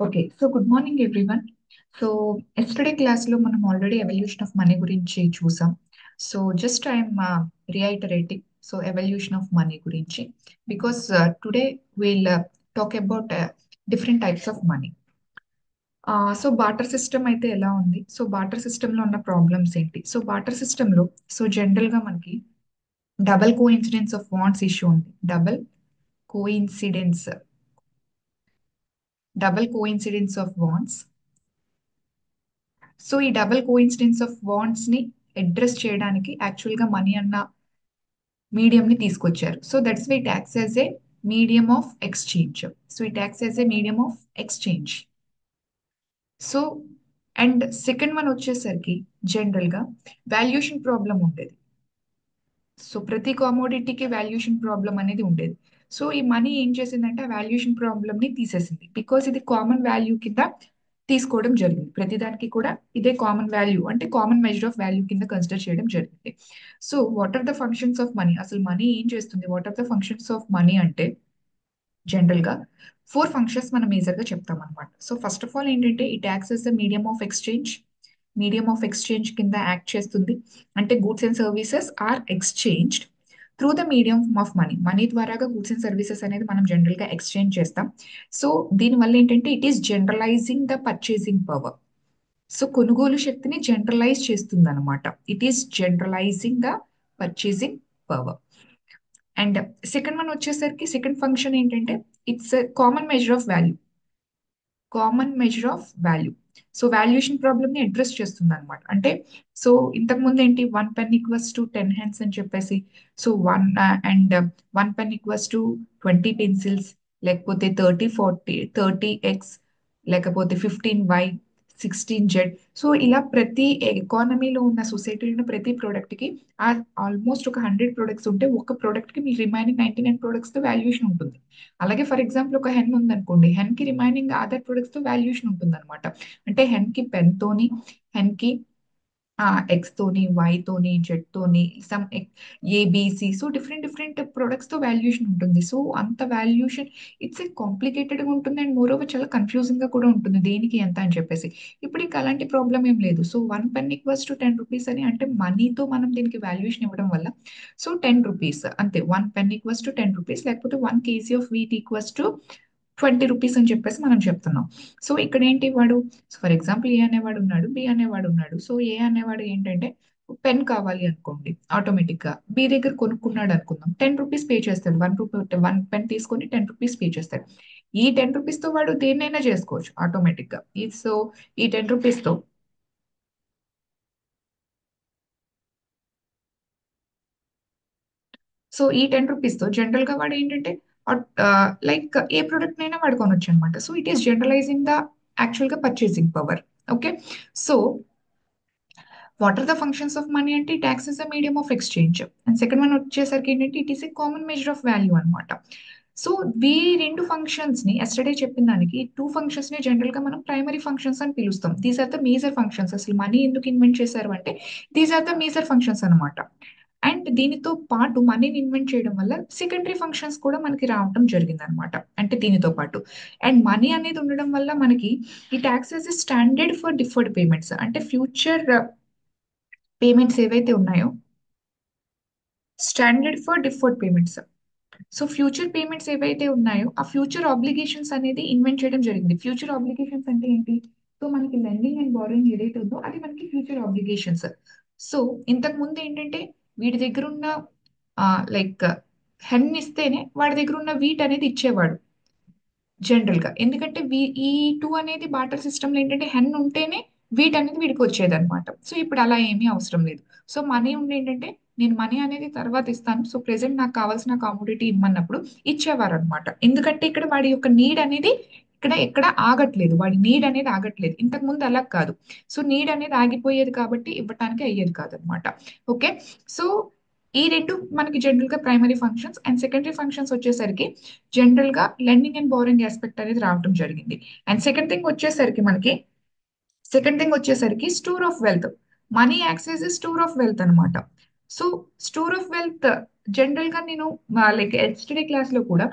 Okay. So good morning everyone. So yesterday క్లాస్‌లో మనం already evolution of money గురించి చూసాం. So just I'm reiterating. So evolution of money గురించి because today will talk about different types of money. So barter system అయితే ఎలా ఉంది? So barter సిస్టమ్‌లో ఉన్న ప్రాబ్లమ్స్ ఏంటి? సో బార్టర్ సిస్టమ్‌లో సో జనరల్‌గా మనకి double coincidence of wants issue ఉంది. Coincidence double coincidence of wants. So ఈ డబుల్ కోఇన్సిడెన్స్ ఆఫ్ వాంట్స్ ని అడ్రస్ చేయడానికి యాక్చువల్ గా మనీ అన్న మీడియం ని తీసుకొచ్చారు. So that's why it acts as a medium of exchange. So it acts as a medium of exchange. So and second one వచ్చేసరికి general గా valuation problem ఉండేది. So ప్రతి కామోడిటీకి వాల్యుయేషన్ ప్రాబ్లం అనేది ఉండేది. సో ఈ మనీ ఏం చేసిందంటే ఆ వాల్యుయేషన్ ప్రాబ్లమ్ ని తీసేసింది. బికాస్ ఇది కామన్ వాల్యూ కింద తీసుకోవడం జరిగింది. ప్రతిదానికి కూడా ఇదే కామన్ వాల్యూ అంటే కామన్ మెజర్ ఆఫ్ వాల్యూ కింద కన్సిడర్ చేయడం జరిగింది. So what are the functions of money? అసలు మనీ ఏం చేస్తుంది? What are the functions of money అంటే జనరల్ గా ఫోర్ ఫంక్షన్స్ మనం మేజర్ గా చెప్తాం అనమాట. సో ఫస్ట్ ఆఫ్ ఆల్ ఏంటంటే it acts as the medium of exchange. Medium of exchange కింద యాక్ట్ చేస్తుంది. అంటే goods and services are exchanged through the medium of money. Money ద్వారాగా గూడ్స్ అండ్ సర్వీసెస్ అనేది మనం జనరల్ గా ఎక్స్చేంజ్ చేస్తాం. So దీనివల్ల ఏంటంటే it is generalizing the purchasing power. So కొనుగోలు శక్తిని జనరలైజ్ చేస్తుంది అనమాట. It is generalizing the purchasing power. And second one వచ్చేసరికి సెకండ్ ఫంక్షన్ ఏంటంటే it's common measure of value. Common measure of value. So valuation problem ని address చేస్తుంది అనమాట. అంటే సో ఇంతకు ముందు ఏంటి 1 పెన్ ఈక్వల్స్ టు 10 హెన్స్ అని చెప్పేసి, so and 1 pen equals to 20 pencils, లేకపోతే 30 40 30x, లేకపోతే 15y, 16z. సో ఇలా ప్రతి ఎకానమీలో ఉన్న సొసైటీలో ఉన్న ప్రతి ప్రోడక్ట్ కి ఆల్మోస్ట్ ఒక 100 ప్రొడక్ట్స్ ఉంటే ఒక ప్రోడక్ట్ కి మీ రిమైనింగ్ 99 ప్రొడక్ట్స్ తో వాల్యుయేషన్ ఉంటుంది. అలాగే ఫర్ ఎగ్జాంపుల్ ఒక హెన్ ఉందనుకోండి, హెన్ కి రిమైనింగ్ అదర్ ప్రొడక్ట్స్ తో వాల్యుయేషన్ ఉంటుంది అనమాట. అంటే హెన్ కి పెన్ తోని, హెన్ కి ఎక్స్ తోని, వై తోని, జెడ్ తోని, some ABC, so different different products తో వాల్యుయేషన్ ఉంటుంది. సో అంత వాల్యుయేషన్ ఇట్స్ ఏ కాంప్లికేటెడ్ గా ఉంటుంది అండ్ మోర్ ఓవర్ చాలా కన్ఫ్యూజింగ్ గా కూడా ఉంటుంది దేనికి ఎంత అని చెప్పేసి. ఇప్పుడు ఇంకా అలాంటి ప్రాబ్లం ఏం లేదు. So 1 pen equals to 10 rupees అని అంటే మనీతో మనం దీనికి వాల్యుయేషన్ ఇవ్వడం వల్ల సో 10 రూపీస్ అంతే. 1 పెన్ ఈక్వల్స్ టు 10 రూపీస్, లేకపోతే 1 kg of wheat equals to 20 rupees అని చెప్పేసి మనం చెప్తున్నాం. సో ఇక్కడ ఏంటి వాడు, ఫర్ ఎగ్జాంపుల్ ఏ అనేవాడు ఉన్నాడు, బి అనేవాడు ఉన్నాడు. సో ఏ అనేవాడు ఏంటంటే పెన్ కావాలి అనుకోండి, ఆటోమేటిక్ గా బి దగ్గర కొనుక్కున్నాడు అనుకుందాం, 10 రూపీస్ పే చేస్తాడు. 1 రూపీ 1 పెన్ తీసుకొని 10 రూపీస్ పే చేస్తాడు. ఈ 10 రూపీస్ తో వాడు దేన్నైనా చేసుకోవచ్చు ఆటోమేటిక్ గా. సో ఈ 10 రూపీస్ తో ఈ 10 రూపీస్ తో జనరల్ గా వాడు ఏంటంటే లైక్ ఏ ప్రొడక్ట్ అయినా వాడు కొనొచ్చు అనమాట. So it is generalizing the actual గా purchasing power. Okay. So what are the functions of money అంటే tax is the medium of exchange. And second one వచ్చేసరికి ఏంటంటే it is a common measure of value అనమాట. So ఈ రెండు functions ని yesterday చెప్పిన దానికి టూ ఫంక్షన్స్ ని జనరల్ గా మనం ప్రైమరీ ఫంక్షన్స్ అని పిలుస్తాం. These are the major functions. అసలు మనీ ఎందుకు ఇన్వెంట్ చేశారు అంటే these are the major functions అనమాట. అండ్ దీనితో పాటు మనీని ఇన్వెంట్ చేయడం వల్ల సెకండరీ ఫంక్షన్స్ కూడా మనకి రావడం జరిగింది అనమాట. అంటే దీనితో పాటు అండ్ మనీ అనేది ఉండడం వల్ల మనకి ఈ taxes standard for deferred payments. అంటే ఫ్యూచర్ పేమెంట్స్ ఏవైతే ఉన్నాయో standard for deferred payments. So future payments ఏవైతే ఉన్నాయో ఆ ఫ్యూచర్ ఆబ్లిగేషన్స్ అనేది ఇన్వెంట్ చేయడం జరిగింది. ఫ్యూచర్ ఆబ్లిగేషన్స్ అంటే ఏంటి? సో మనకి లెండింగ్ అండ్ బారోయింగ్ ఏదైతే ఉందో అది మనకి ఫ్యూచర్ ఆబ్లిగేషన్స్. సో ఇంతకు ముందు ఏంటంటే వీడి దగ్గర ఉన్న లైక్ హెన్ ఇస్తేనే వాడి దగ్గర ఉన్న వీట్ అనేది ఇచ్చేవాడు జనరల్ గా. ఎందుకంటే ఈ టూ అనేది బాటర్ సిస్టమ్ లో ఏంటంటే హెన్ ఉంటేనే వీట్ అనేది వీడికి వచ్చేది అనమాట. సో ఇప్పుడు అలా ఏమీ అవసరం లేదు. సో మనీ ఉండి ఏంటంటే నేను మనీ అనేది తర్వాత ఇస్తాను, సో ప్రెసెంట్ నాకు కావాల్సిన కామోడిటీ ఇమ్మన్నప్పుడు ఇచ్చేవారు అనమాట. ఎందుకంటే ఇక్కడ వాడి యొక్క నీడ్ అనేది ఇక్కడ ఎక్కడ ఆగట్లేదు, వాడి నీడ్ అనేది ఆగట్లేదు. ఇంతకు ముందు అలా కాదు. సో నీడ్ అనేది ఆగిపోయేది కాబట్టి ఇవ్వటానికి అయ్యేది కాదనమాట. ఓకే. సో ఈ రెండు మనకి జనరల్ గా primary functions. And secondary functions వచ్చేసరికి జనరల్ గా లెండింగ్ అండ్ బోరింగ్ ఆస్పెక్ట్ అనేది రావడం జరిగింది. అండ్ సెకండ్ థింగ్ వచ్చేసరికి store of wealth. Money acts as store of wealth అనమాట. So store of wealth general గా నేను లైక్ ఎస్టర్డే క్లాస్ లో కూడా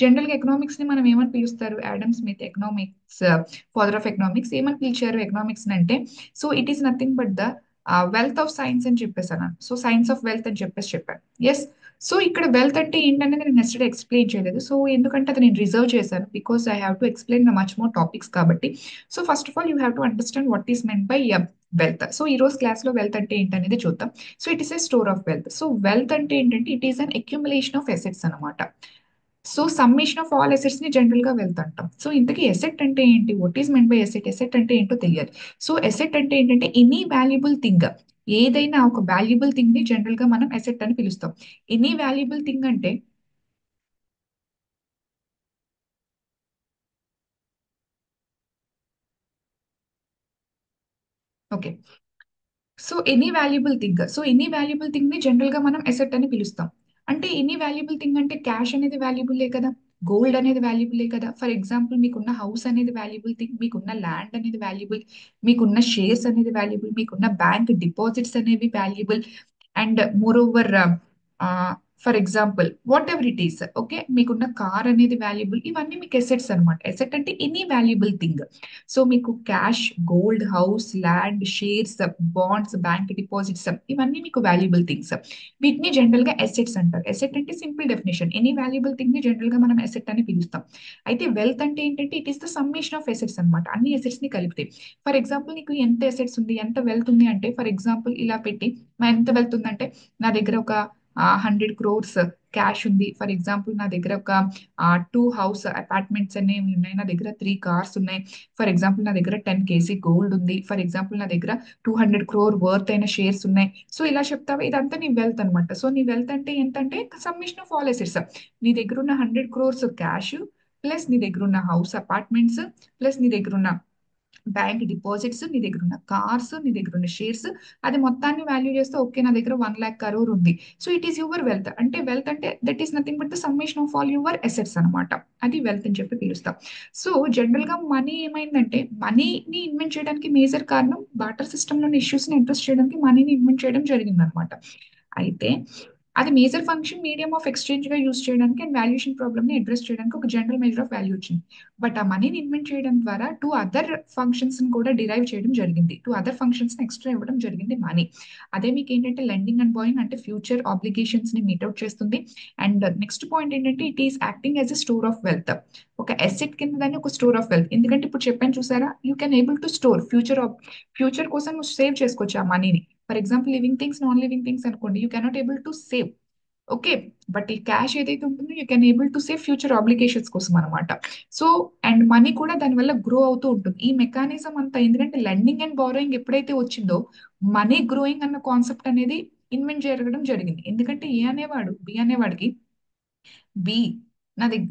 జనరల్ గా ఎకనామిక్స్ ని మనం ఏమని పిలుస్తారు? Adam Smith economics father of economics ఏమని పిలిచారు ఎకనామిక్స్ అంటే? So it is nothing but the wealth of science అని చెప్పేసాను. సో సైన్స్ ఆఫ్ వెల్త్ అని చెప్పాను. ఎస్. సో ఇక్కడ వెల్త్ అంటే ఏంటనేది నేను నెక్స్ట్ ఎక్స్ప్లెయిన్ చేయలేదు. సో ఎందుకంటే అది నేను రిజర్వ్ చేశాను, because I have to explain much more topics కాబట్టి. So first of all you have to understand what is meant by wealth. So ఈ రోజు క్లాస్ లో వెల్త్ అంటే ఏంటనేది చూద్దాం. So it is a store of wealth. So wealth అంటే ఏంటంటే it is an accumulation of assets అనమాట. So summation of all assets ని జనరల్ గా వెల్త్ అంటాం. సో ఇంతకీ ఎసెట్ అంటే ఏంటి? What is meant by asset? Asset అంటే ఏంటో తెలియాలి. సో ఎసెట్ అంటే ఏంటంటే ఎనీ వాల్యుబుల్ థింగ్. ఏదైనా ఒక వాల్యుబుల్ థింగ్ ని జనరల్ గా మనం ఎసెట్ అని పిలుస్తాం. ఎనీ వాల్యుబుల్ థింగ్ అంటే okay. So any valuable thing. So any valuable thing ని జనరల్ గా మనం ఎసెట్ అని పిలుస్తాం. అంటే ఎనీ వాల్యుబుల్ థింగ్ అంటే క్యాష్ అనేది వాల్యుబుల్లే కదా, గోల్డ్ అనేది వాల్యుబుల్లే కదా. ఫర్ ఎగ్జాంపుల్ మీకున్న హౌస్ అనేది వాల్యుబుల్ థింగ్, మీకున్న ల్యాండ్ అనేది వాల్యుబుల్, మీకున్న షేర్స్ అనేది వాల్యుబుల్, మీకున్న బ్యాంక్ డిపాజిట్స్ అనేవి valuable. And more over for example what ever it is, okay, మీకున్న కార్ అనేది వాల్యుబుల్. ఇవన్నీ మీకు ఎసెట్స్ అనమాట. ఎసెట్ అంటే ఎనీ వాల్యుబుల్ థింగ్. సో మీకు cash, gold, house, land, shares, bonds, bank deposits, ఇవన్నీ మీకు వాల్యుబుల్ థింగ్స్. వీటిని జనరల్ గా ఎసెట్స్ అంటారు. ఎసెట్ అంటే simple definition, any valuable thing ని జనరల్ గా మనం ఎసెట్ అని పిలుస్తాం. అయితే వెల్త్ అంటే ఏంటంటే it is the summation of assets అనమాట. అన్ని ఎసెట్స్ ని కలిపితే. ఫర్ ఎగ్జాంపుల్ నీకు ఎంత ఎసెట్స్ ఉంది, ఎంత వెల్త్ ఉంది అంటే, ఫర్ ఎగ్జాంపుల్ ఇలా పెట్టి ఎంత వెల్త్ ఉందంటే, నా దగ్గర ఒక 100 crores క్యాష్ ఉంది. ఫర్ ఎగ్జాంపుల్ నా దగ్గర ఒక 2 హౌస్ అపార్ట్మెంట్స్ అనేవి ఉన్నాయి. నా దగ్గర 3 కార్స్ ఉన్నాయి. ఫర్ ఎగ్జాంపుల్ నా దగ్గర 10 kg గోల్డ్ ఉంది. ఫర్ ఎగ్జాంపుల్ నా దగ్గర 200 crore వర్త్ అయిన షేర్స్ ఉన్నాయి. సో ఇలా చెప్తావా, ఇదంతా నీ వెల్త్ అనమాట. సో నీ వెల్త్ అంటే ఏంటంటే సమ్మేషన్ ఆఫ్ ఆల్ అసెట్స్. నీ దగ్గర ఉన్న 100 crores క్యాష్, ప్లస్ నీ దగ్గర ఉన్న హౌస్ అపార్ట్మెంట్స్, ప్లస్ నీ దగ్గర ఉన్న బ్యాంక్ డిపాజిట్స్, నీ దగ్గర ఉన్న కార్స్, నీ దగ్గర ఉన్న షేర్స్, అది మొత్తాన్ని వాల్యూ చేస్తే ఓకే నా దగ్గర 1 lakh crore ఉంది. So it is your wealth. అంటే వెల్త్ అంటే that is nothing but the summation of all your assets అనమాట. అది వెల్త్ అని చెప్పి పిలుస్తాం. సో జనరల్ గా మనీ ఏమైందంటే, మనీని ఇన్వెంట్ చేయడానికి మేజర్ కారణం బాటర్ సిస్టమ్ లోని ఇష్యూస్ ని అడ్రస్ చేయడానికి మనీని ఇన్వెంట్ చేయడం జరిగింది అనమాట. అయితే అది major function medium of exchange గా యూస్ చేయడానికి అండ్ వాల్యుయేషన్ ప్రాబ్లమ్ ని అడ్రస్ చేయడానికి ఒక జనరల్ మెజర్ ఆఫ్ వాల్యూ వచ్చింది. బట్ ఆ మనీని ఇన్వెంట్ చేయడం ద్వారా 2 అదర్ ఫంక్షన్స్ కూడా డిరైవ్ చేయడం జరిగింది. 2 అదర్ ఫంక్షన్స్ ఎక్స్ట్రా ఇవ్వడం జరిగింది మనీ. అదే మీకు ఏంటంటే లెండింగ్ అండ్ బాయింగ్ అంటే ఫ్యూచర్ ఆబ్లిగేషన్స్ ని మీట్అవుట్ చేస్తుంది. అండ్ నెక్స్ట్ పాయింట్ ఏంటంటే it is acting as a store of wealth. ఒక ఎసెట్ కింద దాన్ని ఒక స్టోర్ ఆఫ్ వెల్త్. ఎందుకంటే ఇప్పుడు చెప్పాను చూసారా, you can able to store future కోసం నువ్వు సేవ్ చేసుకోవచ్చు ఆ మనీని. For example living things, non living things అనుకోండి, you cannot able to save. Okay. But ఈ క్యాష్ ఏదైతే ఉంటుందో you can able to save future obligations కోసం అనమాట. సో అండ్ మనీ కూడా దానివల్ల గ్రో అవుతూ ఉంటుంది. ఈ మెకానిజం అంతా ఎందుకంటే లెండింగ్ అండ్ బారోయింగ్ ఎప్పుడైతే వచ్చిందో మనీ గ్రోయింగ్ అన్న కాన్సెప్ట్ అనేది ఇన్వెంట్ జరగడం జరిగింది. ఎందుకంటే బి అనేవాడికి, బి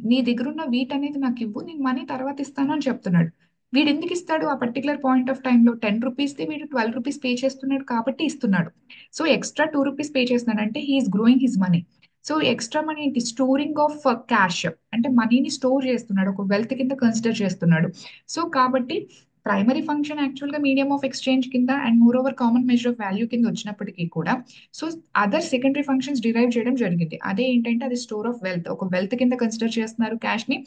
నీ దగ్గర ఉన్న వీట్ అనేది నాకు ఇవ్వు, నేను మనీ తర్వాత ఇస్తాను అని చెప్తున్నాడు. వీడు ఎందుకు ఇస్తాడు? ఆ పర్టికులర్ పాయింట్ ఆఫ్ టైంలో 10 రూపీస్ ది వీడు 12 రూపీస్ పే చేస్తున్నాడు కాబట్టి ఇస్తున్నాడు. సో ఎక్స్ట్రా 2 రూపీస్ పే చేస్తున్నాడు అంటే he is growing his money. So extra money ఏంటి? Storing of cash. అంటే మనీని స్టోర్ చేస్తున్నాడు, ఒక వెల్త్ కింద కన్సిడర్ చేస్తున్నాడు. సో కాబట్టి ప్రైమరీ ఫంక్షన్ యాక్చువల్ గా మీడియం ఆఫ్ ఎక్స్చేంజ్ కింద and more over common measure of value కింద వచ్చినప్పటికీ కూడా, so other secondary functions derive చేయడం జరిగింది. అదే ఏంటంటే అది స్టోర్ ఆఫ్ వెల్త్, ఒక వెల్త్ కింద కన్సిడర్ చేస్తున్నారు క్యాష్ ని.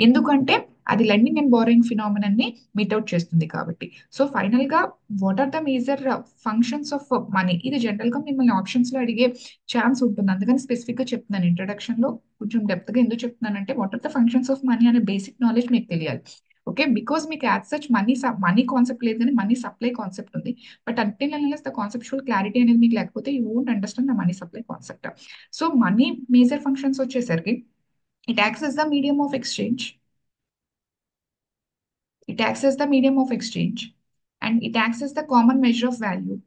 ఎందుకంటే అది లెండింగ్ అండ్ బారోయింగ్ ఫినామినన్ ని మీట్అవుట్ చేస్తుంది కాబట్టి. సో ఫైనల్ గా what are the major functions of money? ఇది జనరల్ గా మిమ్మల్ని ఆప్షన్స్ లో అడిగే ఛాన్స్ ఉంటుంది. అందుకని స్పెసిఫిక్ గా చెప్తున్నాను ఇంట్రడక్షన్ లో. కొంచెం డెప్త్ గా ఎందుకు చెప్తున్నానంటే what are the functions of money అనే బేసిక్ నాలెడ్జ్ మీకు తెలియాలి. ఓకే, బికాస్ మీకు యాజ్ సచ్ మనీ కాన్సెప్ట్ లేదు కానీ మనీ సప్లై కాన్సెప్ట్ ఉంది. But until unless the conceptual clarity అనేది మీకు లేకపోతే you won't understand the money supply concept. So money major functions వచ్చేసరికి it acts as the medium of exchange, it acts as the medium of exchange, and it acts as the common measure of value.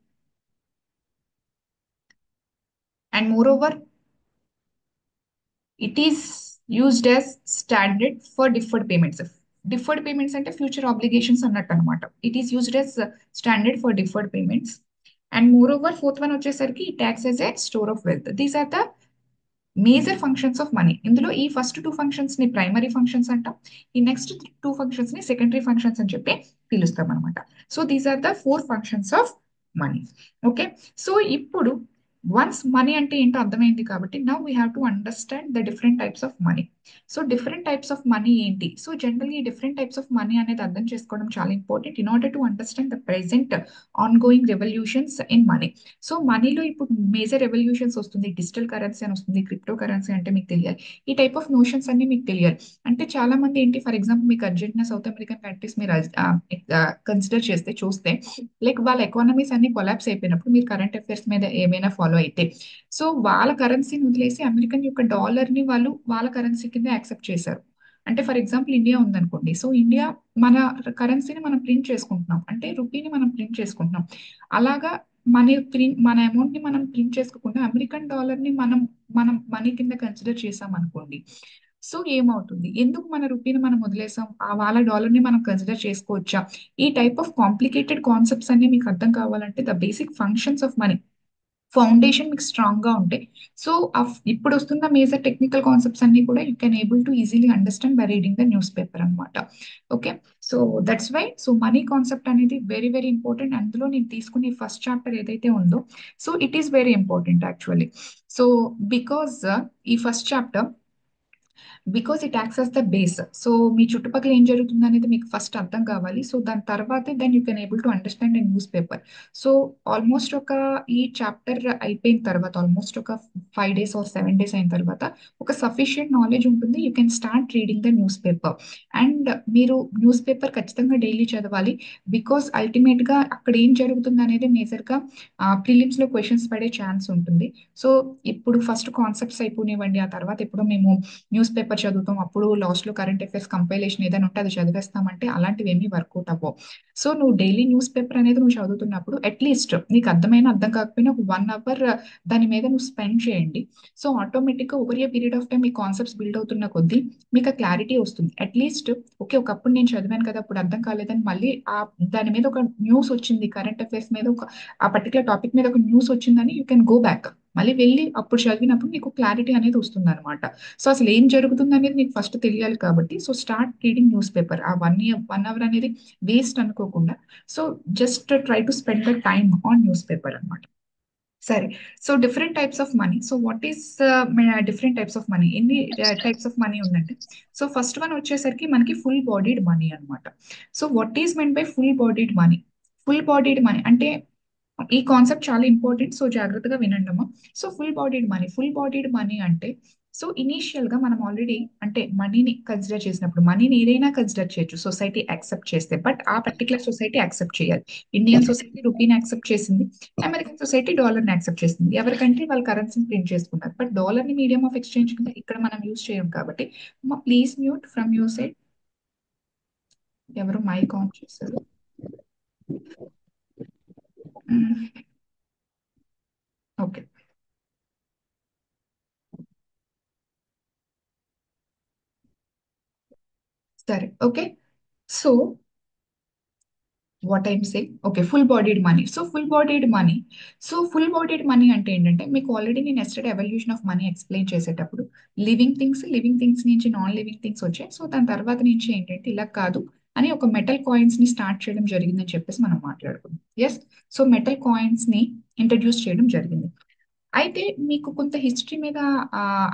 And moreover, it is used as standard for deferred payments. Deferred payments అంటే future obligations అన్నట్టు అనమాట. It is used as standard for deferred payments. And moreover fourth one వచ్చేసరికి it acts as a store of wealth. These are the major functions of money. ఇందులో ఈ first 2 functions ని primary functions అంటాం, ఈ next 2 functions ని secondary functions అని చెప్పి పిలుస్తాం అనమాట. So these are the 4 functions of money. Okay. So ఇప్పుడు వన్స్ మనీ అంటే ఏంటో అర్థమైంది కాబట్టి now we have to understand the different types of money. So different types of money ఏంటి? సో జనరల్గా ఈ డిఫరెంట్ టైప్స్ ఆఫ్ మనీ అనేది అర్థం చేసుకోవడం చాలా important in order to understand the present on going revolutions in money. So మనీలో ఇప్పుడు major revolutions వస్తుంది, డిజిటల్ కరెన్సీ అని వస్తుంది, క్రిప్టో కరెన్సీ అంటే మీకు తెలియాలి. ఈ టైప్ ఆఫ్ నోషన్స్ అన్ని మీకు తెలియాలి. అంటే చాలా మంది ఏంటి, ఫర్ ఎగ్జాంపుల్ మీకు అర్జెంటీనా సౌత్ అమెరికన్ కంట్రీస్ మీరు కన్సిడర్ చేస్తే చూస్తే లైక్ వాళ్ళ ఎకానమీస్ అన్ని కొలాప్స్ అయిపోయినప్పుడు మీరు కరెంట్ అఫైర్స్ మీద ఏమైనా ఫాలో అయితే, సో వాళ్ళ కరెన్సీని వదిలేసి అమెరికన్ యొక్క డాలర్ ని వాళ్ళు వాళ్ళ కరెన్సీ కింద యాక్సెప్ట్ చేశారు. అంటే ఫర్ ఎగ్జాంపుల్ ఇండియా ఉందనుకోండి, సో ఇండియా మన కరెన్సీని మనం ప్రింట్ చేసుకుంటున్నాం, అంటే రూపీని మనం ప్రింట్ చేసుకుంటున్నాం. అలాగా మన అమౌంట్ ని మనం ప్రింట్ చేసుకోకుండా అమెరికన్ డాలర్ ని మనం మనం మనీ కింద కన్సిడర్ చేసాం అనుకోండి, సో ఏమవుతుంది, ఎందుకు మన రూపీని మనం వదిలేసాం, ఆ వాళ్ళ డాలర్ ని మనం కన్సిడర్ చేసుకోవచ్చా? ఈ టైప్ ఆఫ్ కాంప్లికేటెడ్ కాన్సెప్ట్స్ అన్ని మీకు అర్థం కావాలంటే the basic functions of money foundation మీకు స్ట్రాంగ్ గా ఉంటాయి. సో ఇప్పుడు వస్తున్న మేజర్ టెక్నికల్ కాన్సెప్ట్స్ అన్ని కూడా you can able to easily understand by reading the newspaper అనమాట. Okay, so that's why so money concept అనేది వెరీ వెరీ ఇంపార్టెంట్. అందులో నేను తీసుకునే ఫస్ట్ చాప్టర్ ఏదైతే ఉందో, so it is very important actually. So because ఈ first chapter, because it acts as the base. So మీ చుట్టుపక్కల ఏం జరుగుతుంది అనేది మీకు ఫస్ట్ అర్థం కావాలి. సో దాని తర్వాతే then you can able to understand a newspaper. So almost ఒక ఈ చాప్టర్ అయిపోయిన తర్వాత ఆల్మోస్ట్ ఒక 5 days ఆర్ 7 days అయిన తర్వాత ఒక సఫిషియంట్ నాలెడ్జ్ ఉంటుంది. You can start reading the news paper. And మీరు న్యూస్ పేపర్ ఖచ్చితంగా డైలీ చదవాలి. బికాస్ అల్టిమేట్ గా అక్కడ ఏం జరుగుతుంది అనేది మేజర్ గా ప్రిలిమ్స్ లో క్వశ్చన్స్ పడే ఛాన్స్ ఉంటుంది. సో ఇప్పుడు ఫస్ట్ కాన్సెప్ట్స్ అయిపోనివ్వండి, ఆ తర్వాత ఎప్పుడో మేము న్యూస్ పేపర్ చదువుతాం, అప్పుడు లాస్ట్ లో కరెంట్ అఫైర్స్ కంపైలేషన్ ఏదైనా ఉంటే అది చదివేస్తామంటే అలాంటివి ఏమీ వర్కౌట్ అవ్వవు. సో నువ్వు డైలీ న్యూస్ పేపర్ అనేది నువ్వు చదువుతున్నప్పుడు అట్లీస్ట్ నీకు అర్థమైనా అర్థం కాకపోయినా ఒక 1 hour దాని మీద నువ్వు స్పెండ్ చేయండి. సో ఆటోమేటిక్ గా over a period of time ఈ కాన్సెప్ట్స్ బిల్డ్ అవుతున్న కొద్దీ మీకు ఆ క్లారిటీ వస్తుంది. అట్లీస్ట్ ఓకే, ఒకప్పుడు నేను చదివాను కదా అప్పుడు అర్థం కాలేదని మళ్ళీ ఆ దాని మీద ఒక న్యూస్ వచ్చింది, కరెంట్ అఫైర్స్ మీద ఒక ఆ పర్టికులర్ టాపిక్ మీద ఒక న్యూస్ వచ్చిందని యూ కెన్ గో బ్యాక్, మళ్ళీ వెళ్ళి అప్పుడు చదివినప్పుడు నీకు క్లారిటీ అనేది వస్తుంది అనమాట. సో అసలు ఏం జరుగుతుంది అనేది నీకు ఫస్ట్ తెలియాలి కాబట్టి so start reading news paper. ఆ 1 hour అనేది వేస్ట్ అనుకోకుండా, so just try to spend the time on news paper అనమాట. సరే, so different types of money. So what is different types of money? ఎన్ని టైప్స్ ఆఫ్ మనీ ఉందంటే, so first one వచ్చేసరికి మనకి full bodied money అన్నమాట. So what is men by full bodied money? Full bodied money అంటే ఈ concept చాలా important, so జాగ్రత్తగా వినండమ్మా. So full bodied money అంటే, సో ఇనీషియల్ గా మనం ఆల్రెడీ అంటే మనీని కన్సిడర్ చేసినప్పుడు, మనీని ఏదైనా కన్సిడర్ చేయొచ్చు సొసైటీ యాక్సెప్ట్ చేస్తే, బట్ ఆ పర్టికులర్ సొసైటీ యాక్సెప్ట్ చేయాలి. ఇండియన్ సొసైటీ రూపీని యాక్సెప్ట్ చేసింది, అమెరికన్ సొసైటీ డాలర్ ని యాక్సెప్ట్ చేసింది. ఎవరికంటే వాళ్ళ కరెన్సీని ప్రింట్ చేసుకున్నారు, బట్ డాలర్ ని మీడియం ఆఫ్ ఎక్స్చేంజ్ కింద ఇక్కడ మనం యూజ్ చేయం కాబట్టి. Please mute from your side. ఎవరు మైక్ ఆన్ చేశారు? ఓకే, సరే, okay. So what I'm saying, okay, full bodied money. So full bodied money అంటే ఏంటంటే, మీకు ఆల్రెడీ నేను yesterday evolution of money explain చేసేటప్పుడు లివింగ్ థింగ్స్ నుంచి నాన్ లివింగ్ థింగ్స్ వచ్చాయి. సో దాని తర్వాత నుంచి ఏంటంటే ఇలా కాదు అని ఒక మెటల్ కాయిన్స్ ని స్టార్ట్ చేయడం జరిగిందని చెప్పేసి మనం మాట్లాడుకున్నాం. ఎస్, సో మెటల్ కాయిన్స్ ని ఇంట్రడ్యూస్ చేయడం జరిగింది. అయితే మీకు కొంత హిస్టరీ మీద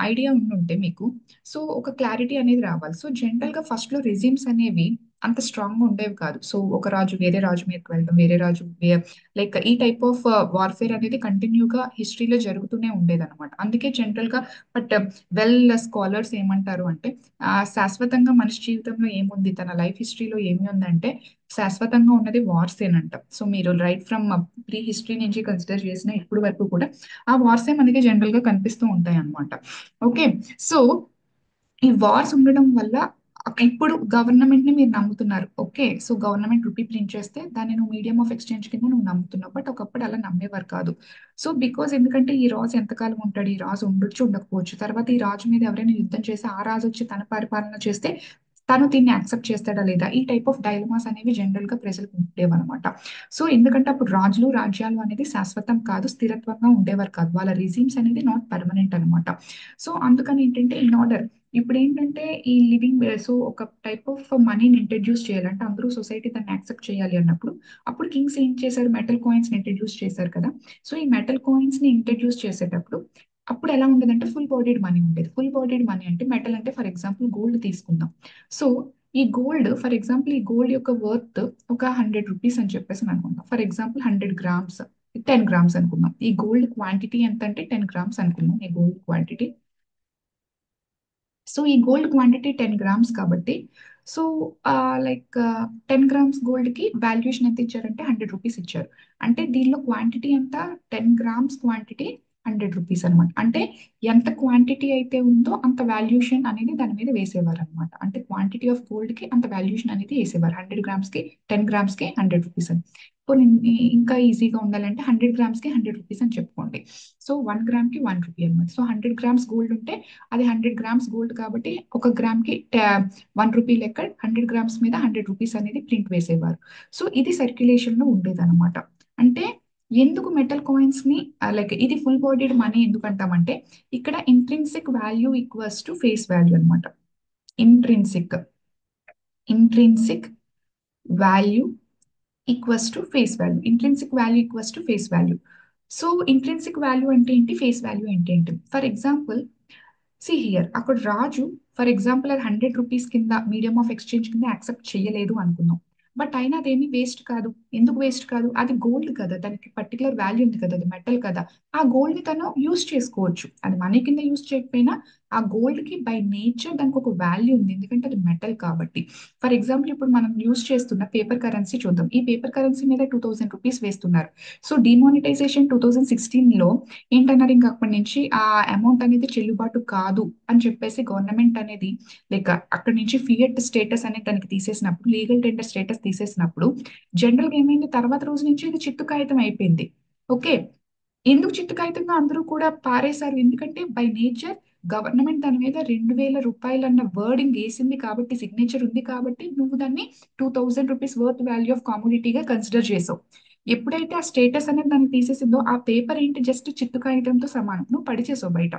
ఐడియా ఉండుంటే మీకు సో ఒక క్లారిటీ అనేది రావాలి. సో జనరల్ గా ఫస్ట్ లో రెజిమ్స్ అనేవి అంత స్ట్రాంగ్ గా ఉండేవి కాదు. సో ఒక రాజు వేరే రాజు మీదకి వెళ్ళడం, వేరే రాజు లైక్ ఈ టైప్ ఆఫ్ వార్ఫేర్ అనేది కంటిన్యూగా హిస్టరీలో జరుగుతూనే ఉండేది అనమాట. అందుకే జనరల్ గా బట్ వెల్ స్కాలర్స్ ఏమంటారు అంటే, శాశ్వతంగా మనిషి జీవితంలో ఏముంది, తన లైఫ్ హిస్టరీలో ఏమి ఉందంటే శాశ్వతంగా ఉన్నది వార్స్ ఏనంట. సో మీరు రైట్ ఫ్రమ్ ప్రీ హిస్టరీ నుంచి కన్సిడర్ చేసిన ఇప్పుడు వరకు కూడా ఆ వార్సే మనకి జనరల్ గా కనిపిస్తూ ఉంటాయి అన్నమాట. ఓకే, సో ఈ వార్స్ ఉండడం వల్ల ఇప్పుడు గవర్నమెంట్ ని మీరు నమ్ముతున్నారు. Okay, so government rupee print చేస్తే దాన్ని నువ్వు మీడియం ఆఫ్ ఎక్స్చేంజ్ కింద నువ్వు నమ్ముతున్నావు, బట్ ఒకప్పుడు అలా నమ్మేవారు కాదు. సో బికాస్ ఎందుకంటే ఈ రాజు ఎంతకాలం ఉంటాడు, ఈ రాజు ఉండొచ్చు ఉండకపోవచ్చు, తర్వాత ఈ రాజు మీద ఎవరైనా యుద్ధం చేసి ఆ రాజు వచ్చి తన పరిపాలన చేస్తే తను దీన్ని యాక్సెప్ట్ చేస్తాడా లేదా, ఈ టైప్ ఆఫ్ డైలమాస్ అనేవి జనరల్ గా ప్రజలకు ఉండేవన్నమాట. సో ఎందుకంటే అప్పుడు రాజులు రాజ్యాలు అనేది శాశ్వతం కాదు, స్థిరత్వంగా ఉండేవారు కాదు, వాళ్ళ రిజీమ్స్ అనేది నాట్ పర్మనెంట్ అనమాట. సో అందుకని ఏంటంటే ఇన్ ఆర్డర్ ఇప్పుడు ఏంటంటే ఈ లివింగ్ సో ఒక టైప్ ఆఫ్ మనీని ఇంట్రడ్యూస్ చేయాలంటే అందరూ సొసైటీ దాన్ని యాక్సెప్ట్ చేయాలి అన్నప్పుడు అప్పుడు కింగ్స్ ఏం చేశారు, మెటల్ కాయిన్స్ ని ఇంట్రడ్యూస్ చేశారు కదా. సో ఈ మెటల్ కాయిన్స్ ని ఇంట్రడ్యూస్ చేసేటప్పుడు అప్పుడు ఎలా ఉండేదంటే ఫుల్ బాడీడ్ మనీ ఉండేది. ఫుల్ బాడీడ్ మనీ అంటే మెటల్ అంటే ఫర్ ఎగ్జాంపుల్ గోల్డ్ తీసుకుందాం. సో ఈ గోల్డ్ ఫర్ ఎగ్జాంపుల్ ఈ గోల్డ్ యొక్క వర్త్ ఒక 100 రూపీస్ అని చెప్పేసి అనుకుందాం. ఫర్ ఎగ్జాంపుల్ 100 గ్రామ్స్, 10 గ్రామ్స్ అనుకుందాం. ఈ గోల్డ్ క్వాంటిటీ ఎంత అంటే 10 గ్రామ్స్ అనుకుందాం ఈ గోల్డ్ క్వాంటిటీ. సో ఈ గోల్డ్ క్వాంటిటీ 10 గ్రామ్స్ కాబట్టి సో లైక్ 10 గ్రామ్స్ గోల్డ్ కి వాల్యుయేషన్ ఎంత ఇచ్చారంటే 100 రూపీస్ ఇచ్చారు. అంటే దీనిలో క్వాంటిటీ ఎంత, 10 గ్రామ్స్ క్వాంటిటీ 100 రూపీస్ అనమాట. అంటే ఎంత క్వాంటిటీ అయితే ఉందో అంత వాల్యుయేషన్ అనేది దాని మీద వేసేవారు అనమాట. అంటే క్వాంటిటీ ఆఫ్ గోల్డ్ కి అంత వాల్యుయేషన్ అనేది వేసేవారు. 100 గ్రామ్స్ కి 10 గ్రామ్స్ కి 100 రూపీస్ అని. ఇప్పుడు ఇంకా ఈజీగా ఉండాలంటే 100 గ్రామ్స్ కి 100 రూపీస్ అని చెప్పుకోండి. సో 1 గ్రామ్ కి 1 రూపీ అనమాట. సో 100 గ్రామ్స్ గోల్డ్ ఉంటే అది 100 గ్రామ్స్ గోల్డ్ కాబట్టి ఒక గ్రామ్ కి 1 రూపీ లెక్క 100 గ్రామ్స్ మీద 100 రూపీస్ అనేది ప్రింట్ వేసేవారు. సో ఇది సర్క్యులేషన్ లో ఉండేది అనమాట. అంటే ఎందుకు మెటల్ కాయిన్స్ ని లైక్ ఇది ఫుల్ బాడీడ్ మనీ ఎందుకు అంటామంటే ఇక్కడ intrinsic value equals to face value అనమాట. Intrinsic intrinsic value equals to face value. Intrinsic value equals to face value. So intrinsic value అంటే ఏంటి, ఫేస్ వాల్యూ అంటే ఏంటి. ఫర్ ఎగ్జాంపుల్ సి హియర్ అక్కడ రాజు for example అది 100 రూపీస్ కింద medium of exchange కింద accept చేయలేదు అనుకుందాం. బట్ అయినా అదేమి వేస్ట్ కాదు. ఎందుకు వేస్ట్ కాదు, అది గోల్డ్ కదా, దానికి పర్టికులర్ వాల్యూ ఉంది కదా, అది మెటల్ కదా. ఆ గోల్డ్ ని తను యూస్ చేసుకోవచ్చు. అది మనీ కింద యూస్ చేయకపోయినా ఆ గోల్డ్ కి బై నేచర్ దానికి ఒక వాల్యూ ఉంది, ఎందుకంటే అది మెటల్ కాబట్టి. ఫర్ ఎగ్జాంపుల్ ఇప్పుడు మనం యూస్ చేస్తున్న పేపర్ కరెన్సీ చూద్దాం. ఈ పేపర్ కరెన్సీ మీద 2000 రూపీస్ వేస్తున్నారు. సో డిమానిటైజేషన్ 2016 లో ఏంటన్నారు, ఇంకా అప్పటి నుంచి ఆ అమౌంట్ అనేది చెల్లుబాటు కాదు అని చెప్పేసి గవర్నమెంట్ అనేది లైక్ అక్కడి నుంచి ఫియట్ స్టేటస్ అనేది దానికి తీసేసినప్పుడు, లీగల్ టెండర్ స్టేటస్ తీసేసినప్పుడు జనరల్ గా ఏమైంది, తర్వాత రోజు నుంచి ఇది చిత్తు కాగితం అయిపోయింది. ఓకే, ఎందుకు చిత్తు కాగితంగా అందరూ కూడా పారేశారు, ఎందుకంటే బై నేచర్ గవర్నమెంట్ దాని మీద 2000 రూపాయలు అన్న వర్డింగ్ వేసింది కాబట్టి, సిగ్నేచర్ ఉంది కాబట్టి నువ్వు దాన్ని 2000 రూపీస్ వర్త్ వాల్యూ ఆఫ్ కామోడిటీగా కన్సిడర్ చేసావు. ఎప్పుడైతే ఆ స్టేటస్ అనేది దాన్ని తీసేసిందో ఆ పేపర్ ఏంటి, జస్ట్ చిత్తు కాగితంతో సమానం, నువ్వు పడిచేసావు బయట.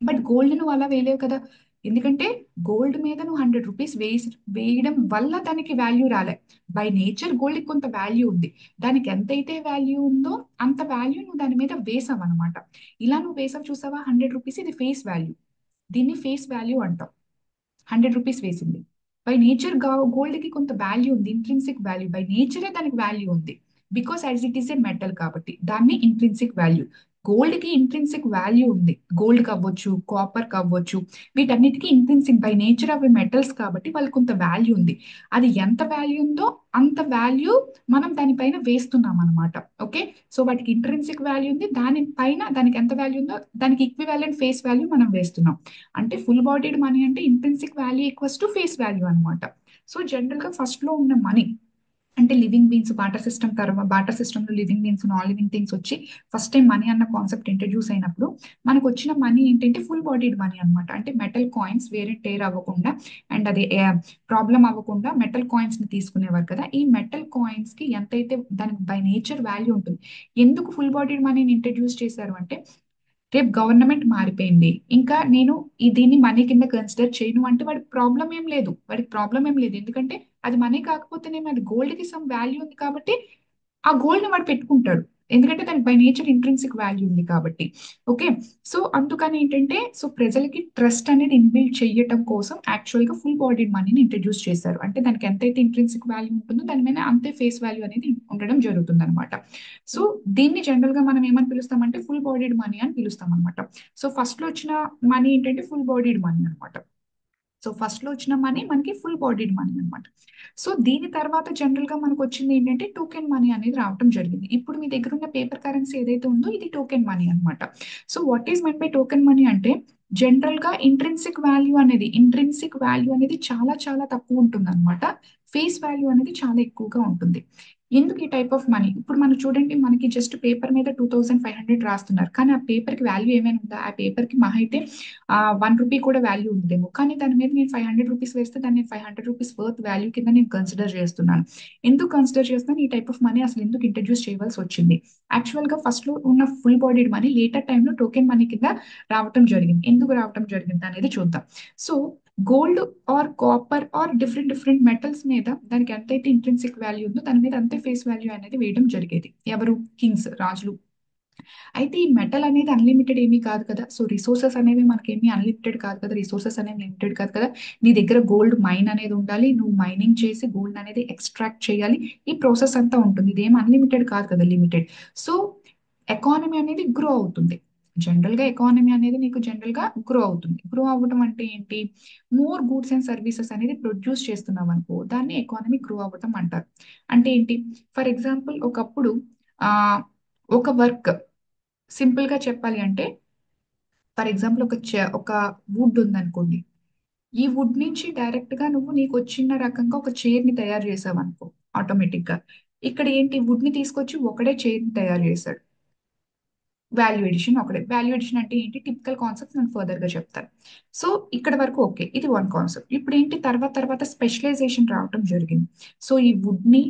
బట్ గోల్డ్ నువ్వు అలా వేయలేవు కదా, ఎందుకంటే గోల్డ్ మీద నువ్వు 100 రూపీస్ వేయడం వల్ల దానికి వాల్యూ రాలే. బై నేచర్ గోల్డ్ కొంత వాల్యూ ఉంది, దానికి ఎంతైతే వాల్యూ ఉందో అంత వాల్యూ నువ్వు దాని మీద వేసావు అనమాట. ఇలా నువ్వు వేసావు చూసావా 100 రూపీస్, ఇది ఫేస్ వాల్యూ. దీన్ని ఫేస్ వాల్యూ అంటాం. 100 రూపీస్ వేసింది. బై నేచర్ గోల్డ్ కి కొంత వాల్యూ ఉంది, ఇంట్రిన్సిక్ వాల్యూ, బై నేచరే దానికి వాల్యూ ఉంది. Because as it is A metal కాబట్టి దాన్ని ఇంట్రిన్సిక్ వాల్యూ. గోల్డ్ కి ఇంట్రిన్సిక్ వాల్యూ ఉంది, గోల్డ్ కవ్వచ్చు, కాపర్ కవ్వచ్చు, వీటన్నిటికీ ఇంట్రిన్సిక్ బై నేచర్ అవి మెటల్స్ కాబట్టి వాళ్ళకి కొంత వాల్యూ ఉంది. అది ఎంత వాల్యూ ఉందో అంత వాల్యూ మనం దానిపైన వేస్తున్నాం అనమాట. ఓకే, సో వాటికి ఇంట్రిన్సిక్ వాల్యూ ఉంది, దానిపైన దానికి ఎంత వాల్యూ ఉందో దానికి ఈక్వివాలెంట్ ఫేస్ వాల్యూ మనం వేస్తున్నాం. అంటే ఫుల్ బాడీడ్ మనీ అంటే intrinsic value equals to face value అనమాట. సో జనరల్ గా ఫస్ట్ లో ఉన్న మనీ అంటే లివింగ్ బీన్స్, బాటర్ సిస్టమ్ తర్వాత బాటర్ సిస్టమ్ లో living beans, non living things వచ్చి ఫస్ట్ టైం మనీ అన్న కాన్సెప్ట్ ఇంట్రడ్యూస్ అయినప్పుడు మనకు వచ్చిన మనీ ఏంటంటే ఫుల్ బాడీడ్ మనీ అనమాట. అంటే మెటల్ కాయిన్స్ వేరే టేర్ అవ్వకుండా అండ్ అది ప్రాబ్లం అవ్వకుండా మెటల్ కాయిన్స్ ని తీసుకునేవారు కదా. ఈ మెటల్ కాయిన్స్ కి ఎంతైతే దానికి బై నేచర్ వాల్యూ ఉంటుంది. ఎందుకు ఫుల్ బాడీడ్ మనీని ఇంట్రడ్యూస్ చేశారు అంటే రేపు గవర్నమెంట్ మారిపోయింది, ఇంకా నేను దీన్ని మనీ కింద కన్సిడర్ చేయను అంటే వాడికి ప్రాబ్లం ఏం లేదు, ఎందుకంటే అది మనీ కాకపోతేనేమి అది గోల్డ్ కి సమ్ వాల్యూ ఉంది కాబట్టి ఆ గోల్డ్ ని వాడు పెట్టుకుంటాడు, ఎందుకంటే దానికి బై నేచర్ ఇంట్రిన్సిక్ వాల్యూ ఉంది కాబట్టి. ఓకే, సో అందుకని ఏంటంటే సో ప్రజలకి ట్రస్ట్ అనేది ఇన్బిల్డ్ చేయటం కోసం యాక్చువల్ గా ఫుల్ బాడీడ్ మనీని ఇంట్రడ్యూస్ చేశారు. అంటే దానికి ఎంతైతే ఇంట్రిన్సిక్ వాల్యూ ఉంటుందో దాని మీద అంతే ఫేస్ వాల్యూ అనేది ఉండడం జరుగుతుంది అనమాట. సో దీన్ని జనరల్ గా మనం ఏమని పిలుస్తామంటే ఫుల్ బాడీడ్ మనీ అని పిలుస్తాం అనమాట. సో ఫస్ట్ లో వచ్చిన మనీ ఏంటంటే ఫుల్ బాడీడ్ మనీ అనమాట. సో ఫస్ట్ లో వచ్చిన మనీ మనకి ఫుల్ బాడీడ్ మనీ అనమాట. సో దీని తర్వాత జనరల్ గా మనకు వచ్చింది ఏంటంటే టోకెన్ మనీ అనేది రావడం జరిగింది. ఇప్పుడు మీ దగ్గర ఉన్న పేపర్ కరెన్సీ ఏదైతే ఉందో ఇది టోకెన్ మనీ అనమాట. So what is men by token money అంటే జనరల్ గా ఇంట్రిన్సిక్ వాల్యూ అనేది చాలా చాలా తక్కువ ఉంటుంది అనమాట. ఫేస్ వాల్యూ అనేది చాలా ఎక్కువగా ఉంటుంది. ఎందుకు ఈ టైప్ ఆఫ్ మనీ? ఇప్పుడు మనం చూడండి, మనకి జస్ట్ పేపర్ మీద 2500 రాస్తున్నారు, కానీ ఆ పేపర్ కి వాల్యూ ఏమైనా ఉందా? ఆ పేపర్ కి మహా అయితే 1 రూపీ కూడా వాల్యూ ఉందేమో, కానీ దాని మీద నేను 500 రూపీస్ వేస్తే దాన్ని నేను 500 రూపీస్ వర్త్ వాల్యూ కింద నేను కన్సిడర్ చేస్తున్నాను. ఎందుకు కన్సిడర్ చేస్తున్నాను? ఈ టైప్ ఆఫ్ మనీ అసలు ఎందుకు ఇంట్రడ్యూస్ చేయవలసి వచ్చింది? యాక్చువల్ గా ఫస్ట్ లో ఉన్న ఫుల్ బాడీడ్ మనీ లేటర్ టైంలో టోకెన్ మనీ కింద రావటం జరిగింది. ఎందుకు రావటం జరిగింది అనేది చూద్దాం. So gold or copper or different different metals మీద దానికి ఎంతైతే ఇంట్రెన్సిక్ వాల్యూ ఉందో దాని మీద అంతే ఫేస్ వాల్యూ అనేది వేయడం జరిగేది. ఎవరు? కింగ్స్, రాజులు. అయితే ఈ మెటల్ అనేది అన్లిమిటెడ్ ఏమీ కాదు కదా. సో రిసోర్సెస్ అనేవి మనకేమీ అన్లిమిటెడ్ కాదు కదా, రిసోర్సెస్ అనేవి లిమిటెడ్ కాదు కదా. నీ దగ్గర గోల్డ్ మైన్ అనేది ఉండాలి, నువ్వు మైనింగ్ చేసి గోల్డ్ అనేది ఎక్స్ట్రాక్ట్ చేయాలి. ఈ ప్రాసెస్ అంతా ఉంటుంది, ఇదేం అన్లిమిటెడ్ కాదు కదా, లిమిటెడ్. సో ఎకానమీ అనేది గ్రో అవుతుంది. జనరల్ గా ఎకానమీ అనేది నీకు జనరల్ గా గ్రో అవుతుంది. గ్రో అవ్వడం అంటే ఏంటి? మోర్ గూడ్స్ అండ్ సర్వీసెస్ అనేది ప్రొడ్యూస్ చేస్తున్నాం అనుకో, దాన్ని ఎకానమీ గ్రో అవ్వడం అంటారు. అంటే ఏంటి? ఫర్ ఎగ్జాంపుల్, ఒకప్పుడు ఆ ఒక వర్క్, సింపుల్ గా చెప్పాలి అంటే, ఫర్ ఎగ్జాంపుల్ ఒక వుడ్ ఉందనుకోండి. ఈ వుడ్ నుంచి డైరెక్ట్ గా నువ్వు నీకు వచ్చిన రకంగా ఒక చైర్ ని తయారు చేసావు అనుకో, ఆటోమేటిక్ గా ఇక్కడ ఏంటి, వుడ్ ని తీసుకొచ్చి ఒకడే చైర్ ని తయారు చేశాడు. వాల్యూ ఎడిషన్ ఒకటే. వాల్యూ ఎడిషన్ అంటే ఏంటి? టిపికల్ కాన్సెప్ట్ నేను ఫర్దర్ గా చెప్తాను. సో ఇక్కడ వరకు ఓకే, ఇది వన్ కాన్సెప్ట్. ఇప్పుడు ఏంటి, తర్వాత తర్వాత స్పెషలైజేషన్ రావటం జరిగింది. సో ఈ వుడ్ ని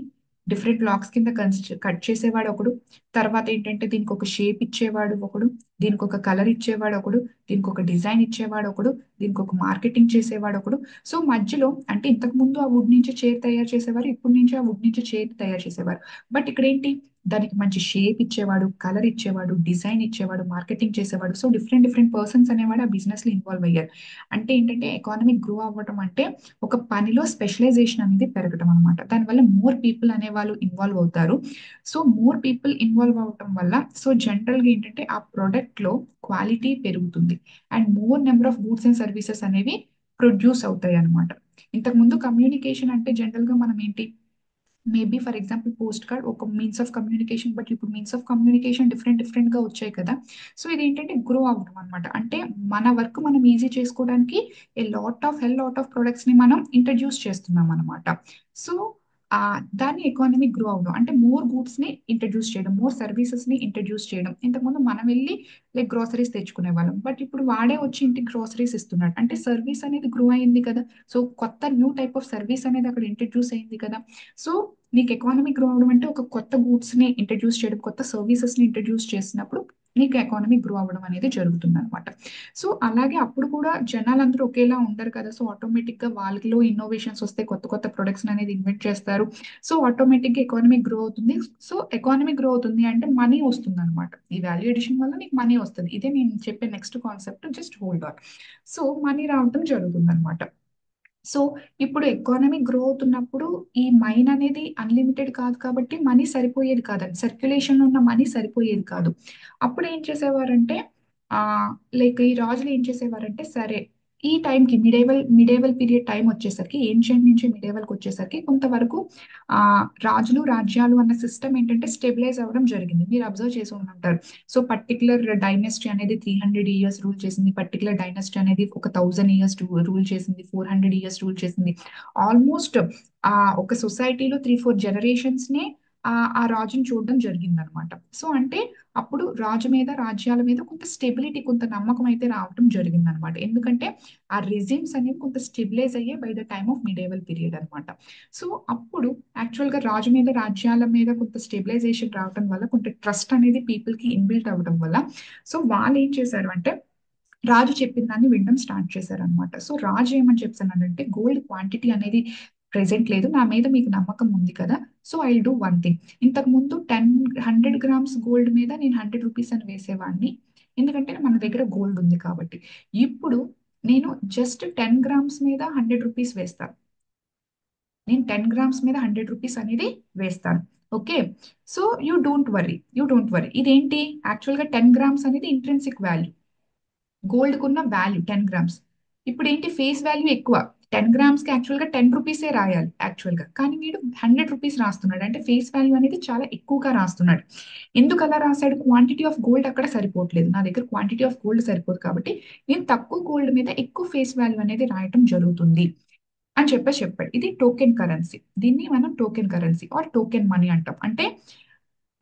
డిఫరెంట్ బ్లాక్స్ కింద కట్ చేసేవాడు ఒకడు. తర్వాత ఏంటంటే దీనికి ఒక షేప్ ఇచ్చేవాడు ఒకడు, దీనికి ఒక కలర్ ఇచ్చేవాడు ఒకడు, దీనికి ఒక డిజైన్ ఇచ్చేవాడు ఒకడు, దీనికి ఒక మార్కెటింగ్ చేసేవాడు ఒకడు. సో మధ్యలో అంటే ఇంతకు ముందు ఆ వుడ్ నుంచి చైర్ తయారు చేసేవారు, ఇప్పుడు నుంచి ఆ వుడ్ నుంచి చైర్ తయారు చేసేవారు. బట్ ఇక్కడ ఏంటి, దానికి మంచి షేప్ ఇచ్చేవాడు, కలర్ ఇచ్చేవాడు, డిజైన్ ఇచ్చేవాడు, మార్కెటింగ్ చేసేవాడు. సో డిఫరెంట్ డిఫరెంట్ పర్సన్స్ అనేవాడు ఆ బిజినెస్ లో ఇన్వాల్వ్ అయ్యారు. అంటే ఏంటంటే ఎకానమిక్ గ్రో అవ్వడం అంటే ఒక పనిలో స్పెషలైజేషన్ అనేది పెరగడం అనమాట. దానివల్ల మోర్ పీపుల్ అనే వాళ్ళు ఇన్వాల్వ్ అవుతారు. సో మోర్ పీపుల్ ఇన్వాల్వ్ అవటం వల్ల సో జనరల్ గా ఏంటంటే ఆ ప్రొడక్ట్ లో క్వాలిటీ పెరుగుతుంది and more number of goods and services అనేవి ప్రొడ్యూస్ అవుతాయి అనమాట. ఇంతకు ముందు కమ్యూనికేషన్ అంటే జనరల్ గా మనం ఏంటి, maybe for example post card ఒక మీన్స్ ఆఫ్ కమ్యూనికేషన్, బట్ ఇప్పుడు means of communication different different గా వచ్చాయి కదా. సో ఇది ఏంటంటే గ్రో అవ్వడం అనమాట. అంటే మన వర్క్ మనం ఈజీ చేసుకోవడానికి లాట్ ఆఫ్ ప్రొడక్ట్స్ ని మనం ఇంట్రడ్యూస్ చేస్తున్నాం అనమాట. సో దాన్ని ఎకానమిక్ గ్రో అవడం అంటే మోర్ గూడ్స్ ని ఇంట్రడ్యూస్ చేయడం, మోర్ సర్వీసెస్ ని ఇంట్రడ్యూస్ చేయడం. ఇంతకుముందు మనం వెళ్ళి లైక్ గ్రోసరీస్ తెచ్చుకునే వాళ్ళం, బట్ ఇప్పుడు వాడే వచ్చి ఇంటికి గ్రోసరీస్ ఇస్తున్నాడు. అంటే సర్వీస్ అనేది గ్రో అయింది కదా. సో కొత్త న్యూ టైప్ ఆఫ్ సర్వీస్ అనేది అక్కడ ఇంట్రడ్యూస్ అయింది కదా. సో నీకు ఎకానమీ గ్రో అవడం అంటే ఒక కొత్త గూడ్స్ ని ఇంట్రడ్యూస్ చేయడం, కొత్త సర్వీసెస్ ని ఇంట్రడ్యూస్ చేసినప్పుడు నీకు ఎకానమీ గ్రో అవ్వడం అనేది జరుగుతుంది అనమాట. సో అలాగే అప్పుడు కూడా జనాలందరూ ఒకేలా ఉండరు కదా. సో ఆటోమేటిక్ గా వాళ్ళలో ఇన్నోవేషన్స్ వస్తే కొత్త కొత్త ప్రొడక్ట్స్ అనేది ఇన్వెంట్ చేస్తారు. సో ఆటోమేటిక్ గా ఎకానమీ గ్రో అవుతుంది. సో ఎకానమీ గ్రో అవుతుంది అంటే మనీ వస్తుంది అనమాట. ఈ వాల్యూ ఎడిషన్ వల్ల నీకు మనీ వస్తుంది. ఇదే నేను చెప్పే next concept, just hold on. So money రావడం జరుగుతుంది అనమాట. సో ఇప్పుడు ఎకానమీ గ్రో అవుతున్నప్పుడు ఈ మైన్ అనేది అన్లిమిటెడ్ కాదు కాబట్టి మనీ సరిపోయేది కాదండి, సర్క్యులేషన్ లో ఉన్న మనీ సరిపోయేది కాదు. అప్పుడు ఏం చేసేవారంటే ఆ లైక్ ఈ రాజులు ఏం చేసేవారంటే, సరే ఈ టైంకి మిడేవల్ పీరియడ్ టైం వచ్చేసరికి, ఏన్షియంట్ నుంచి మిడేవల్కి వచ్చేసరికి కొంతవరకు ఆ రాజులు రాజ్యాలు అన్న సిస్టమ్ ఏంటంటే స్టెబిలైజ్ అవ్వడం జరిగింది. మీరు అబ్జర్వ్ చేసి ఉంటారు. సో పర్టికులర్ డైనెస్టీ అనేది 300 years రూల్ చేసింది, పర్టికులర్ డైనెస్టీ అనేది ఒక 1000 years రూల్ చేసింది, 400 years రూల్ చేసింది. ఆల్మోస్ట్ ఆ ఒక సొసైటీలో 3-4 generations నే ఆ రాజుని చూడడం జరిగింది అనమాట. సో అంటే అప్పుడు రాజు మీద రాజ్యాల మీద కొంత స్టెబిలిటీ, కొంత నమ్మకం అయితే రావడం జరిగింది అనమాట. ఎందుకంటే ఆ రిజిమ్స్ అనేవి కొంత స్టెబిలైజ్ అయ్యే by the time of medieval period అనమాట. సో అప్పుడు యాక్చువల్ గా రాజు మీద రాజ్యాల మీద కొంత స్టెబిలైజేషన్ రావడం వల్ల, కొంత ట్రస్ట్ అనేది పీపుల్ కి ఇన్బిల్ట్ అవ్వడం వల్ల, సో వాళ్ళు ఏం చేశారు అంటే రాజు చెప్పిన దాన్ని వినడం స్టార్ట్ చేశారనమాట. సో రాజు ఏమని చెప్తున్నాడంటే, గోల్డ్ క్వాంటిటీ అనేది ప్రెసెంట్ లేదు, నా మీద మీకు నమ్మకం ఉంది కదా. So I do one thing. ఇంతకు ముందు 100 grams గోల్డ్ మీద నేను 100 రూపీస్ అని వేసేవాడిని, ఎందుకంటే మన దగ్గర గోల్డ్ ఉంది కాబట్టి. ఇప్పుడు నేను జస్ట్ 10 grams మీద 100 రూపీస్ వేస్తాను. నేను 10 grams మీద 100 రూపీస్ అనేది వేస్తాను. Okay. So you don't worry. ఇదేంటి, యాక్చువల్ గా 10 grams అనేది ఇంట్రెన్సిక్ వాల్యూ, గోల్డ్ కున్న వాల్యూ 10 grams. ఇప్పుడు ఏంటి, ఫేస్ వాల్యూ ఎక్కువ. 10 grams కి యాక్చువల్ గా 10 రూపీసే రాయాలి యాక్చువల్ గా, కానీ వీడు 100 రూపీస్ రాస్తున్నాడు. అంటే ఫేస్ వాల్యూ అనేది చాలా ఎక్కువగా రాస్తున్నాడు. ఎందుకు అలా రాశాడు? క్వాంటిటీ ఆఫ్ గోల్డ్ అక్కడ సరిపోవట్లేదు, నా దగ్గర క్వాంటిటీ ఆఫ్ గోల్డ్ సరిపోదు కాబట్టి నేను తక్కువ గోల్డ్ మీద ఎక్కువ ఫేస్ వాల్యూ అనేది రాయటం జరుగుతుంది అని చెప్పాడు. ఇది టోకెన్ కరెన్సీ. దీన్ని మనం token currency or token money అంటాం. అంటే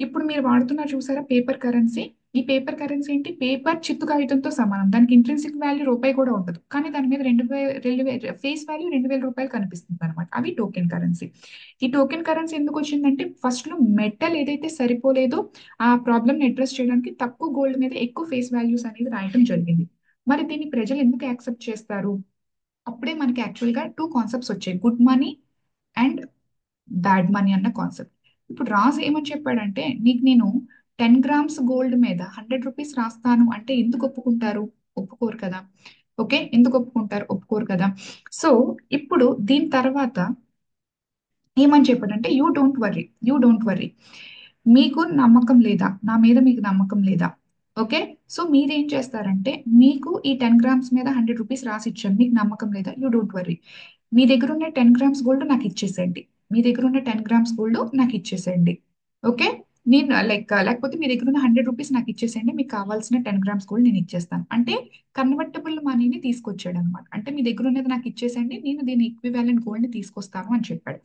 ఇప్పుడు మీరు వాడుతున్నారు చూసారా పేపర్ కరెన్సీ. ఈ పేపర్ కరెన్సీ ఏంటి? పేపర్ చిత్తు కాగితంతో సమానం. దానికి ఇంట్రెన్సిక్ వాల్యూ రూపాయి కూడా ఉండదు. కానీ దాని మీద ఫేస్ వాల్యూ 2,000 రూపాయలు కనిపిస్తుంది అనమాట. అవి టోకెన్ కరెన్సీ. ఈ టోకెన్ కరెన్సీ ఎందుకు వచ్చిందంటే ఫస్ట్ లో మెటల్ ఏదైతే సరిపోలేదో ఆ ప్రాబ్లమ్ అడ్రస్ చేయడానికి తక్కువ గోల్డ్ మీద ఎక్కువ ఫేస్ వాల్యూస్ అనేది రాయడం జరిగింది. మరి దీన్ని ప్రజలు ఎందుకు యాక్సెప్ట్ చేస్తారు? అప్పుడే మనకి యాక్చువల్ గా టూ కాన్సెప్ట్స్ వచ్చాయి, good money and bad money అన్న కాన్సెప్ట్. ఇప్పుడు రాజు ఏమని చెప్పాడంటే నీకు నేను 10 గ్రామ్స్ గోల్డ్ మీద 100 రూపీస్ రాస్తాను అంటే ఎందుకు ఒప్పుకుంటారు? ఒప్పుకోరు కదా. ఓకే, ఎందుకు ఒప్పుకుంటారు? ఒప్పుకోరు కదా. సో ఇప్పుడు దీని తర్వాత ఏమని చెప్పాడంటే యూ డోంట్ వర్రీ, మీకు నమ్మకం లేదా నా మీద? మీకు నమ్మకం లేదా? ఓకే, సో మీరేం చేస్తారంటే మీకు ఈ 10 గ్రామ్స్ మీద 100 రూపీస్ రాసి ఇచ్చాను, మీకు నమ్మకం లేదా? యూ డోంట్ వర్రీ, మీ దగ్గర ఉన్న 10 గ్రామ్స్ గోల్డ్ నాకు ఇచ్చేసేయండి. మీ దగ్గర ఉన్న 10 గ్రామ్స్ గోల్డ్ నాకు ఇచ్చేసేయండి. ఓకే, నేను లేకపోతే మీ దగ్గర ఉన్న 100 రూపీస్ నాకు ఇచ్చేసేయండి, మీకు కావాల్సిన 10 గ్రామ్స్ గోల్డ్ నేను ఇచ్చేస్తాను అంటే కన్వర్టబుల్ మనీని తీసుకొచ్చాడు అనమాట. అంటే మీ దగ్గర ఉన్నది నాకు ఇచ్చేసేయండి, నేను దీని ఈక్వివాలెంట్ గోల్డ్ ని తీసుకొస్తాను అని చెప్పాడు.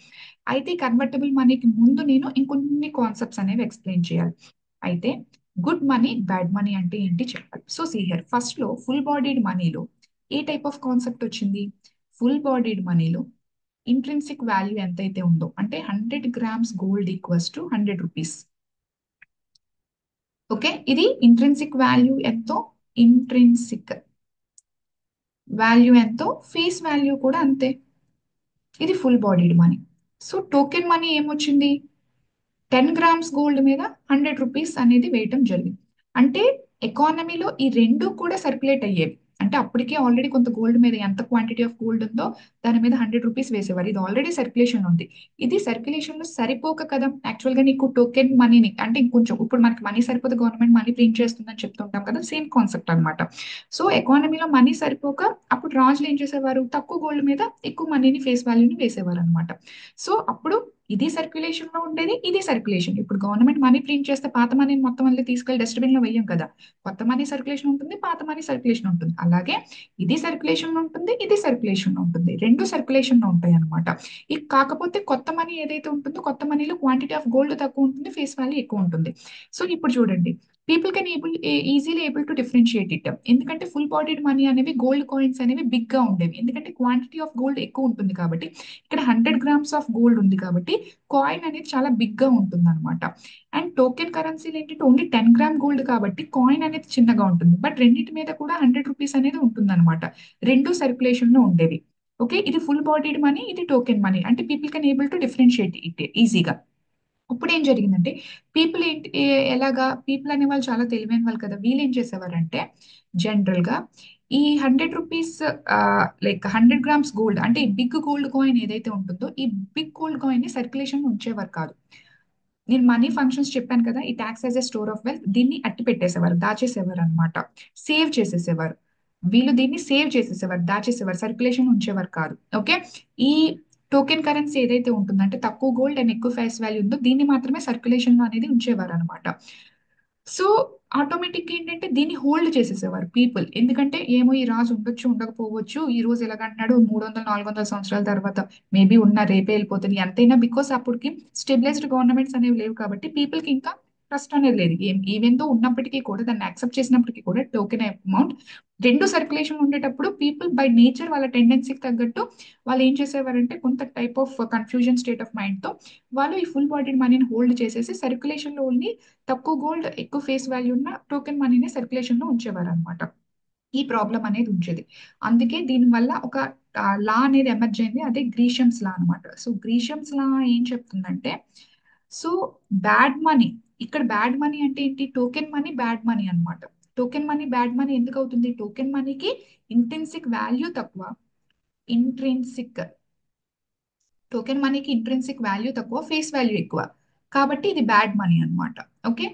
అయితే కన్వర్టబుల్ మనీకి ముందు నేను ఇంకొన్ని కాన్సెప్ట్స్ అనేవి ఎక్స్ప్లెయిన్ చేయాలి. అయితే గుడ్ మనీ బ్యాడ్ మనీ అంటే ఏంటి చెప్పాలి. సో సీ హియర్, ఫస్ట్ లో ఫుల్ బాడీడ్ మనీలో ఏ టైప్ ఆఫ్ కాన్సెప్ట్ వచ్చింది? ఫుల్ బాడీడ్ మనీలో ఇంట్రిన్సిక్ వాల్యూ ఎంతైతే ఉందో, అంటే 100 grams gold equals to 100 rupees. Okay, ఇది ఇంట్రిన్సిక్ వాల్యూ ఎంతో, ఇంట్రిన్సిక్ వాల్యూ ఎంతో, ఫేస్ వాల్యూ కూడా అంతే. ఇది full bodied money. So token money ఏమొచ్చింది? 10 గ్రామ్స్ గోల్డ్ మీద 100 రూపీస్ అనేది వేయటం జరిగింది. అంటే ఎకానమీలో ఈ రెండు కూడా సర్క్యులేట్ అయ్యేవి. అంటే అప్పటికే ఆల్రెడీ కొంత గోల్డ్ మీద ఎంత క్వాంటిటీ ఆఫ్ గోల్డ్ ఉందో దాని మీద 100 రూపీస్ వేసేవారు. ఇది ఆల్రెడీ సర్క్యులేషన్ ఉంది. ఇది సర్క్యులేషన్ లో సరిపోక కదా యాక్చువల్ గా నీకు టోకెన్ మనీని, అంటే ఇంకొంచెం ఇప్పుడు మనకి మనీ సరిపోతే గవర్నమెంట్ మనీ ప్రింట్ చేస్తుందని చెప్తుంటాం కదా, సేమ్ కాన్సెప్ట్ అన్నమాట. సో ఎకానమీలో మనీ సరిపోక అప్పుడు రాజులు ఏం చేసేవారు? తక్కువ గోల్డ్ మీద ఎక్కువ మనీని ఫేస్ వాల్యూని వేసేవారు అనమాట. సో అప్పుడు ఇది సర్క్యులేషన్ లో ఉండేది, ఇది సర్క్యులేషన్. ఇప్పుడు గవర్నమెంట్ మనీ ప్రింట్ చేస్తే పాత మనీని మొత్తం మళ్ళీ తీసుకెళ్లి డస్ట్బిన్ లో వేయం కదా. కొత్త మనీ సర్క్యులేషన్ ఉంటుంది, పాత మనీ సర్క్యులేషన్ ఉంటుంది. అలాగే ఇది సర్క్యులేషన్ లో ఉంటుంది, ఇది సర్క్యులేషన్ లో ఉంటుంది. రెండు సర్క్యులేషన్ లో ఉంటాయి అనమాట. ఇక కాకపోతే కొత్త మనీ ఏదైతే ఉంటుందో కొత్త మనీలో క్వాంటిటీ ఆఫ్ గోల్డ్ తక్కువ ఉంటుంది, ఫేస్ వాల్యూ ఎక్కువ ఉంటుంది. సో ఇప్పుడు చూడండి, people can easily able to differentiate it. ఎందుకంటే ఫుల్ బాడీడ్ మనీ అనేవి గోల్డ్ కాయిన్స్ అనేవి బిగ్ గా ఉండేవి. ఎందుకంటే క్వాంటిటీ ఆఫ్ గోల్డ్ ఎక్కువ ఉంటుంది కాబట్టి. ఇక్కడ 100 గ్రామ్స్ ఆఫ్ గోల్డ్ ఉంది కాబట్టి కాయిన్ అనేది చాలా బిగ్ గా ఉంటుంది అనమాట. అండ్ టోకెన్ కరెన్సీలు ఏంటంటే ఓన్లీ 10 గ్రామ్ గోల్డ్ కాబట్టి కాయిన్ అనేది చిన్నగా ఉంటుంది. బట్ రెండింటి మీద కూడా 100 రూపీస్ అనేది ఉంటుంది అనమాట. రెండు సర్క్యులేషన్ లో ఉండేవి. ఓకే, ఇది ఫుల్ బాడీడ్ మనీ, ఇది టోకెన్ మనీ. అంటే people can able to differentiate it ఈజీగా. ఇప్పుడు ఏం జరిగిందంటే పీపుల్ ఏంటి ఎలాగా, పీపుల్ అనే వాళ్ళు చాలా తెలివైన వాళ్ళు కదా, వీళ్ళు ఏం చేసేవారంటే జనరల్ గా ఈ 100 రూపీస్, లైక్ 100 గ్రామ్స్ గోల్డ్ అంటే ఈ బిగ్ గోల్డ్ కాయిన్ ఏదైతే ఉంటుందో ఈ బిగ్ గోల్డ్ కాయిన్ ని సర్క్యులేషన్ ఉంచేవారు కాదు. నేను మనీ ఫంక్షన్స్ చెప్పాను కదా, ఈ tax as a store of wealth, దీన్ని అట్టి పెట్టేసేవారు, దాచేసేవారు అనమాట. సేవ్ చేసేసేవారు. వీళ్ళు దీన్ని సేవ్ చేసేసేవారు, దాచేసేవారు, సర్క్యులేషన్ ఉంచేవారు కాదు. ఓకే, ఈ టోకెన్ కరెన్సీ ఏదైతే ఉంటుందో అంటే తక్కువ గోల్డ్ అండ్ ఎక్కువ ఫేస్ వాల్యూ ఉందో దీన్ని మాత్రమే సర్క్యులేషన్ లో అనేది ఉంచేవారు అనమాట. సో ఆటోమేటిక్ ఏంటంటే దీన్ని హోల్డ్ చేసేసేవారు పీపుల్. ఎందుకంటే ఏమో ఈ రాజు ఉండొచ్చు ఉండకపోవచ్చు, ఈ రోజు ఎలాగంటున్నాడు 300 400 సంవత్సరాల తర్వాత మేబీ ఉన్న రేపే వెళ్ళిపోతుంది ఎంతైనా, బికాస్ అప్పటికి స్టెబిలైజ్డ్ గవర్నమెంట్స్ అనేవి లేవు కాబట్టి పీపుల్ కి ఇంకా ట్రస్ట్ అనేది లేదు. ఈవెన్ తో ఉన్నప్పటికీ కూడా దాన్ని యాక్సెప్ట్ చేసినప్పటికీ కూడా టోకెన్ అమౌంట్ రెండు సర్క్యులేషన్ ఉండేటప్పుడు పీపుల్ బై నేచర్ వాళ్ళ టెండెన్సీకి తగ్గట్టు వాళ్ళు ఏం చేసేవారంటే కొంత type of confusion state of mind తో వాళ్ళు ఈ ఫుల్ బాడీడ్ మనీని హోల్డ్ చేసేసి సర్క్యులేషన్ లో ఓన్లీ తక్కువ గోల్డ్ ఎక్కువ ఫేస్ వాల్యూ ఉన్న టోకెన్ మనీని సర్క్యులేషన్ లో ఉంచేవారు అనమాట. ఈ ప్రాబ్లం అనేది ఉంచేది. అందుకే దీనివల్ల ఒక లా అనేది ఎమర్జ్ అయింది, అదే గ్రీషమ్స్ లా అనమాట. సో గ్రీషమ్స్ లా ఏం చెప్తుందంటే, సో బ్యాడ్ మనీ, ఇక్కడ బ్యాడ్ మనీ అంటే ఏంటి? టోకెన్ మనీ బ్యాడ్ మనీ అన్నమాట. టోకెన్ మనీ బ్యాడ్ మనీ ఎందుకు అవుతుంది? టోకెన్ మనీకి ఇంట్రిన్సిక్ వాల్యూ తక్కువ, ఇంట్రిన్సిక్ టోకెన్ మనీకి ఇంట్రిన్సిక్ వాల్యూ తక్కువ, ఫేస్ వాల్యూ ఎక్కువ, కాబట్టి ఇది బ్యాడ్ మనీ అన్నమాట. ఓకే,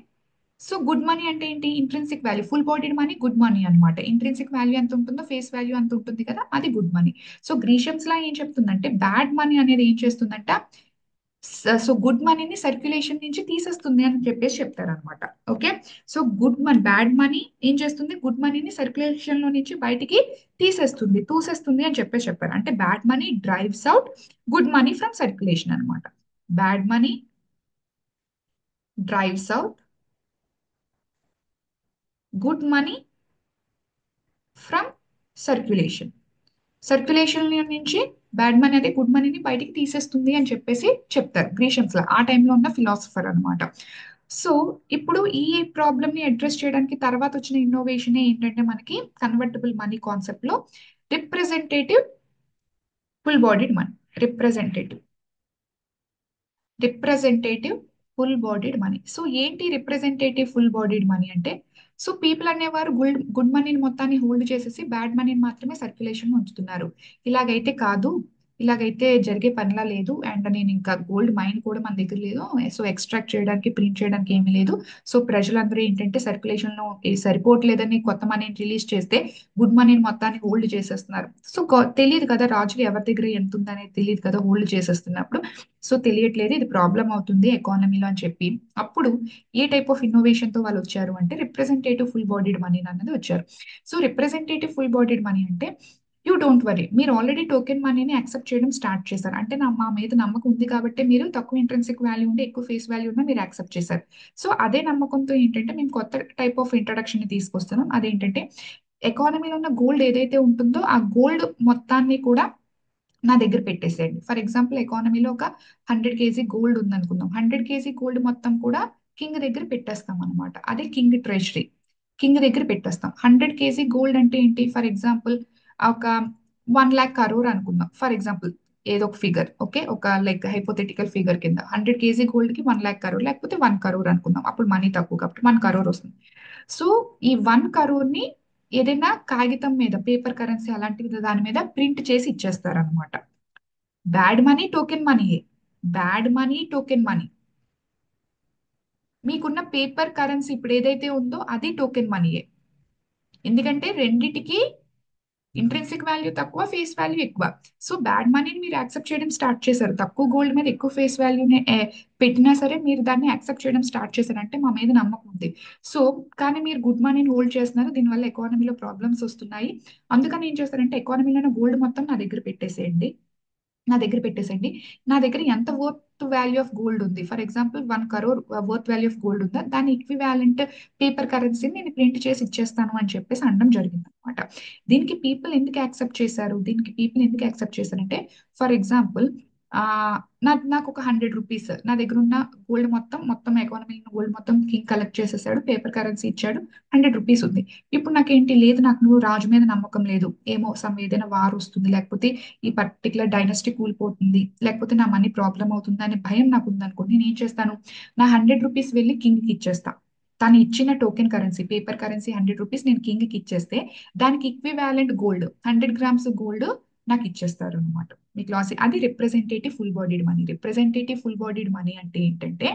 సో గుడ్ మనీ అంటే ఏంటి? Intrinsic value, full bodied money good money అన్నమాట. ఇంట్రిన్సిక్ వాల్యూ ఎంత ఉంటుందో ఫేస్ వాల్యూ అంత ఉంటుంది కదా, అది గుడ్ మనీ. సో గ్రీషమ్స్ లా ఏం చెప్తుందంటే బ్యాడ్ మనీ అనేది ఏం చేస్తుందంట, సో గుడ్ మనీని సర్క్యులేషన్ నుంచి తీసేస్తుంది అని చెప్పేసి చెప్తారనమాట. Okay. So good money bad money ఏం చేస్తుంది, గుడ్ మనీని సర్క్యులేషన్ లో నుంచి బయటికి తూసేస్తుంది అని చెప్పేసి చెప్పారు. అంటే bad money drives out good money from circulation అనమాట. Bad money drives out good money from circulation. Circulation నుంచి బ్యాడ్ మనీ అదే గుడ్ మనీని బయటికి తీసేస్తుంది అని చెప్పేసి చెప్తారు గ్రీషియన్స్ లా, ఆ టైంలో ఉన్న ఫిలాసఫర్ అనమాట. సో ఇప్పుడు ఈ ప్రాబ్లమ్ ని అడ్రస్ చేయడానికి తర్వాత వచ్చిన ఇన్నోవేషన్ ఏంటంటే మనకి కన్వర్టబుల్ మనీ కాన్సెప్ట్ లో representative full bodied money. Representative representative full bodied money. So ఏంటి రిప్రజెంటేటివ్ ఫుల్ బాడీడ్ మనీ అంటే, సో పీపుల్ అనేవారు గుడ్ మనీని మొత్తాన్ని హోల్డ్ చేసేసి బ్యాడ్ మనీని మాత్రమే సర్క్యులేషన్ ఉంచుతున్నారు. ఇలాగైతే కాదు, ఇలాగైతే జరిగే పనిలా లేదు. అండ్ నేను ఇంకా గోల్డ్ మైన్ కూడా మన దగ్గర లేదు, సో ఎక్స్ట్రాక్ట్ చేయడానికి ప్రింట్ చేయడానికి ఏమీ లేదు. సో ప్రజలందరూ ఏంటంటే సర్క్యులేషన్ లో సరిపోవట్లేదని కొత్త మనీని రిలీజ్ చేస్తే గుడ్ మనీని మొత్తాన్ని హోల్డ్ చేసేస్తున్నారు. సో తెలియదు కదా రాజులు ఎవరి దగ్గర ఎంత ఉందనేది తెలియదు కదా హోల్డ్ చేసేస్తున్నప్పుడు. సో తెలియట్లేదు, ఇది ప్రాబ్లం అవుతుంది ఎకానమీలో అని చెప్పి అప్పుడు ఏ టైప్ ఆఫ్ ఇన్నోవేషన్ తో వాళ్ళు వచ్చారు అంటే రిప్రజెంటేటివ్ ఫుల్ బాడీడ్ మనీ అన్నది వచ్చారు. So representative full bodied money అంటే యూ డోంట్ వరీ, మీరు ఆల్రెడీ టోకెన్ మనీని యాక్సెప్ట్ చేయడం స్టార్ట్ చేశారు. అంటే మా మీద నమ్మకం ఉంది కాబట్టి మీరు తక్కువ ఇంట్రెన్సిక్ వాల్యూ ఉంటే ఎక్కువ ఫేస్ వాల్యూ ఉన్నా మీరు యాక్సెప్ట్ చేశారు. సో అదే నమ్మకంతో ఏంటంటే మేము కొత్త టైప్ ఆఫ్ ఇంట్రడక్షన్ ని తీసుకొస్తున్నాం. అదేంటంటే ఎకానమీలో ఉన్న గోల్డ్ ఏదైతే ఉంటుందో ఆ గోల్డ్ మొత్తాన్ని కూడా నా దగ్గర పెట్టేసేయండి. ఫర్ ఎగ్జాంపుల్ ఎకానమీలో ఒక 100 kg గోల్డ్ ఉందనుకుందాం. 100 kg గోల్డ్ మొత్తం కూడా కింగ్ దగ్గర పెట్టేస్తాం అనమాట. అదే కింగ్ ట్రెజరీ. కింగ్ దగ్గర పెట్టేస్తాం. 100 kg గోల్డ్ అంటే ఏంటి, ఫర్ ఎగ్జాంపుల్ ఒక 1 lakh crore అనుకుందాం. ఫర్ ఎగ్జాంపుల్ ఏదో ఒక ఫిగర్, ఓకే, ఒక లైక్ హైపోథెటికల్ ఫిగర్ కింద 100 kg గోల్డ్ కి 1 lakh crore లేకపోతే 1 crore అనుకుందాం. అప్పుడు మనీ తక్కువ కాబట్టి 1 crore వస్తుంది. సో ఈ 1 crore ని ఏదైనా కాగితం మీద పేపర్ కరెన్సీ అలాంటివి దాని మీద ప్రింట్ చేసి ఇచ్చేస్తారు అనమాట. బ్యాడ్ మనీ టోకెన్ మనీయే. Bad money token money. మీకున్న పేపర్ కరెన్సీ ఇప్పుడు ఏదైతే ఉందో అది టోకెన్ మనీయే. ఎందుకంటే రెండిటికి ఇంట్రెన్సిక్ వాల్యూ తక్కువ, ఫేస్ వాల్యూ ఎక్కువ. సో బ్యాడ్ మనీని మీరు యాక్సెప్ట్ చేయడం స్టార్ట్ చేశారు. తక్కువ గోల్డ్ మీద ఎక్కువ ఫేస్ వాల్యూని పెట్టినా సరే మీరు దాన్ని యాక్సెప్ట్ చేయడం స్టార్ట్ చేశారు. అంటే మా మీద నమ్మకం ఉంది. సో కానీ మీరు గుడ్ మనీని హోల్డ్ చేస్తున్నారు, దీనివల్ల ఎకానమీలో ప్రాబ్లమ్స్ వస్తున్నాయి. అందుకని ఏం చేస్తారంటే ఎకానమీలో గోల్డ్ మొత్తం నా దగ్గర పెట్టేసేయండి. నా దగ్గర పెట్టేసండి. నా దగ్గర ఎంత వర్త్ వాల్యూ ఆఫ్ గోల్డ్ ఉంది, for example 1 crore worth value of gold ఉందా, దాని ఈక్వివాలెంట్ పేపర్ కరెన్సీని నేను ప్రింట్ చేసి ఇచ్చేస్తాను అని చెప్పేసి అనడం జరిగింది అనమాట. దీనికి పీపుల్ ఎందుకు యాక్సెప్ట్ చేశారు, దీనికి పీపుల్ ఎందుకు యాక్సెప్ట్ చేశారంటే, ఫర్ ఎగ్జాంపుల్ ఆ నాకు ఒక 100 రూపీస్ నా దగ్గర ఉన్న గోల్డ్ మొత్తం ఎకానమీ గోల్డ్ మొత్తం కింగ్ కలెక్ట్ చేసేసాడు, పేపర్ కరెన్సీ ఇచ్చాడు, 100 రూపీస్ ఉంది. ఇప్పుడు నాకేంటి లేదు, నాకు నువ్వు రాజు మీద నమ్మకం లేదు, ఏమో ఏదైనా వార్ వస్తుంది, లేకపోతే ఈ పర్టికులర్ డైనస్టీ కూలిపోతుంది, లేకపోతే నా మనీ ప్రాబ్లం అవుతుంది అనే భయం నాకు ఉందనుకోండి. నేను ఏం చేస్తాను, నా 100 రూపీస్ వెళ్ళి కింగ్ కి ఇచ్చేస్తా. తను ఇచ్చిన token currency paper currency 100 rupees నేను కింగ్ కి ఇచ్చేస్తే దానికి ఈక్వివాలెంట్ గోల్డ్ 100 grams గోల్డ్ నాకు ఇచ్చేస్తారు అనమాట. మీకు లాస్ అది representative full bodied money. Representative full bodied money అంటే ఏంటంటే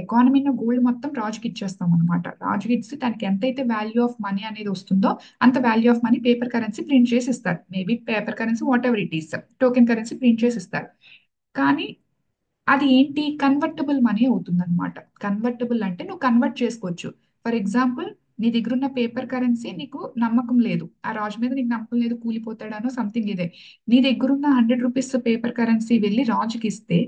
ఎకానమీలో గోల్డ్ మొత్తం రాజుకి ఇచ్చేస్తాం అనమాట. రాజుకి ఇచ్చి దానికి ఎంతైతే వాల్యూ ఆఫ్ మనీ అనేది వస్తుందో అంత value of money paper currency print చేసి ఇస్తారు. Maybe paper currency what ever it is, token currency print చేసి ఇస్తారు. కానీ అది ఏంటి, కన్వర్టబుల్ మనీ అవుతుంది అనమాట. కన్వర్టబుల్ అంటే నువ్వు కన్వర్ట్ చేసుకోవచ్చు. ఫర్ ఎగ్జాంపుల్ నీ దగ్గర ఉన్న పేపర్ కరెన్సీ నీకు నమ్మకం లేదు, ఆ రాజు మీద నీకు నమ్మకం లేదు, కూలిపోతాడనో సంథింగ్ ఇదే. నీ దగ్గర ఉన్న 100 రూపీస్ పేపర్ కరెన్సీ వెళ్ళి రాజుకి ఇస్తే,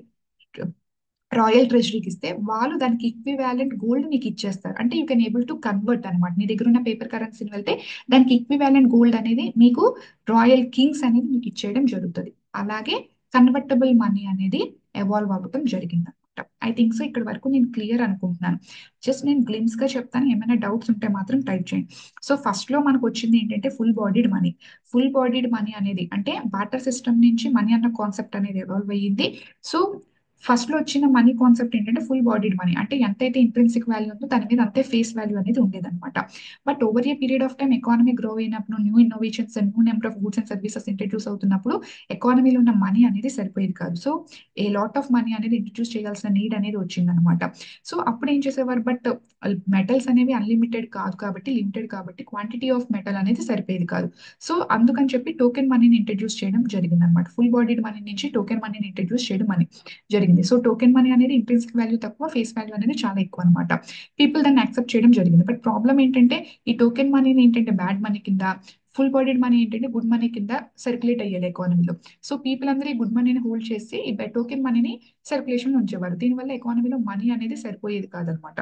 రాయల్ ట్రెజరీకి ఇస్తే వాళ్ళు దానికి ఈక్వివాలెంట్ గోల్డ్ నీకు ఇచ్చేస్తారు. అంటే you can able to convert అనమాట. నీ దగ్గర ఉన్న పేపర్ కరెన్సీని వెళ్తే దానికి ఈక్వివాలెంట్ గోల్డ్ అనేది మీకు రాయల్ కింగ్స్ అనేది మీకు ఇచ్చేయడం జరుగుతుంది. అలాగే కన్వర్టబుల్ మనీ అనేది ఎవాల్వ్ అవ్వడం జరిగింది అనమాట. ఐ థింక్ సో ఇక్కడ వరకు నేను క్లియర్ అనుకుంటున్నాను. జస్ట్ నేను గ్లిమ్స్ గా చెప్తాను, ఏమైనా డౌట్స్ ఉంటే మాత్రం టైప్ చేయండి. సో ఫస్ట్ లో మనకు వచ్చింది ఏంటంటే full bodied money. Full bodied money అనేది అంటే బాటర్ సిస్టమ్ నుంచి మనీ అన్న కాన్సెప్ట్ అనేది ఎవాల్వ్ అయ్యింది. సో ఫస్ట్ లో వచ్చిన మనీ కాన్సెప్ట్ ఏంటంటే ఫుల్ బాడీడ్ మనీ, అంటే ఎంతైతే ఇంట్రెన్సిక్ వాల్యూ ఉందో దాని మీద అంతే ఫేస్ వాల్యూ అనేది ఉండేదన్నమాట. But over a period of time economy grow అయినప్పుడు, new innovations and new number of goods and services introduce అవుతున్నప్పుడు ఎకానమీలో ఉన్న మనీ అనేది సరిపోయేది కాదు. So a lot of money అనేది ఇంట్రడ్యూస్ చేయాల్సిన నీడ్ అనేది వచ్చిందనమాట. సో అప్పుడు ఏం చేసేవారు, బట్ మెటల్స్ అనేవి అన్లిమిటెడ్ కాదు కాబట్టి, లిమిటెడ్ కాబట్టి క్వాంటిటీ ఆఫ్ మెటల్ అనేది సరిపోయేది కాదు. సో అందుకని చెప్పి టోకెన్ మనీని ఇంట్రడ్యూస్ చేయడం జరిగింది అనమాట. ఫుల్ బాడీడ్ మనీ నుంచి టోకెన్ మనీని ఇంట్రడ్యూస్ చేయడం జరిగింది. జరిగింది. సో టోకెన్ మనీ అనేది ఇంట్రెన్సిక్ వాల్యూ తక్కువ, ఫేస్ వాల్యూ అనేది చాలా ఎక్కువ అనమాట. పీపుల్ దాన్ని యాక్సెప్ట్ చేయడం జరిగింది. బట్ ప్రాబ్లం ఏంటంటే ఈ టోకెన్ మనీని ఏంటంటే బ్యాడ్ మనీ కింద, ఫుల్ బాడీడ్ మనీ ఏంటంటే గుడ్ మనీ కింద సర్క్యులేట్ అయ్యేది ఎకానమీలో. సో పీపుల్ అందరూ ఈ గుడ్ మనీని హోల్డ్ చేసి ఈ టోకెన్ మనీని సర్క్యులేషన్ ఉంచేవారు. దీనివల్ల ఎకానమీలో మనీ అనేది సరిపోయేది కాదనమాట.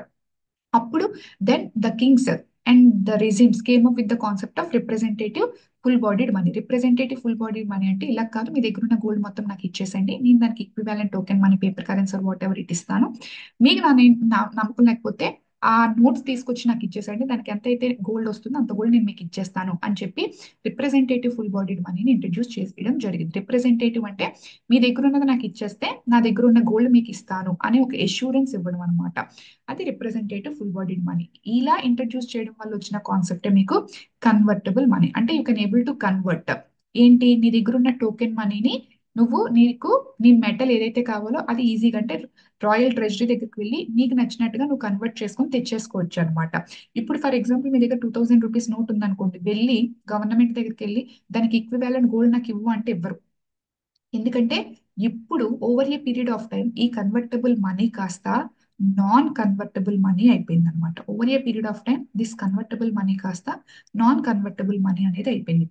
అప్పుడు then the kings and the regimes came up with the concept of representative full bodied money. Representative full bodied money అంటే ఇలా కాదు, మీ దగ్గర ఉన్న గోల్డ్ మొత్తం నాకు ఇచ్చేసండి, నేను దానికి equivalent token money, paper currency what ever it ఇస్తాను. మీకు నమ్మకం లేకపోతే ఆ నోట్స్ తీసుకొచ్చి నాకు ఇచ్చేసండి, దానికి ఎంత అయితే గోల్డ్ వస్తుందో అంత గోల్డ్ నేను మీకు ఇచ్చేస్తాను అని చెప్పి రిప్రజెంటేటివ్ ఫుల్ బాడీడ్ మనీని ఇంట్రడ్యూస్ చేయడం జరిగింది. రిప్రజెంటేటివ్ అంటే మీ దగ్గర ఉన్నది నాకు ఇచ్చేస్తే నా దగ్గర ఉన్న గోల్డ్ మీకు ఇస్తాను అని ఒక ఎష్యూరెన్స్ ఇవ్వడం అనమాట. అది రిప్రజెంటేటివ్ ఫుల్ బాడీడ్ మనీ. ఇలా ఇంట్రడ్యూస్ చేయడం వల్ల వచ్చిన కాన్సెప్టే మీకు కన్వర్టబుల్ మనీ. అంటే you can able to convert ఏంటి, నీ దగ్గర ఉన్న టోకెన్ మనీని నువ్వు నీకు నీ మెటల్ ఏదైతే కావాలో అది ఈజీగా, అంటే రాయల్ ట్రెజరీ దగ్గరికి వెళ్ళి నీకు నచ్చినట్టుగా నువ్వు కన్వర్ట్ చేసుకొని తెచ్చేసుకోవచ్చు అనమాట. ఇప్పుడు ఫర్ ఎగ్జాంపుల్ మీ దగ్గర 2000 రూపీస్ నోట్ ఉందనుకోండి, వెళ్ళి గవర్నమెంట్ దగ్గరికి వెళ్ళి దానికి ఈక్వివాలెంట్ గోల్డ్ నాకు ఇవ్వు అంటే ఇవ్వరు. ఎందుకంటే ఇప్పుడు over a period of time ఈ కన్వర్టబుల్ మనీ కాస్త నాన్ కన్వర్టబుల్ మనీ అయిపోయింది అనమాట. Over a period of time this convertible money కాస్త నాన్ కన్వర్టబుల్ మనీ అనేది అయిపోయింది.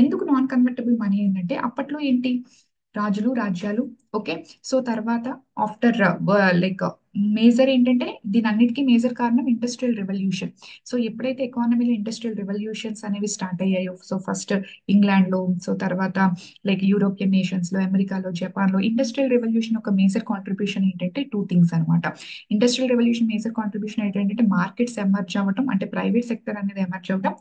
ఎందుకు నాన్ కన్వర్టబుల్ మనీ ఏంటంటే అప్పట్లో ఏంటి, రాజులు రాజ్యాలు, ఓకే. సో తర్వాత ఆఫ్టర్ లైక్ మేజర్ ఏంటంటే దీని అన్నిటికీ మేజర్ కారణం ఇండస్ట్రియల్ రెవల్యూషన్. సో ఎప్పుడైతే ఎకానమీలో ఇండస్ట్రియల్ రెవల్యూషన్స్ అనేవి స్టార్ట్ అయ్యాయో, సో ఫస్ట్ ఇంగ్లాండ్ లో, సో తర్వాత లైక్ యూరోపియన్ నేషన్స్ లో, అమెరికాలో, జపాన్ లో ఇండస్ట్రియల్ రెవల్యూషన్ ఒక మేజర్ కాంట్రిబ్యూషన్ ఏంటంటే టూ థింగ్స్ అనమాట. ఇండస్ట్రియల్ రెవల్యూషన్ మేజర్ కాంట్రిబ్యూషన్ ఏంటంటే మార్కెట్స్ ఎమర్జ్ అవ్వటం, అంటే ప్రైవేట్ సెక్టర్ అనేది ఎమర్జ్ అవ్వటం,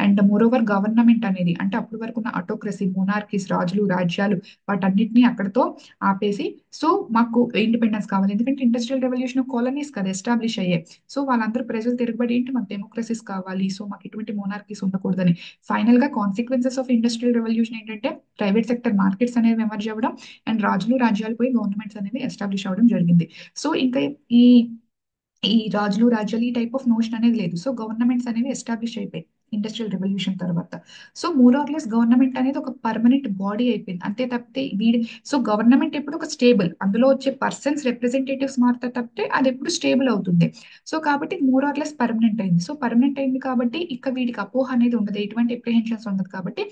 అండ్ మోర్ ఓవర్ గవర్నమెంట్ అనేది, అంటే అప్పటి వరకు ఉన్న ఆటోక్రసీ, మోనార్కీస్, రాజులు రాజ్యాలు, వాటన్నిటిని అక్కడతో ఆపేసి సో మాకు ఇండిపెండెన్స్ కావాలి. ఎందుకంటే ఇండస్ట్రియల్ రెవల్యూషన్ కాలనీస్ కదా ఎస్టాబ్లిష్ అయ్యాయి. సో వాళ్ళందరూ ప్రజలు తిరగబడి ఏంటి, మాకు డెమోక్రసీస్ కావాలి, సో మాకు ఎటువంటి మోనార్కీస్ ఉండకూడదని. ఫైనల్ గా కాన్సిక్వెన్సెస్ ఆఫ్ ఇండస్ట్రియల్ రెవల్యూషన్ ఏంటంటే ప్రైవేట్ సెక్టర్ మార్కెట్స్ అనేవి ఎమర్జ్ అవ్వడం, అండ్ రాజులు రాజ్యాలు పోయి గవర్నమెంట్స్ అనేవి ఎస్టాబ్లిష్ అవ్వడం జరిగింది. సో ఇంకా ఈ ఈ రాజులు రాజ్యాలు ఈ టైప్ ఆఫ్ నోషన్ అనేది లేదు. సో గవర్నమెంట్స్ అనేవి ఎస్టాబ్లిష్ అయిపోయాయి ఇండస్ట్రియల్ రెవల్యూషన్ తర్వాత. So more or less government అనేది ఒక పర్మనెంట్ బాడీ అయిపోయింది. అంతే తప్పితే వీడి సో గవర్నమెంట్ ఎప్పుడు ఒక స్టేబుల్, అందులో వచ్చే పర్సన్స్ రిప్రజెంటేటివ్స్ మారుతా తప్పితే అది ఎప్పుడు స్టేబుల్ అవుతుంది. సో కాబట్టి మోర్ ఆర్ లెస్ పర్మనెంట్ అయింది. సో పర్మనెంట్ అయింది కాబట్టి ఇక వీడికి అపోహ అనేది ఉండదు, ఎటువంటి ఎప్రిహెన్షన్స్ ఉండదు కాబట్టి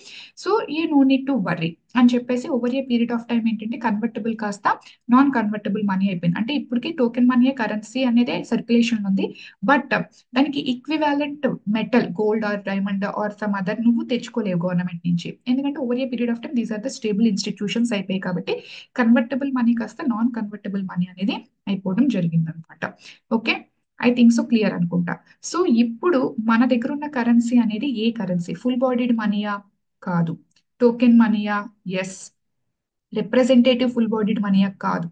సో ఈ నో నీడ్ టు వర్రీ అని చెప్పేసి over a period of time ఏంటంటే కన్వర్టబుల్ కాస్త నాన్ కన్వర్టబుల్ మనీ అయిపోయింది. అంటే ఇప్పటికీ టోకెన్ మనీ కరెన్సీ అనేది సర్క్యులేషన్ ఉంది, బట్ దానికి equivalent metal gold or diamond or some other నువ్వు తెచ్చుకోలేవు గవర్నమెంట్ నుంచి. ఎందుకంటే over a period of time these are the stable institutions అయిపోయాయి కాబట్టి కన్వర్టబుల్ మనీ కాస్త నాన్ కన్వర్టబుల్ మనీ అనేది అయిపోవడం జరిగింది అనమాట. Okay, I think so clear అనుకుంటా. సో ఇప్పుడు మన దగ్గర ఉన్న కరెన్సీ అనేది ఏ కరెన్సీ, ఫుల్ బాడీడ్ మనీయా, కాదు. టోకెన్ మనీయా, ఎస్. రిప్రజెంటేటివ్ ఫుల్ బాడీడ్ మనీయా, కాదు.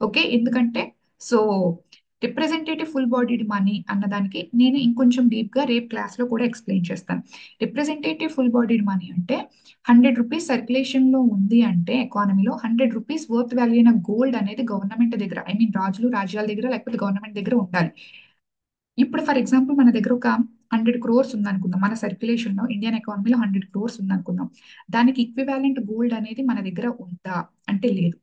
ఓకే, ఎందుకంటే so representative full bodied money అన్నదానికి నేను ఇంకొంచెం డీప్ గా రేపు క్లాస్ లో కూడా ఎక్స్ప్లెయిన్ చేస్తాను. రిప్రజెంటేటివ్ ఫుల్ బాడీడ్ మనీ అంటే 100 రూపీస్ సర్క్యులేషన్ లో ఉంది అంటే ఎకానమీలో 100 రూపీస్ వర్త్ వాల్యూ అయిన గోల్డ్ అనేది గవర్నమెంట్ దగ్గర, ఐ మీన్ రాజులు రాజ్యాల దగ్గర లేకపోతే గవర్నమెంట్ దగ్గర ఉండాలి. ఇప్పుడు ఫర్ ఎగ్జాంపుల్ మన దగ్గర ఒక 100 crores ఉందనుకుందాం, మన సర్క్యులేషన్ లో ఇండియన్ ఎకానమీలో 100 crores ఉందనుకుందాం. దానికి ఈక్వివాలెంట్ గోల్డ్ అనేది మన దగ్గర ఉందా అంటే లేదు.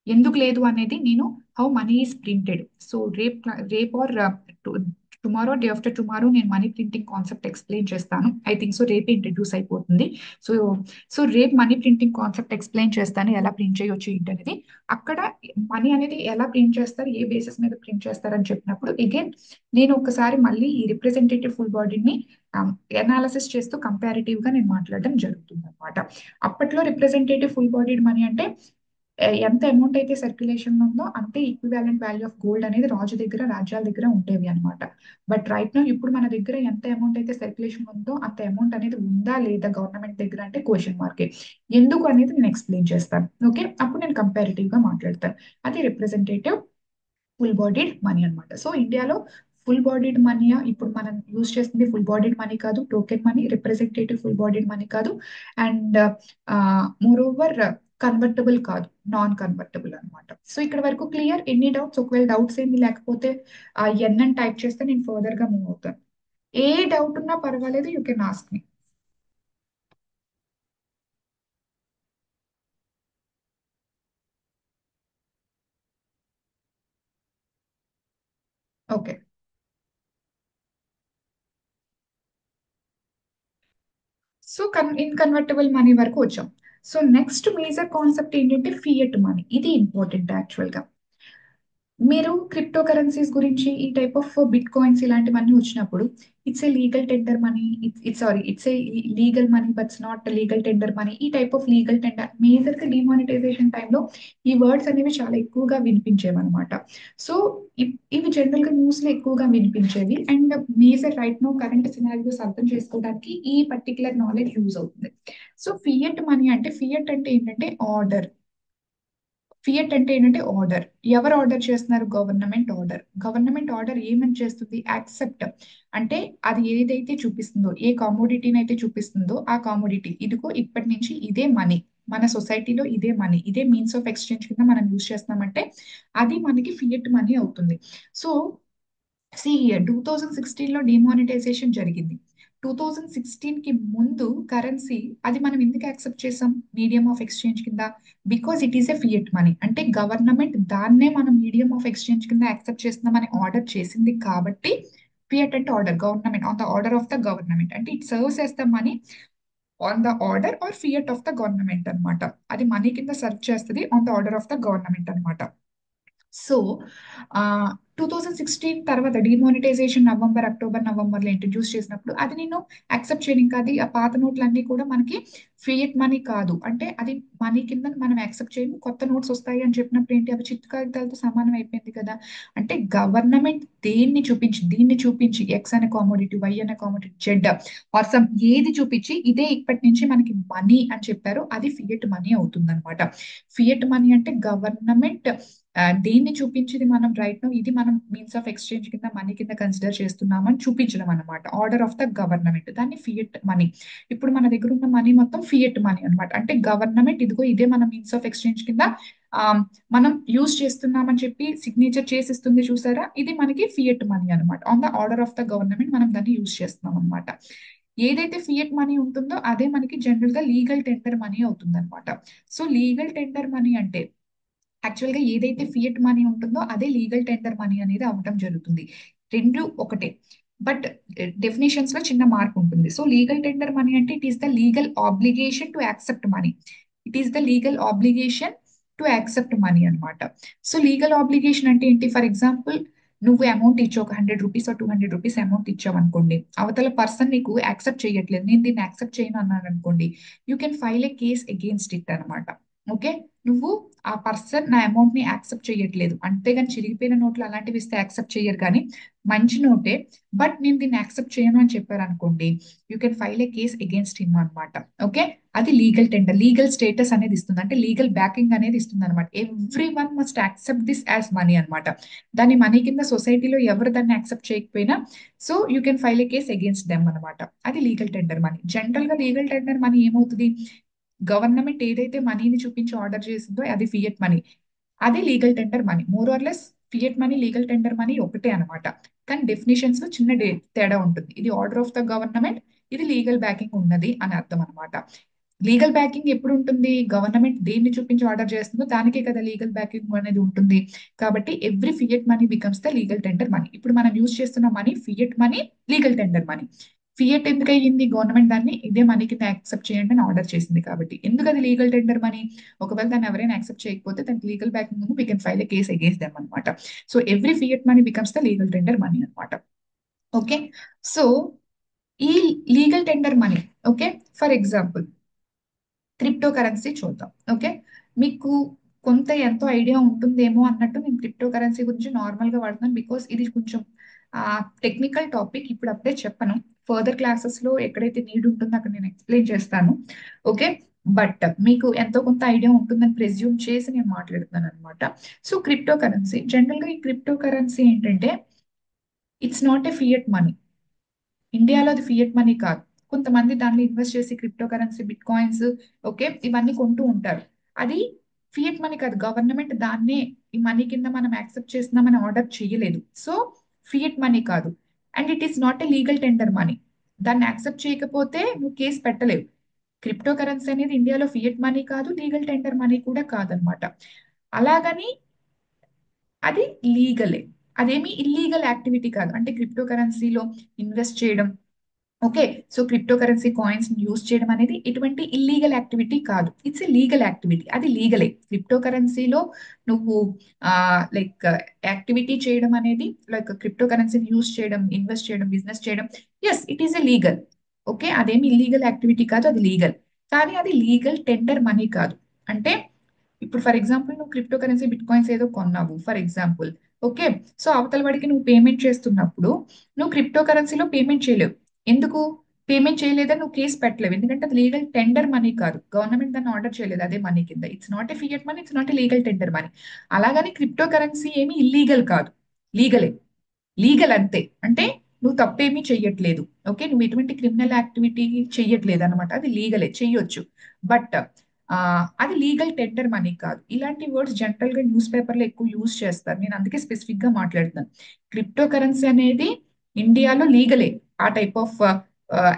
ఎందుకు లేదు అనేది నేను how money is printed, so రేపు or tomorrow day after tomorrow నేను మనీ ప్రింటింగ్ కాన్సెప్ట్ ఎక్స్ప్లెయిన్ చేస్తాను. ఐ థింక్ సో రేపే ఇంట్రడ్యూస్ అయిపోతుంది. సో సో రేపు మనీ ప్రింటింగ్ కాన్సెప్ట్ ఎక్స్ప్లెయిన్ చేస్తాను, ఎలా ప్రింట్ చేయొచ్చు ఏంటి అనేది. అక్కడ మనీ అనేది ఎలా ప్రింట్ చేస్తారు, ఏ బేసిస్ మీద ప్రింట్ చేస్తారు అని చెప్పినప్పుడు అగైన్ నేను ఒకసారి మళ్ళీ ఈ రిప్రజెంటేటివ్ ఫుల్ బాడీని ఎనాలిసిస్ చేస్తూ కంపారిటివ్ గా నేను మాట్లాడడం జరుగుతుంది అనమాట. అప్పట్లో రిప్రజెంటేటివ్ ఫుల్ బాడీడ్ మనీ అంటే ఎంత అమౌంట్ అయితే సర్క్యులేషన్ ఉందో అంతే ఈక్వివాలెంట్ వాల్యూ ఆఫ్ గోల్డ్ అనేది రాజు దగ్గర రాజ్యాల దగ్గర ఉండేవి అనమాట. బట్ రైట్ నో ఇప్పుడు మన దగ్గర ఎంత అమౌంట్ అయితే సర్క్యులేషన్ ఉందో అంత అమౌంట్ అనేది ఉందా లేదా గవర్నమెంట్ దగ్గర అంటే క్వశ్చన్ మార్కే. ఎందుకు అనేది నేను ఎక్స్ప్లెయిన్ చేస్తాను. ఓకే, అప్పుడు నేను కంపారిటివ్ గా మాట్లాడతాను. అది రిప్రజెంటేటివ్ ఫుల్ బాడీడ్ మనీ అనమాట. సో ఇండియాలో ఫుల్ బాడీడ్ మనీ ఇప్పుడు మనం యూజ్ చేస్తుంది ఫుల్ బాడీడ్ మనీ కాదు, token money, representative full bodied money కాదు, అండ్ మోర్ ఓవర్ కన్వర్టబుల్ కాదు, నాన్ కన్వర్టబుల్ అనమాట. సో ఇక్కడ వరకు క్లియర్. ఎన్ని డౌట్స్, ఒకవేళ డౌట్స్ ఏమి లేకపోతే ఎన్ అని టైప్ చేస్తే నేను ఫర్దర్ గా మూవ్ అవుతాను. ఏ డౌట్ ఉన్నా పర్వాలేదు, you can ask me. Okay. So inconvertible money వరకు వచ్చాం. సో నెక్స్ట్ మేజర్ కాన్సెప్ట్ ఏంటంటే ఫియట్ మనీ. ఇది ఇంపార్టెంట్ యాక్చువల్ గా. మీరు క్రిప్టో కరెన్సీస్ గురించి ఈ టైప్ ఆఫ్ బిట్ కాయిన్స్ ఇలాంటివన్నీ వచ్చినప్పుడు it's a legal tender money, it's sorry it's a legal money but it's not legal tender money, ఈ type of legal tender major గా demonetisation టైంలో ఈ వర్డ్స్ అనేవి చాలా ఎక్కువగా వినిపించేవి అనమాట. సో ఇవి జనరల్ గా న్యూస్ లో ఎక్కువగా వినిపించేవి. And major right now current scenarios అర్థం చేసుకోవడానికి ఈ పర్టికులర్ నాలెడ్జ్ యూజ్ అవుతుంది. సో ఫియట్ మనీ అంటే, ఫియట్ అంటే ఏంటంటే ఆర్డర్. ఫియట్ అంటే ఏంటంటే ఆర్డర్. ఎవరు ఆర్డర్ చేస్తున్నారు? Government order. గవర్నమెంట్ ఆర్డర్ ఏమని చేస్తుంది? యాక్సెప్ట్. అంటే అది ఏదైతే చూపిస్తుందో, ఏ కామోడిటీని అయితే చూపిస్తుందో ఆ కామోడిటీ ఇదిగో ఇప్పటి నుంచి ఇదే మనీ, మన సొసైటీలో ఇదే మనీ, ఇదే మీన్స్ ఆఫ్ ఎక్స్చేంజ్ కింద మనం యూజ్ చేస్తున్నామంటే అది మనకి ఫియట్ మనీ అవుతుంది. సో ఇయర్ 2016 లో డిమానిటైజేషన్ జరిగింది. 2016 కి ముందు కరెన్సీ అది మనం ఎందుకు యాక్సెప్ట్ చేసాం మీడియం ఆఫ్ ఎక్స్చేంజ్ కింద? Because it is a fiat money. అంటే గవర్నమెంట్ దాన్నే మనం మీడియం ఆఫ్ ఎక్స్చేంజ్ కింద యాక్సెప్ట్ చేస్తున్నామని ఆర్డర్ చేసింది కాబట్టి ఫియట్ అంటే order, government on the order of the government, అంటే it serves as the money on the order or fiat of the government అనమాట. అది మనీ కింద సర్వ్ చేస్తుంది on the order of the government అనమాట. So 2016 తర్వాత demonetisation November, October, నవంబర్లో introduce చేసినప్పుడు అది నేను యాక్సెప్ట్ చేయను. ఇంకా అది ఆ పాత నోట్లన్నీ కూడా మనకి ఫియట్ మనీ కాదు, అంటే అది మనీ కింద మనం యాక్సెప్ట్ చేయము, కొత్త నోట్స్ వస్తాయి అని చెప్పినప్పుడు ఏంటి, అవి చిత్తు కాగితాలతో సమానం అయిపోయింది కదా. అంటే గవర్నమెంట్ దేన్ని చూపించి, దీన్ని చూపించి ఎక్స్ అనే కామోడిటీ, వై అనే కామోడిటీ, జెడ్ ఆర్ సమ్ ఏది చూపించి ఇదే ఇప్పటి నుంచి మనకి మనీ అని చెప్పారు, అది ఫియట్ మనీ అవుతుంది అనమాట. ఫియట్ మనీ అంటే గవర్నమెంట్ దేన్ని చూపించింది మనం రైట్ నో ఇది మనం మీన్స్ ఆఫ్ ఎక్స్చేంజ్ కింద మనీ కింద కన్సిడర్ చేస్తున్నామని చూపించడం అనమాట. ఆర్డర్ ఆఫ్ ద గవర్నమెంట్, దాన్ని ఫియట్ మనీ. ఇప్పుడు మన దగ్గర ఉన్న మనీ మొత్తం ఫియట్ మనీ అనమాట. అంటే గవర్నమెంట్ ఇదిగో ఇదే మన మీన్స్ ఆఫ్ ఎక్స్చేంజ్ కింద ఆ, మనం యూజ్ చేస్తున్నామని చెప్పి సిగ్నేచర్ చేసిస్తుంది చూసారా, ఇది మనకి ఫియట్ మనీ అనమాట. On the order of the government మనం దాన్ని యూజ్ చేస్తున్నాం అనమాట. ఏదైతే ఫియట్ మనీ ఉంటుందో అదే మనకి జనరల్ గా లీగల్ టెండర్ మనీ అవుతుంది అనమాట. సో లీగల్ టెండర్ మనీ అంటే యాక్చువల్ గా ఏదైతే ఫియట్ మనీ ఉంటుందో అదే లీగల్ టెండర్ మనీ అనేది అవ్వడం జరుగుతుంది. రెండు ఒకటే, బట్ డెఫినేషన్స్ లో చిన్న మార్పు ఉంటుంది. సో లీగల్ టెండర్ మనీ అంటే it is the legal obligation to accept money. It is the legal obligation to accept money అనమాట. సో లీగల్ ఆబ్లిగేషన్ అంటే ఏంటి? ఫర్ ఎగ్జాంపుల్, నువ్వు అమౌంట్ ఇచ్చావు, ఒక 100 రూపీస్ 200 రూపీస్ అమౌంట్ ఇచ్చావు అనుకోండి, అవతల పర్సన్ నీకు యాక్సెప్ట్ చేయట్లేదు, నేను దీన్ని యాక్సెప్ట్ చేయను అన్నాను అనుకోండి, you can file a case against it అనమాట. ఓకే, నువ్వు ఆ పర్సన్ నా అమౌంట్ ని యాక్సెప్ట్ చేయట్లేదు, అంతేగాని చిరిగిపోయిన నోట్లు అలాంటివి ఇస్తే యాక్సెప్ట్ చెయ్యరు, కానీ మంచి నోటే బట్ నేను దీన్ని యాక్సెప్ట్ చేయను అని చెప్పారు అనుకోండి, you can file A case against him అనమాట. ఓకే, అది లీగల్ టెండర్, లీగల్ స్టేటస్ అనేది ఇస్తుంది, అంటే లీగల్ బ్యాకింగ్ అనేది ఇస్తుంది అనమాట. Every one must accept this as money అనమాట. దాని మనీ కింద సొసైటీలో ఎవరు దాన్ని యాక్సెప్ట్ చేయకపోయినా so you can file A case against them అనమాట. అది లీగల్ టెండర్ మనీ. జనరల్ గా లీగల్ టెండర్ మనీ ఏమవుతుంది? గవర్నమెంట్ ఏదైతే మనీని చూపించి ఆర్డర్ చేసిందో అది ఫియట్ మనీ, అది legal tender money. More or less fiat money, legal tender money ఒకటే అనమాట. కానీ డెఫినేషన్స్ లో చిన్న తేడా ఉంటుంది. ఇది ఆర్డర్ ఆఫ్ ద గవర్నమెంట్, ఇది లీగల్ బ్యాకింగ్ ఉన్నది అని అర్థం అనమాట. లీగల్ బ్యాకింగ్ ఎప్పుడు ఉంటుంది? గవర్నమెంట్ దేన్ని చూపించి ఆర్డర్ చేస్తుందో దానికే కదా లీగల్ బ్యాకింగ్ అనేది ఉంటుంది. కాబట్టి every fiat money becomes the legal tender money. ఇప్పుడు మనం యూజ్ చేస్తున్న money fiat money, legal tender money. Fiat ఎందుకు అయ్యింది? గవర్నమెంట్ దాన్ని ఇదే మనీ కింద యాక్సెప్ట్ చేయండి అని ఆర్డర్ చేసింది కాబట్టి. ఎందుకు అది లీగల్ టెండర్ మనీ? ఒకవేళ దాన్ని ఎవరైనా యాక్సెప్ట్ చేయకపోతే దానికి లీగల్ బ్యాకింగ్ ఉంది, we can file a case against them అనమాట. So every fiat money becomes the legal tender money అనమాట. ఓకే, సో ఈ legal tender money, okay, for example crypto currency చూద్దాం. ఓకే, మీకు కొంత ఎంతో ఐడియా ఉంటుందేమో అన్నట్టు నేను క్రిప్టో కరెన్సీ గురించి నార్మల్ గా వాడుతున్నాను, బికాస్ ఇది కొంచెం టెక్నికల్ టాపిక్. ఇప్పుడు అప్పుడే చెప్పను, ఫర్దర్ క్లాసెస్ లో ఎక్కడైతే నీడ్ ఉంటుందో అక్కడ నేను ఎక్స్ప్లెయిన్ చేస్తాను. ఓకే, బట్ మీకు ఎంతో కొంత ఐడియా ఉంటుందని ప్రెజ్యూమ్ చేసి నేను మాట్లాడుతున్నాను అనమాట. సో క్రిప్టో కరెన్సీ, జనరల్ గా ఈ క్రిప్టో కరెన్సీ ఏంటంటే it's not a fiat money. ఇండియాలో అది ఫియట్ మనీ కాదు. కొంతమంది దాంట్లో ఇన్వెస్ట్ చేసి crypto currency, bit coins, okay, ఇవన్నీ కొంటూ ఉంటారు. అది ఫియట్ మనీ కాదు, గవర్నమెంట్ దాన్నే ఈ మనీ కింద మనం యాక్సెప్ట్ చేస్తున్నామని ఆర్డర్ చేయలేదు. సో ఫియట్ మనీ కాదు. And it is not a legal tender money. దాన్ని యాక్సెప్ట్ చేయకపోతే నువ్వు కేసు పెట్టలేవు. క్రిప్టో కరెన్సీ అనేది ఇండియాలో ఫియట్ మనీ కాదు, లీగల్ టెండర్ మనీ కూడా కాదనమాట. అలాగని అది లీగలే. అదేమి ఇల్లీగల్ యాక్టివిటీ కాదు. అంటే క్రిప్టో కరెన్సీలో ఇన్వెస్ట్ చేయడం, okay, so crypto currency coins use చేయడం అనేది ఎటువంటి ఇల్లీగల్ యాక్టివిటీ కాదు. It's a legal activity. అది లీగలే. క్రిప్టో కరెన్సీలో నువ్వు లైక్ యాక్టివిటీ చేయడం అనేది, లైక్ క్రిప్టో కరెన్సీని యూస్ చేయడం, ఇన్వెస్ట్ చేయడం, బిజినెస్ చేయడం, yes it is a legal. Okay, అదేమి ఇల్లీగల్ యాక్టివిటీ కాదు, అది లీగల్. కానీ అది లీగల్ టెండర్ మనీ కాదు. అంటే ఇప్పుడు ఫర్ ఎగ్జాంపుల్ నువ్వు క్రిప్టో కరెన్సీ బిట్ కాయిన్స్ ఏదో కొన్నావు ఫర్ ఎగ్జాంపుల్, ఓకే, సో అవతల వాడికి నువ్వు పేమెంట్ చేస్తున్నప్పుడు నువ్వు క్రిప్టో కరెన్సీలో పేమెంట్ చేయలేవు. ఎందుకు పేమెంట్ చేయలేదని నువ్వు కేసు పెట్టలేవు? ఎందుకంటే అది లీగల్ టెండర్ మనీ కాదు. గవర్నమెంట్ దాన్ని ఆర్డర్ చేయలేదు అదే మనీ కింద. It's not a fiat money, it's not a legal tender money. అలాగని క్రిప్టో కరెన్సీ ఏమి ఇల్లీగల్ కాదు, లీగలే. లీగల్ అంతే. అంటే నువ్వు తప్పేమీ చెయ్యట్లేదు. ఓకే, నువ్వు ఎటువంటి క్రిమినల్ యాక్టివిటీ చెయ్యట్లేదు అనమాట. అది లీగలే, చెయ్యొచ్చు. బట్ అది లీగల్ టెండర్ మనీ కాదు. ఇలాంటి వర్డ్స్ జనరల్ గా న్యూస్ పేపర్ లో ఎక్కువ యూజ్ చేస్తారు. నేను అందుకే స్పెసిఫిక్ గా మాట్లాడుతున్నాను. క్రిప్టో కరెన్సీ అనేది ఇండియాలో లీగలే. ఆ టైప్ ఆఫ్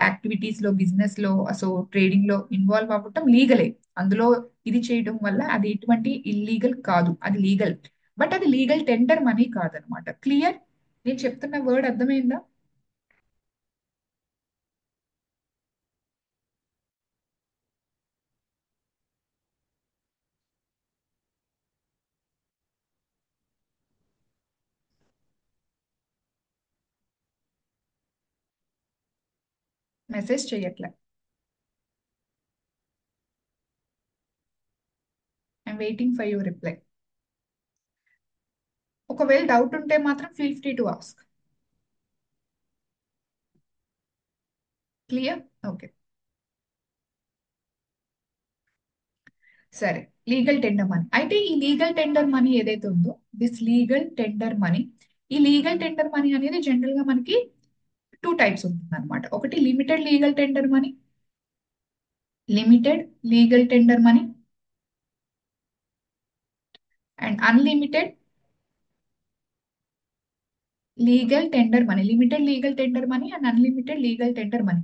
యాక్టివిటీస్ లో, బిజినెస్ లో, సో ట్రేడింగ్ లో ఇన్వాల్వ్ అవ్వటం లీగలే. అందులో ఇది చేయడం వల్ల అది ఎటువంటి ఇల్లీగల్ కాదు, అది లీగల్. బట్ అది లీగల్ టెండర్ మనీ కాదనమాట. క్లియర్? నేను చెప్తున్న వర్డ్ అర్థమైందా? మెసేజ్ చేయట్లే. I'm waiting for your reply. ఒకవేళ డౌట్ ఉంటే మాత్రం feel free to ask. Clear? Okay. సరే, లీగల్ టెండర్ మనీ. అయితే ఈ లీగల్ టెండర్ మనీ ఏదైతే ఉందో, దిస్ లీగల్ టెండర్ మనీ, ఈ లీగల్ టెండర్ మనీ అనేది జనరల్ గా మనకి టూ టైప్స్ ఉంటుంది అనమాట. ఒకటి limited legal tender money, limited legal tender money, and unlimited legal tender money. Limited legal tender money and unlimited legal tender money.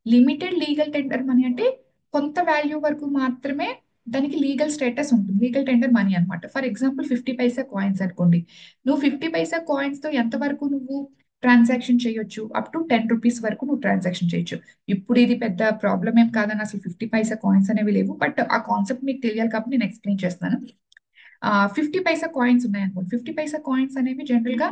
Limited legal tender money అంటే కొంత value వరకు మాత్రమే దానికి లీగల్ స్టేటస్ ఉంటుంది, legal tender money అనమాట. For example 50 Paisa coins అనుకోండి. నువ్వు 50 పైసా coins తో ఎంత వరకు నువ్వు ట్రాన్సాక్షన్ చేయొచ్చు? అప్ టు రూ. 10 వరకు నువ్వు ట్రాన్సాక్షన్ చేయొచ్చు. ఇప్పుడు ఇది పెద్ద ప్రాబ్లం ఏం కాదని, అసలు 50 పైసా కాయిన్స్ అనేవి లేవు. బట్ ఆ కాన్సెప్ట్ మీకు తెలియాలి కాబట్టి నేను ఎక్స్ప్లెయిన్ చేస్తాను. 50 పైసా కాయిన్స్ ఉన్నాయనుకోండి. 50 పైసా కాయిన్స్ అనేవి జనరల్ గా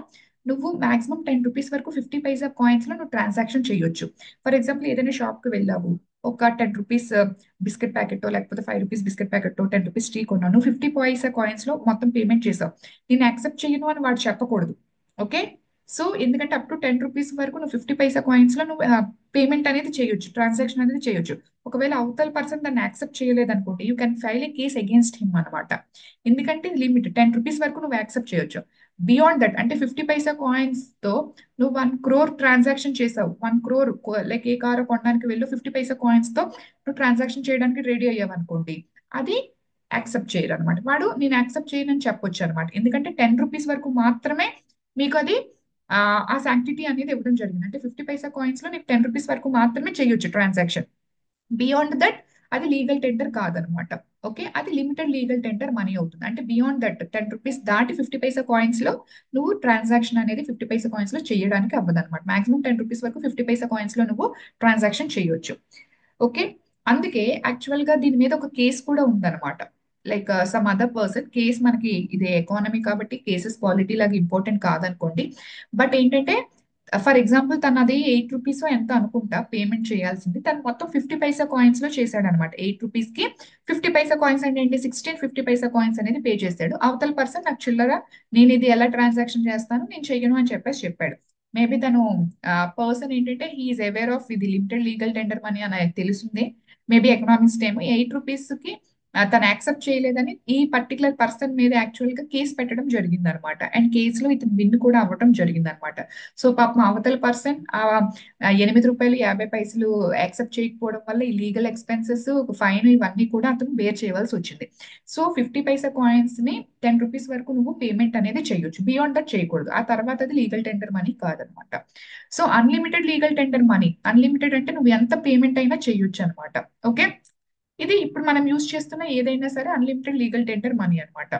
నువ్వు మాక్సిమం రూ. 10 వరకు 50 పైసా కాయిన్స్ లో నువ్వు ట్రాన్సాక్షన్ చేయొచ్చు. ఫర్ ఎగ్జాంపుల్ ఏదైనా షాప్ కి వెళ్ళావు, ఒక రూ. 10 బిస్కెట్ ప్యాకెట్ లేకపోతే రూ. 5 బిస్కెట్ ప్యాకెట్, రూ. 10 టీ కొన్నావు, నువ్వు 50 పైసా కాయిన్స్ లో మొత్తం పేమెంట్ చేసావు. నేను యాక్సెప్ట్ చేయను అని వాడు చెప్పకూడదు. ఓకే, సో ఎందుకంటే అప్ టు రూ. 10 వరకు నువ్వు 50 పైసా కాయిన్స్ లో నువ్వు పేమెంట్ అనేది చేయొచ్చు, ట్రాన్సాక్షన్ అనేది చేయొచ్చు. ఒకవేళ అవతల పర్సన్ దాన్ని యాక్సెప్ట్ చేయలేదు అనుకోండి, you can file A case against him అనమాట. ఎందుకంటే లిమిట్ రూ. 10 వరకు నువ్వు యాక్సెప్ట్ చేయొచ్చు. బియాండ్ దట్, అంటే 50 పైసా కాయిన్స్ తో నువ్వు 1 crore ట్రాన్సాక్షన్ చేసావు. 1 crore, లైక్ ఏ కారు కొనడానికి వెళ్ళు 50 పైసా కాయిన్స్ తో నువ్వు ట్రాన్సాక్షన్ చేయడానికి రెడీ అయ్యావు అనుకోండి, అది యాక్సెప్ట్ చేయరు అనమాట. వాడు నేను యాక్సెప్ట్ చేయనని చెప్పొచ్చు అనమాట. ఎందుకంటే రూ. 10 వరకు మాత్రమే మీకు అది ఆ ఆ శాంక్టిటీ అనేది ఇవ్వడం జరిగింది. అంటే 50 పైసా కాయిన్స్ లో నీకు రూ. 10 వరకు మాత్రమే చేయొచ్చు ట్రాన్సాక్షన్. బియాండ్ దట్ అది లీగల్ టెండర్ కాదనమాట. ఓకే, అది లిమిటెడ్ లీగల్ టెండర్ మనీ అవుతుంది. అంటే బియాండ్ దట్ రూ. 10 దాటి 50 పైసా కాయిన్స్ లో నువ్వు ట్రాన్సాక్షన్ అనేది 50 పైసా కాయిన్స్ లో చేయడానికి అవ్వదు అనమాట. మాక్సిమం రూ. 10 వరకు 50 పైసా కాయిన్స్ లో నువ్వు ట్రాన్సాక్షన్ చేయొచ్చు. ఓకే, అందుకే యాక్చువల్ గా దీని మీద ఒక కేసు కూడా ఉందన్నమాట. Like some other person case, మనకి ఇదే ఎకానమీ కాబట్టి కేసెస్ పాలిటీ లాగా ఇంపార్టెంట్ కాదనుకోండి. బట్ ఏంటంటే ఫర్ ఎగ్జాంపుల్ తను అది రూ. 8 ఎంత అనుకుంటా పేమెంట్ చేయాల్సింది, తను మొత్తం 50 పైసా కాయిన్స్ లో చేశాడు అనమాట. రూ. 8 కి 50 పైసా కాయిన్స్ అంటే ఏంటి, 16 50 పైసా కాయిన్స్ అనేది పే చేశాడు. అవతల పర్సన్ నాకు చిల్లర, నేను ఇది ఎలా ట్రాన్సాక్షన్ చేస్తాను, నేను చెయ్యను అని చెప్పేసి చెప్పాడు. మేబీ తను పర్సన్ ఏంటంటే హీఈస్ అవేర్ ఆఫ్ ఇది లిమిటెడ్ లీగల్ టెండర్ మనీ అని ఆయనకు తెలుస్తుంది. మేబీ ఎకనామిక్స్ ఏమో రూ. 8 కి తను యాక్సెప్ట్ చేయలేదని ఈ పర్టికులర్ పర్సన్ మీద యాక్చువల్ గా కేసు పెట్టడం జరిగింది అనమాట. అండ్ కేసులో ఇతను విన్ కూడా అవ్వడం జరిగింది అనమాట. సో పాపం అవతల పర్సన్ రూ. 8.50 యాక్సెప్ట్ చేయకపోవడం వల్ల ఈ లీగల్ ఎక్స్పెన్సెస్, ఫైన్, ఇవన్నీ కూడా అతను బేర్ చేయవలసి వచ్చింది. సో 50 పైసా కాయిన్స్ ని రూ. 10 వరకు నువ్వు పేమెంట్ అనేది చేయొచ్చు. బియాండ్ దట్ చేయకూడదు. ఆ తర్వాత అది లీగల్ టెండర్ మనీ కాదనమాట. So unlimited legal tender money, unlimited అంటే నువ్వు ఎంత పేమెంట్ అయినా చేయొచ్చు అనమాట. ఓకే, ఇది ఇప్పుడు మనం యూజ్ చేస్తున్న ఏదైనా సరే అన్లిమిటెడ్ లీగల్ టెండర్ మనీ అనమాట.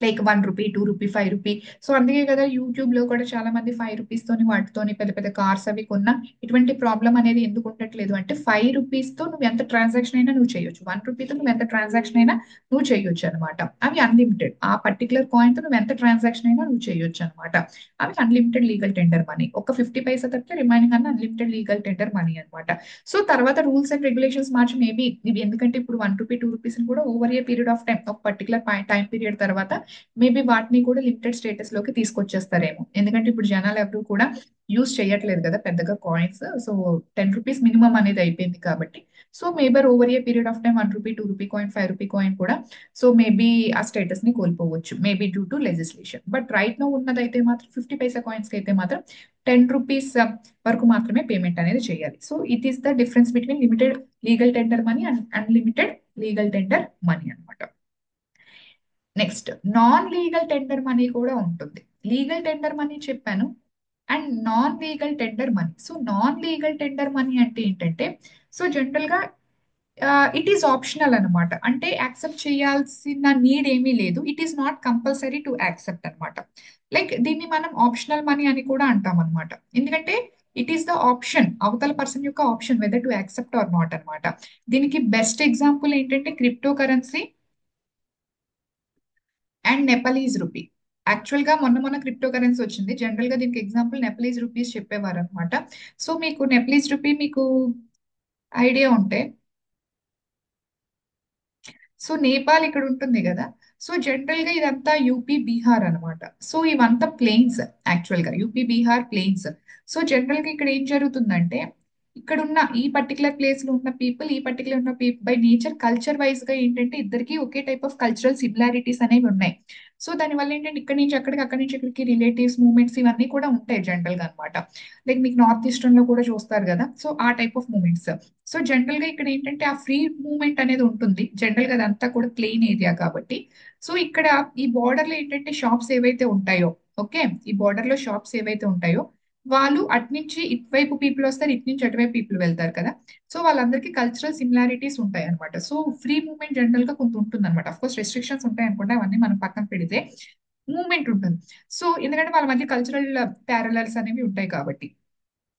Like 1 rupee, 2 rupee, 5 rupee. So అందుకే కదా యూట్యూబ్ లో కూడా చాలా మంది 5 రూపీస్ తోని వాటితోని పెద్ద పెద్ద కార్స్ అవి కొన్నా ఇటువంటి ప్రాబ్లం అనేది ఎందుకు ఉండట్లేదు అంటే 5 రూపీస్ తో నువ్వు ఎంత ట్రాన్సాక్షన్ అయినా నువ్వు చేయొచ్చు, 1 రూపీతో నువ్వు ఎంత ట్రాన్సాక్షన్ అయినా నువ్వు చేయొచ్చు అనమాట. అవి అన్లిమిటెడ్, ఆ పర్టికులర్ కాయిన్ తో నువ్వు ఎంత ట్రాన్సాక్షన్ అయినా నువ్వు చేయొచ్చు అనమాట. అవి అన్లిమిటెడ్ లీగల్ టెండర్ మనీ. ఒక 50 పైసా తప్పితే రిమైనింగ్ అన్న అన్లిమిటెడ్ లీగల్ టెండర్ మనీ అనమాట. సో తర్వాత rules and regulations March maybe ఇవి ఎందుకంటే ఇప్పుడు 1 రూపీ, 2 రూపీస్ కూడా over a period of time, ఒక పర్టికులర్ టైం పీరియడ్ తర్వాత మేబీ వాటిని కూడా లిమిటెడ్ స్టేటస్ లోకి తీసుకొచ్చేస్తారేమో. ఎందుకంటే ఇప్పుడు జనాలు ఎవరు కూడా యూజ్ చేయట్లేదు కదా పెద్దగా కాయిన్స్. సో 10 రూపీస్ మినిమం అనేది అయిపోయింది కాబట్టి so maybe over a period of time 1 rupee, 2 rupee coin, 5 rupee coin కూడా సో మేబీ ఆ స్టేటస్ ని కోల్పోవచ్చు, maybe due to legislation. But right now ఉన్నదైతే మాత్రం 50 పైసా కాయిన్స్ కి అయితే మాత్రం 10 రూపీస్ వరకు మాత్రమే పేమెంట్ అనేది చేయాలి. So it is the difference between limited legal tender money and unlimited legal tender money అనమాట. Next non legal tender money కూడా ఉంటుంది. లీగల్ టెండర్ మనీ చెప్పాను and non legal tender money. So non legal tender money అంటే ఏంటంటే so general గా it is optional అనమాట. అంటే accept చేయాల్సిన నీడ్ ఏమీ లేదు, it is not compulsory to accept అనమాట. లైక్ దీన్ని మనం ఆప్షనల్ మనీ అని కూడా అంటాం అనమాట. ఎందుకంటే ఇట్ ఈస్ ద ఆప్షన్, అవతల పర్సన్ యొక్క option whether to accept or not అనమాట. దీనికి బెస్ట్ ఎగ్జాంపుల్ ఏంటంటే crypto currency and Nepalese rupee. Actual గా మొన్న మొన్న క్రిప్టో కరెన్సీ వచ్చింది. జనరల్ గా దీనికి ఎగ్జాంపుల్ నెపలీస్ రూపీస్ చెప్పేవారు అనమాట. సో మీకు నెపలీస్ రూపీ మీకు ఐడియా ఉంటే సో నేపాల్ ఇక్కడ ఉంటుంది కదా. సో జనరల్ గా ఇదంతా యూపీ బీహార్ అనమాట. సో ఇవంతా ప్లెయిన్స్, యాక్చువల్ గా UP Bihar plains. So general గా ఇక్కడ ఏం జరుగుతుందంటే ఇక్కడ ఉన్న ఈ పర్టికులర్ ప్లేస్ లో ఉన్న పీపుల్, ఈ పర్టికులర్ ఉన్న people by nature culture wise గా ఏంటంటే ఇద్దరికి ఒకే టైప్ ఆఫ్ కల్చరల్ సిమిలారిటీస్ అనేవి ఉన్నాయి. సో దానివల్ల ఏంటంటే ఇక్కడ నుంచి అక్కడికి, అక్కడి నుంచి ఇక్కడికి రిలేటివ్స్ మూవ్మెంట్స్ ఇవన్నీ కూడా ఉంటాయి జనరల్ గా అనమాట. లైక్ మీకు నార్త్ ఈస్టర్న్ లో కూడా చూస్తారు కదా, సో ఆ type of movements. So general గా ఇక్కడ ఏంటంటే ఆ ఫ్రీ మూవ్మెంట్ అనేది ఉంటుంది. జనరల్ గా అదంతా కూడా ప్లెయిన్ ఏరియా కాబట్టి సో ఇక్కడ ఈ బార్డర్ లో ఏంటంటే షాప్స్ ఏవైతే ఉంటాయో, ఓకే, ఈ బార్డర్ లో షాప్స్ ఏవైతే ఉంటాయో వాళ్ళు అట్నుంచి ఇటువైపు పీపుల్ వస్తారు, ఇటు నుంచి అటువైపు పీపుల్ వెళ్తారు కదా. సో వాళ్ళందరికీ కల్చరల్ సిమిలారిటీస్ ఉంటాయి అనమాట. సో ఫ్రీ మూవ్మెంట్ జనరల్ గా కొంత ఉంటుంది అనమాట. అఫ్ కోర్స్ రెస్ట్రిక్షన్స్ ఉంటాయి అనుకుంటే అవన్నీ మనం పక్కన పెడితే మూవ్మెంట్ ఉంటుంది. సో ఎందుకంటే వాళ్ళ మధ్య కల్చరల్ ప్యారలల్స్ అనేవి ఉంటాయి కాబట్టి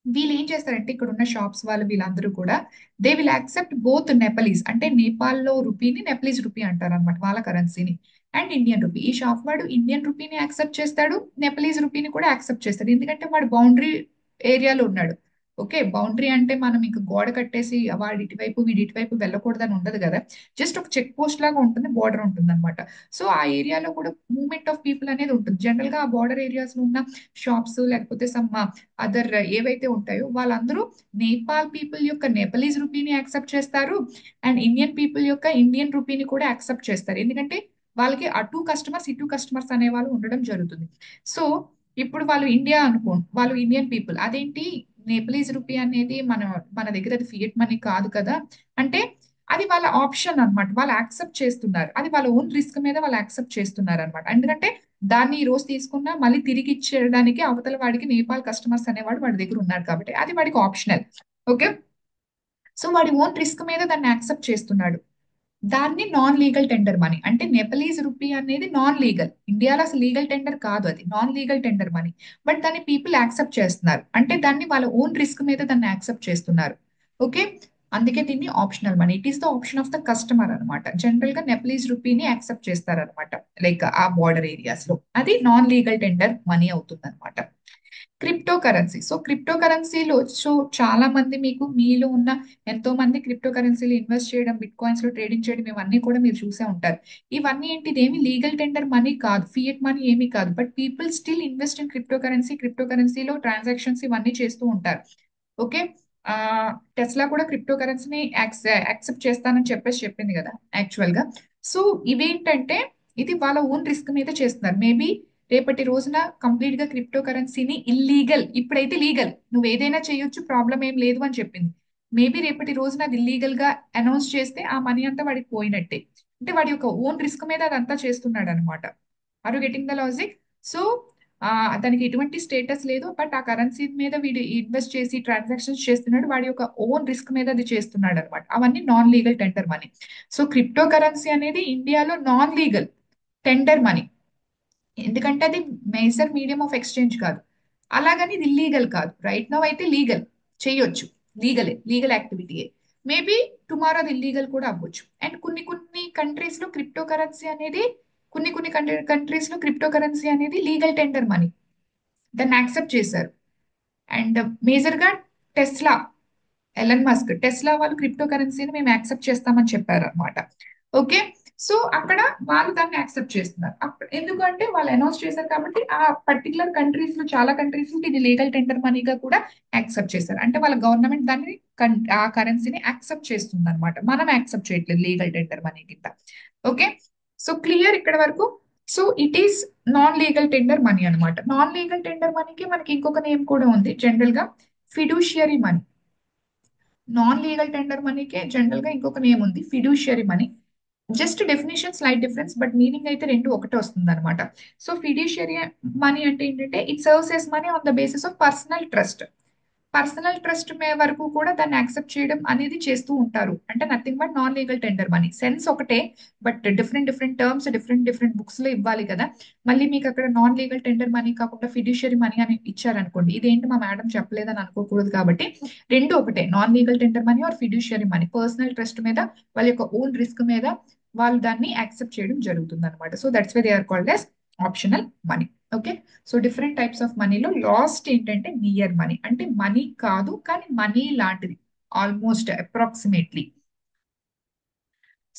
వీళ్ళు ఏం చేస్తారంటే ఇక్కడ ఉన్న షాప్స్ వాళ్ళు వీళ్ళందరూ కూడా దే విల్ యాక్సెప్ట్ బోత్ నెపలీస్, అంటే నేపాల్లో రూపీని నెపలీస్ రూపీ అంటారు అనమాట వాళ్ళ కరెన్సీని, అండ్ ఇండియన్ రూపీ. ఈ షాప్ వాడు ఇండియన్ రూపీని యాక్సెప్ట్ చేస్తాడు, నెపలీస్ రూపీని కూడా యాక్సెప్ట్ చేస్తాడు. ఎందుకంటే వాడు బౌండరీ ఏరియాలో ఉన్నాడు. ఓకే, బౌండరీ అంటే మనం ఇంక గోడ కట్టేసి వాడి ఇటువైపు వీడి ఇటువైపు వెళ్ళకూడదని ఉండదు కదా. జస్ట్ ఒక చెక్ పోస్ట్ లాగా ఉంటుంది, బోర్డర్ ఉంటుంది అనమాట. సో ఆ ఏరియాలో కూడా మూవ్మెంట్ ఆఫ్ పీపుల్ అనేది ఉంటుంది. జనరల్ గా ఆ బోర్డర్ ఏరియాస్ లో ఉన్న షాప్స్ లేకపోతే సమ్ అదర్ ఏవైతే ఉంటాయో వాళ్ళందరూ నేపాల్ పీపుల్ యొక్క నేపాలీస్ రూపీని యాక్సెప్ట్ చేస్తారు అండ్ ఇండియన్ పీపుల్ యొక్క ఇండియన్ రూపీని కూడా యాక్సెప్ట్ చేస్తారు. ఎందుకంటే వాళ్ళకి అటు కస్టమర్స్ ఇటు కస్టమర్స్ అనే వాళ్ళు ఉండడం జరుగుతుంది. సో ఇప్పుడు వాళ్ళు ఇండియా అనుకో, వాళ్ళు ఇండియన్ పీపుల్, అదేంటి నేపాలీస్ రూపీ అనేది మన మన దగ్గర అది ఫియట్ మనీ కాదు కదా అంటే అది వాళ్ళ ఆప్షన్ అన్నమాట. వాళ్ళు యాక్సెప్ట్ చేస్తున్నారు, అది వాళ్ళ ఓన్ రిస్క్ మీద వాళ్ళు యాక్సెప్ట్ చేస్తున్నారు అనమాట. ఎందుకంటే దాన్ని ఈ రోజు తీసుకున్నా మళ్ళీ తిరిగి ఇచ్చేయడానికి అవతల వాడికి నేపాల్ కస్టమర్స్ అనేవాడు వాడి దగ్గర ఉన్నాడు కాబట్టి అది వాడికి ఆప్షనల్. ఓకే, సో వాడి ఓన్ రిస్క్ మీద దాన్ని యాక్సెప్ట్ చేస్తున్నాడు. దాన్ని నాన్ లీగల్ టెండర్ మనీ అంటే నెపలీస్ రూపీ అనేది నాన్ లీగల్, ఇండియాలో అసలు లీగల్ టెండర్ కాదు, అది non legal tender money. But దాన్ని పీపుల్ యాక్సెప్ట్ చేస్తున్నారు, అంటే దాన్ని వాళ్ళ ఓన్ రిస్క్ మీద దాన్ని యాక్సెప్ట్ చేస్తున్నారు. ఓకే, అందుకే దీన్ని optional money, it is the option of the customer అనమాట. జనరల్ గా నెపలీస్ రూపీని యాక్సెప్ట్ చేస్తారనమాట లైక్ ఆ బార్డర్ ఏరియాస్ లో, అది నాన్ లీగల్ టెండర్ మనీ అవుతుంది అనమాట. Crypto currency. సో క్రిప్టో కరెన్సీలో సో చాలా మంది మీకు మీలో ఉన్న ఎంతో మంది క్రిప్టో కరెన్సీలు ఇన్వెస్ట్ చేయడం, బిట్ కాయిన్స్ లో ట్రేడింగ్ చేయడం ఇవన్నీ కూడా మీరు చూసే ఉంటారు. ఇవన్నీ ఏంటి, ఇదేమి లీగల్ టెండర్ మనీ కాదు, ఫియట్ మనీ ఏమీ కాదు. But people still invest in crypto currency, crypto కరెన్సీలో ట్రాన్సాక్షన్స్ ఇవన్నీ చేస్తూ ఉంటారు. ఓకే, ఆ టెస్లా కూడా క్రిప్టో కరెన్సీని యాక్సెప్ట్ చేస్తానని చెప్పేసి చెప్పింది కదా యాక్చువల్ గా. సో ఇవేంటంటే ఇది వాళ్ళ ఓన్ రిస్క్ మీద చేస్తున్నారు. మేబీ రేపటి రోజున కంప్లీట్ గా క్రిప్టో కరెన్సీని ఇల్లీగల్, ఇప్పుడైతే లీగల్ నువ్వు ఏదైనా చేయొచ్చు ప్రాబ్లం ఏం లేదు అని చెప్పింది. మేబీ రేపటి రోజున అది ఇల్లీగల్ గా అనౌన్స్ చేస్తే ఆ మనీ అంతా వాడికి పోయినట్టే. అంటే వాడి యొక్క ఓన్ రిస్క్ మీద అదంతా చేస్తున్నాడు అనమాట. Are you getting the logic? So దానికి ఎటువంటి స్టేటస్ లేదు, బట్ ఆ కరెన్సీ మీద వీడు ఇన్వెస్ట్ చేసి ట్రాన్సాక్షన్స్ చేస్తున్నాడు, వాడి యొక్క ఓన్ రిస్క్ మీద అది చేస్తున్నాడు అనమాట. అవన్నీ non legal tender money. So crypto currency అనేది ఇండియాలో నాన్ లీగల్ టెండర్ మనీ. ఎందుకంటే అది మేజర్ మీడియం ఆఫ్ ఎక్స్చేంజ్ కాదు. అలాగని ఇది లీగల్ కాదు. రైట్ నౌ అయితే లీగల్ చేయొచ్చు, లీగల్ యాక్టివిటీయే. మేబీ టుమారో అది ఇల్లీగల్ కూడా అవ్వచ్చు. అండ్ కొన్ని కొన్ని కంట్రీస్ లో క్రిప్టో కరెన్సీ అనేది, కొన్ని కంట్రీస్ లో క్రిప్టో కరెన్సీ అనేది లీగల్ టెండర్ మనీ, దాన్ని యాక్సెప్ట్ చేశారు. అండ్ మేజర్ గా టెస్లా, టెస్లా వాళ్ళు క్రిప్టో కరెన్సీని మేము యాక్సెప్ట్ చేస్తామని చెప్పారు అనమాట. ఓకే. సో అక్కడ వాళ్ళు దాన్ని యాక్సెప్ట్ చేస్తున్నారు. ఎందుకంటే వాళ్ళు అనౌన్స్ చేశారు కాబట్టి ఆ పర్టికులర్ కంట్రీస్ లో, చాలా కంట్రీస్ లో ఇది లీగల్ టెండర్ మనీగా కూడా యాక్సెప్ట్ చేశారు. అంటే వాళ్ళ గవర్నమెంట్ దాన్ని ఆ కరెన్సీని యాక్సెప్ట్ చేస్తుంది అనమాట. మనం యాక్సెప్ట్ చేయట్లేదు లీగల్ టెండర్ మనీ కింద. ఓకే. సో క్లియర్ ఇక్కడ వరకు. So it is non legal tender money అనమాట. నాన్ లీగల్ టెండర్ మనీకి మనకి ఇంకొక నేమ్ కూడా ఉంది జనరల్ గా, fiduciary money. Non legal tender మనీకే జనరల్ గా ఇంకొక నేమ్ ఉంది, fiduciary money. Just definition slight difference, but meaning అయితే రెండు ఒకటే వస్తుంది అనమాట. సో ఫిడ్యూషియరీ మనీ అంటే ఏంటంటే it serves as money on the basis of personal trust. Personal trust వరకు కూడా దాన్ని యాక్సెప్ట్ చేయడం అనేది చేస్తూ ఉంటారు. అంటే nothing but non legal tender money. Sense ఒకటే, but different different terms different books లో ఇవ్వాలి కదా. మళ్ళీ మీకు అక్కడ నాన్ లీగల్ టెండర్ మనీ కాకుండా ఫిడ్యూషియరీ మనీ అని ఇచ్చారనుకోండి, ఇదేంటి మా మేడం చెప్పలేదని అనుకోకూడదు. కాబట్టి రెండు ఒకటే, non legal tender money or fiduciary money. Personal trust మీద, వాళ్ళ యొక్క ఓన్ రిస్క్ మీద వాళ్ళు దాన్ని యాక్సెప్ట్ చేయడం జరుగుతుంది అనమాట. So that's why they are called as optional money. Okay. So different types of మనీలో లాస్ట్ ఏంటంటే నియర్ మనీ, అంటే మనీ కాదు కానీ మనీ లాంటిది, almost approximately.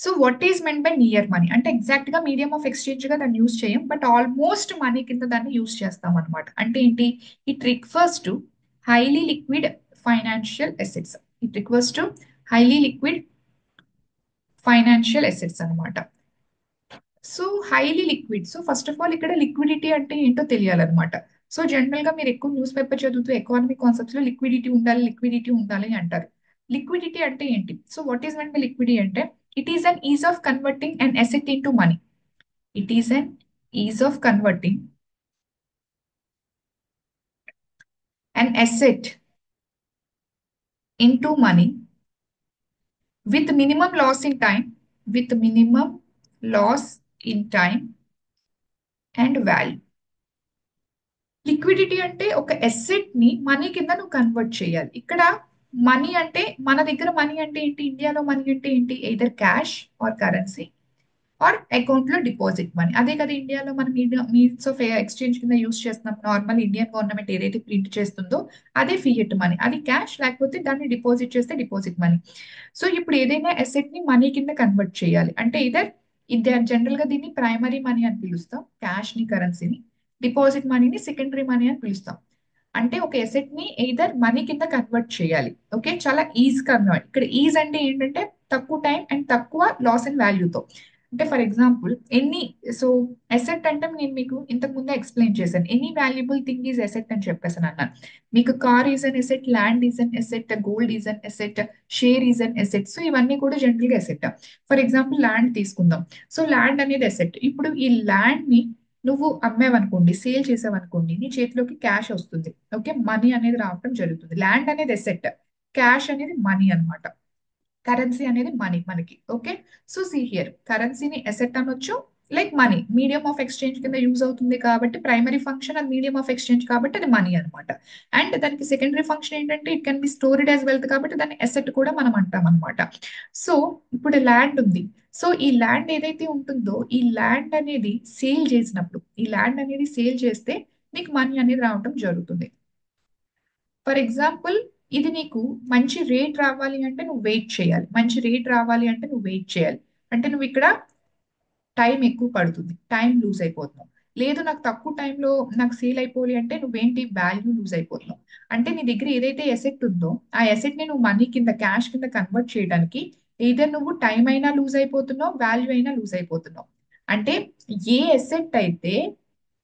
So what is meant by near money అంటే ఎగ్జాక్ట్ గా మీడియం ఆఫ్ ఎక్స్చేంజ్ గా దాన్ని యూస్ చేయం, బట్ ఆల్మోస్ట్ మనీ కింద దాన్ని యూస్ చేస్తాం అనమాట. అంటే ఏంటి? It refers to highly liquid financial assets. It refers to highly liquid financial assets అనమాట. So highly liquid. So first of all ఇక్కడ లిక్విడిటీ అంటే ఏంటో తెలియాలన్నమాట. సో జనరల్ గా మీరు ఎక్కువ న్యూస్ పేపర్ చదువుతూ ఎకనామిక్ కాన్సెప్ట్స్ లో లిక్విడిటీ ఉండాలి అంటారు. లిక్విడిటీ అంటే ఏంటి? So what is mean by liquidity అంటే it is an ease of converting an asset into money. It is an ease of converting an asset into money with minimum loss in time, with minimum loss in time and value. Liquidity అంటే ఒక asset ని money కింద నువ్వు convert చేయాలి. ఇక్కడ money అంటే, మన దగ్గర మనీ అంటే ఏంటి? ఇండియాలో మనీ అంటే ఏంటి? Either cash or currency are account లో డిపాజిట్ మనీ. అదే కదా ఇండియాలో మనం మీన్స్ ఆఫ్ ఎక్స్చేంజ్ కింద యూస్ చేస్తున్నాం. నార్మల్ ఇండియన్ గవర్నమెంట్ ఏదైతే ప్రింట్ చేస్తుందో అదే ఫియట్ మనీ. అది క్యాష్, లేకపోతే దాన్ని డిపాజిట్ చేస్తే డిపాజిట్ మనీ. సో ఇప్పుడు ఏదైనా అసెట్ ని మనీ కింద కన్వర్ట్ చేయాలి అంటే ఇదర్ ఇది జనరల్ గా దీన్ని ప్రైమరీ మనీ అని పిలుస్తాం, క్యాష్ ని, కరెన్సీని. డిపాజిట్ మనీని సెకండరీ మనీ అని పిలుస్తాం. అంటే ఒక ఎసెట్ ని ఎయిదర్ మనీ కింద కన్వర్ట్ చేయాలి. ఓకే, చాలా ఈజీ కన్వర్ట్. ఇక్కడ ఈజ్ అంటే ఏంటంటే తక్కువ టైం అండ్ తక్కువ లాస్ అండ్ వాల్యూతో. అంటే ఫర్ ఎగ్జాంపుల్ సో ఎసెట్ అంటే నేను మీకు ఇంతకు ముందే ఎక్స్ప్లెయిన్ చేశాను. Any valuable thing is asset అని చెప్పేసాను అన్నాను. మీకు car is an asset, land is an asset, gold is an asset, share is an asset. So ఇవన్నీ కూడా జనరల్ గా ఎసెట్. ఫర్ ఎగ్జాంపుల్ ల్యాండ్ తీసుకుందాం. సో ల్యాండ్ అనేది ఎసెట్. ఇప్పుడు ఈ ల్యాండ్ ని నువ్వు అమ్మేవనుకోండి, సేల్ చేసావనుకోండి, నీ చేతిలోకి క్యాష్ వస్తుంది. ఓకే, మనీ అనేది రావటం జరుగుతుంది. ల్యాండ్ అనేది ఎసెట్, క్యాష్ అనేది మనీ అన్నమాట. కరెన్సీ అనేది మనీ మనకి. ఓకే. సో సీ హియర్, కరెన్సీని ఎసెట్ అనొచ్చు, like money medium of exchange కింద యూజ్ అవుతుంది కాబట్టి ప్రైమరీ ఫంక్షన్ అది మీడియం ఆఫ్ ఎక్స్చేంజ్ కాబట్టి అది మనీ అనమాట. అండ్ దానికి సెకండరీ ఫంక్షన్ ఏంటంటే it can be stored as wealth కాబట్టి దాన్ని ఎసెట్ కూడా మనం అంటాం అనమాట. సో ఇప్పుడు ల్యాండ్ ఉంది. సో ఈ ల్యాండ్ ఏదైతే ఉంటుందో ఈ ల్యాండ్ అనేది సేల్ చేసినప్పుడు, ఈ ల్యాండ్ అనేది సేల్ చేస్తే నీకు మనీ అనేది రావటం జరుగుతుంది. ఫర్ ఎగ్జాంపుల్, ఇది నీకు మంచి రేట్ రావాలి అంటే నువ్వు వెయిట్ చేయాలి. మంచి రేట్ రావాలి అంటే నువ్వు వెయిట్ చేయాలి. అంటే నువ్వు ఇక్కడ టైం ఎక్కువ పడుతుంది, టైం లూజ్ అయిపోతున్నావు. లేదు నాకు తక్కువ టైంలో నాకు సేల్ అయిపోవాలి అంటే నువ్వేంటి వాల్యూ లూజ్ అయిపోతున్నావు. అంటే నీ దగ్గర ఏదైతే ఎసెట్ ఉందో ఆ ఎసెట్ ని నువ్వు మనీ కింద, క్యాష్ కింద కన్వర్ట్ చేయడానికి ఏదైనా నువ్వు టైం అయినా లూజ్ అయిపోతున్నావు, వాల్యూ అయినా లూజ్ అయిపోతున్నావు. అంటే ఏ ఎసెట్ అయితే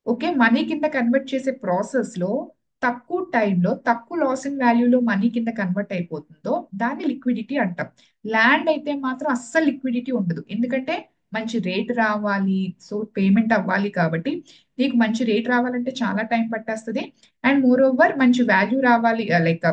ఓకే మనీ కింద కన్వర్ట్ చేసే ప్రాసెస్ లో తక్కువ టైంలో తక్కువ లాస్ ఇన్ వాల్యూలో మనీ కింద కన్వర్ట్ అయిపోతుందో దాన్ని లిక్విడిటీ అంటాం. ల్యాండ్ అయితే మాత్రం అస్సలు లిక్విడిటీ ఉండదు. ఎందుకంటే మంచి రేట్ రావాలి, సో పేమెంట్ అవ్వాలి కాబట్టి నీకు మంచి రేట్ రావాలంటే చాలా టైం పట్టేస్తుంది. అండ్ మోర్ ఓవర్ మంచి వాల్యూ రావాలి, లైక్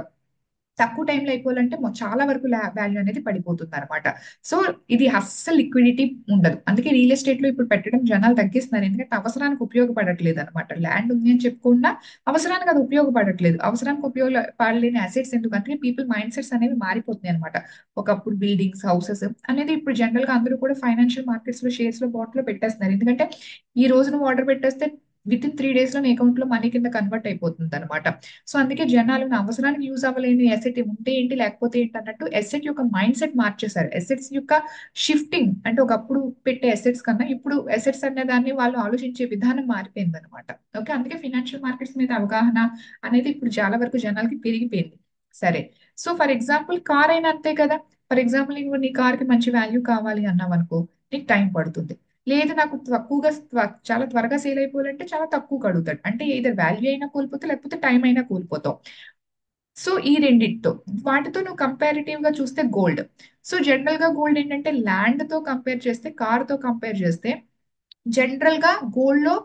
తక్కువ టైంలో అయిపోవాలంటే చాలా వరకు వాల్యూ అనేది పడిపోతుంది అనమాట. సో ఇది అస్సలు లిక్విడిటీ ఉండదు. అందుకే రియల్ ఎస్టేట్ లో ఇప్పుడు పెట్టడం జనాలు తగ్గిస్తున్నారు. ఎందుకంటే అవసరానికి ఉపయోగపడట్లేదు అనమాట. ల్యాండ్ ఉంది అని చెప్పుకున్నా అవసరానికి అది ఉపయోగపడట్లేదు. అవసరానికి ఉపయోగపడలేని అసెట్స్ ఎందుకు, అందుకే పీపుల్ మైండ్ సెట్స్ అనేవి మారిపోతున్నాయి అనమాట. ఒకప్పుడు బిల్డింగ్స్, హౌసెస్ అనేది ఇప్పుడు జనరల్ గా అందరూ కూడా ఫైనాన్షియల్ మార్కెట్స్ లో, షేర్స్ లో, బాట్ లో పెట్టేస్తున్నారు. ఎందుకంటే ఈ రోజు నువ్వు ఆర్డర్ పెట్టేస్తే విత్ ఇన్ 3 days లో నీ అకౌంట్ లో మనీ కింద కన్వర్ట్ అయిపోతుంది అనమాట. సో అందుకే జనాలు నా అవసరానికి యూజ్ అవ్వలేని ఎసెట్ ఉంటే ఏంటి లేకపోతే ఏంటి అన్నట్టు ఎసెట్ యొక్క మైండ్ సెట్ మార్చేశారు. ఎసెట్స్ యొక్క షిఫ్టింగ్ అంటే ఒకప్పుడు పెట్టే ఎసెట్స్ కన్నా ఇప్పుడు ఎసెట్స్ అనే దాన్ని వాళ్ళు ఆలోచించే విధానం మారిపోయింది అనమాట. ఓకే, అందుకే ఫినాన్షియల్ మార్కెట్స్ మీద అవగాహన అనేది ఇప్పుడు చాలా వరకు జనాలకి పెరిగిపోయింది. సరే, సో ఫర్ ఎగ్జాంపుల్ కార్ అయినా అంతే కదా. ఫర్ ఎగ్జాంపుల్ నువ్వు నీ కార్ కి మంచి వాల్యూ కావాలి అన్నావు అనుకో, నీకు టైం పడుతుంది. లేదు నాకు తక్కువగా చాలా త్వరగా సేల్ అయిపోవాలంటే చాలా తక్కువ అడుగుతాడు. అంటే ఏదో వాల్యూ అయినా కోల్పోతావు లేకపోతే టైం అయినా కోల్పోతావు. సో ఈ రెండింటితో వాటితో నువ్వు కంపారిటివ్ గా చూస్తే గోల్డ్. సో జనరల్ గా గోల్డ్ ఏంటంటే ల్యాండ్ తో కంపేర్ చేస్తే, కార్ తో కంపేర్ చేస్తే జనరల్ గా గోల్డ్ లో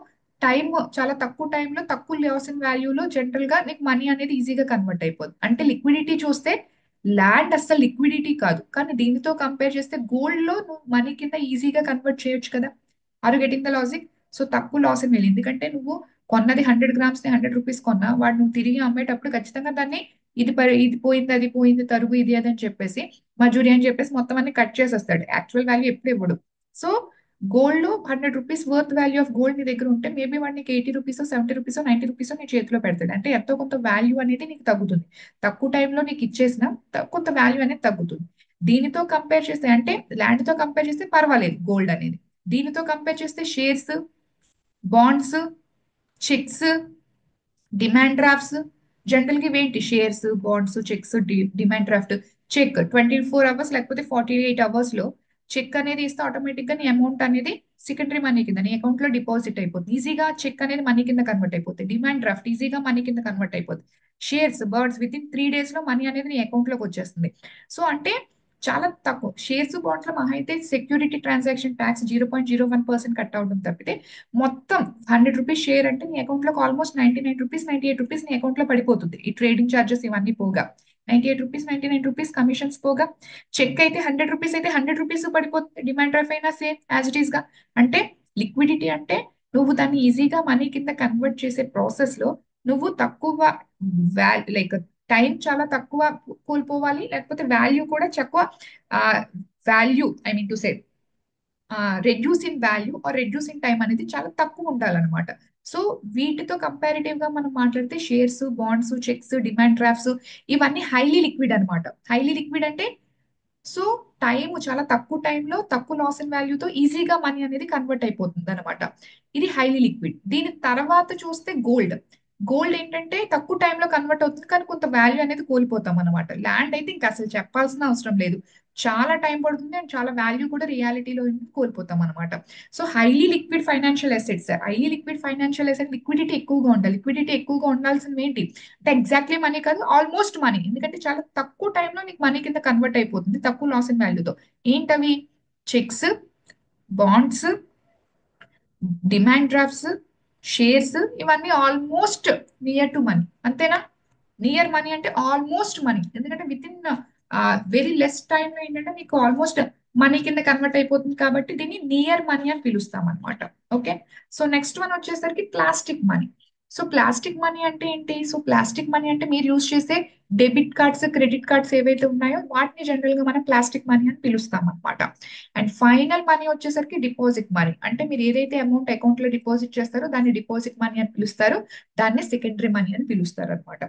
టైం చాలా తక్కువ టైంలో తక్కువ లాస్ ఇన్ వాల్యూలో జనరల్ గా నీకు మనీ అనేది ఈజీగా కన్వర్ట్ అయిపోతుంది. అంటే లిక్విడిటీ చూస్తే ల్యాండ్ అస్సలు లిక్విడిటీ కాదు, కానీ దీనితో కంపేర్ చేస్తే గోల్డ్ లో నువ్వు మనీ కింద ఈజీగా కన్వర్ట్ చేయొచ్చు కదా. Are getting the logic? So తక్కువ లాస్ ఇన్ వాల్యూ, ఎందుకంటే నువ్వు కొన్నది 100 grams ని 100 రూపీస్ కొన్నా, వాడు నువ్వు తిరిగి అమ్మేటప్పుడు ఖచ్చితంగా దాన్ని ఇది పోయింది, అది పోయింది, తరుగు ఇది అది అని చెప్పేసి మజూరి అని చెప్పేసి మొత్తం అన్ని కట్ చేసేస్తాడు. యాక్చువల్ వాల్యూ ఎప్పుడు ఇవ్వడు. సో గోల్డ్ లో 100 rupees worth value of gold నీ దగ్గర ఉంటే మేబీ వాడు నీకు 80 రూపీస్, 70 రూపీస్, 90 రూపీస్ నీ చేతిలో పెడతాడు. అంటే ఎంతో కొంత వాల్యూ అనేది నీకు తగ్గుతుంది. తక్కువ టైంలో నీకు ఇచ్చేసిన కొంత వాల్యూ అనేది తగ్గుతుంది. దీనితో కంపేర్ చేస్తే అంటే ల్యాండ్ తో కంపేర్ చేస్తే పర్వాలేదు గోల్డ్ అనేది. దీనితో కంపేర్ చేస్తే shares, bonds, cheques, demand drafts. General గా ఇవేంటి? Shares, bonds, cheques, demand draft. Cheque 24 hours లేకపోతే 48 hours లో చెక్ అనేది ఇస్తే ఆటోమేటిక్ గా నీ అమౌంట్ అనేది సెకండరీ మనీ కింద నీ అకౌంట్ లో డిపాజిట్ అయిపోతుంది. ఈజీగా చెక్ అనేది మనీ కింద కన్వర్ట్ అయిపోతుంది. డిమాండ్ డ్రాఫ్ట్ ఈజీగా మనీ కింద కన్వర్ట్ అయిపోతుంది. Shares, birds with in 3 days లో మనీ అనేది నీ అకౌంట్ లోకి వచ్చేస్తుంది. సో అంటే చాలా తక్కువ. షేర్స్, బాండ్స్ లో మహా అయితే సెక్యూరిటీ ట్రాన్సాక్షన్ ట్యాక్స్ 0.01% కట్ అవడం తప్పితే మొత్తం 100 రూపీస్ షేర్ అంటే నీ అకౌంట్ లోకి ఆల్మోస్ట్ 99 రూపీస్, 98 రూపీస్ నీ అకౌంట్ లో పడిపోతుంది. ఈ ట్రేడింగ్ ఛార్జెస్ ఇవన్నీ పోగా 98 రూపీస్, 99 రూపీస్ కమిషన్స్ పోగా. చెక్ అయితే 100 రూపీస్ అయితే 100 రూపీస్ పడిపోతుంది. డిమాండ్ డ్రాఫ్ట్ అయినా సేమ్ యాజ్ ఇట్ ఈస్ గా. అంటే లిక్విడిటీ అంటే నువ్వు దాన్ని ఈజీగా మనీ కింద కన్వర్ట్ చేసే ప్రాసెస్ లో నువ్వు తక్కువ లైక్ టైం చాలా తక్కువ కోల్పోవాలి, లేకపోతే వాల్యూ కూడా తక్కువ. Value I mean to say reduce in value or reduce in time అనేది చాలా తక్కువ ఉండాలన్నమాట. సో వీటితో కంపారిటివ్ గా మనం మాట్లాడితే shares, bonds, cheques, demand drafts ఇవన్నీ హైలీ లిక్విడ్ అన్నమాట. హైలీ లిక్విడ్ అంటే సో టైం చాలా తక్కువ టైంలో తక్కువ లాస్ ఇన్ వాల్యూతో ఈజీగా మనీ అనేది కన్వర్ట్ అయిపోతుంది అనమాట. ఇది హైలీ లిక్విడ్. దీని తర్వాత చూస్తే గోల్డ్. గోల్డ్ ఏంటంటే తక్కువ టైంలో కన్వర్ట్ అవుతుంది, కానీ కొంత వాల్యూ అనేది కోల్పోతాం అనమాట. ల్యాండ్ అయితే ఇంకా అసలు చెప్పాల్సిన అవసరం లేదు, చాలా టైం పడుతుంది అండ్ చాలా వాల్యూ కూడా రియాలిటీలో కోల్పోతాం అనమాట. So highly liquid financial assets. Highly liquid financial asset liquidity ఎక్కువగా ఉండాలి. లిక్విడిటీ ఎక్కువగా ఉండాల్సింది ఏంటి అంటే ఎగ్జాక్ట్లీ మనీ కాదు, ఆల్మోస్ట్ మనీ. ఎందుకంటే చాలా తక్కువ టైంలో నీకు మనీ కింద కన్వర్ట్ అయిపోతుంది తక్కువ లాస్ ఇన్ వాల్యూతో. ఏంటవి? Cheques, bonds, demand drafts, shares ఇవన్నీ ఆల్మోస్ట్ నియర్ టు మనీ. అంతేనా? నియర్ మనీ అంటే ఆల్మోస్ట్ మనీ. ఎందుకంటే విత్ ఇన్ వెరీ లెస్ టైంలో ఏంటంటే మీకు ఆల్మోస్ట్ మనీ కింద కన్వర్ట్ అయిపోతుంది కాబట్టి దీన్ని నియర్ మనీ అని పిలుస్తాం అనమాట. ఓకే, సో నెక్స్ట్ వన్ వచ్చేసరికి plastic money. So plastic money అంటే ఏంటి? సో ప్లాస్టిక్ మనీ అంటే మీరు యూజ్ చేసే డెబిట్ కార్డ్స్, క్రెడిట్ కార్డ్స్ ఏవైతే ఉన్నాయో వాటిని జనరల్ గా మనం ప్లాస్టిక్ మనీ అని పిలుస్తాం అనమాట. అండ్ ఫైనల్ మనీ వచ్చేసరికి డిపాజిట్ మనీ. అంటే మీరు ఏదైతే అమౌంట్ అకౌంట్ లో డిపాజిట్ చేస్తారో దాన్ని డిపాజిట్ మనీ అని పిలుస్తారు. దాన్ని సెకండరీ మనీ అని పిలుస్తారు అనమాట.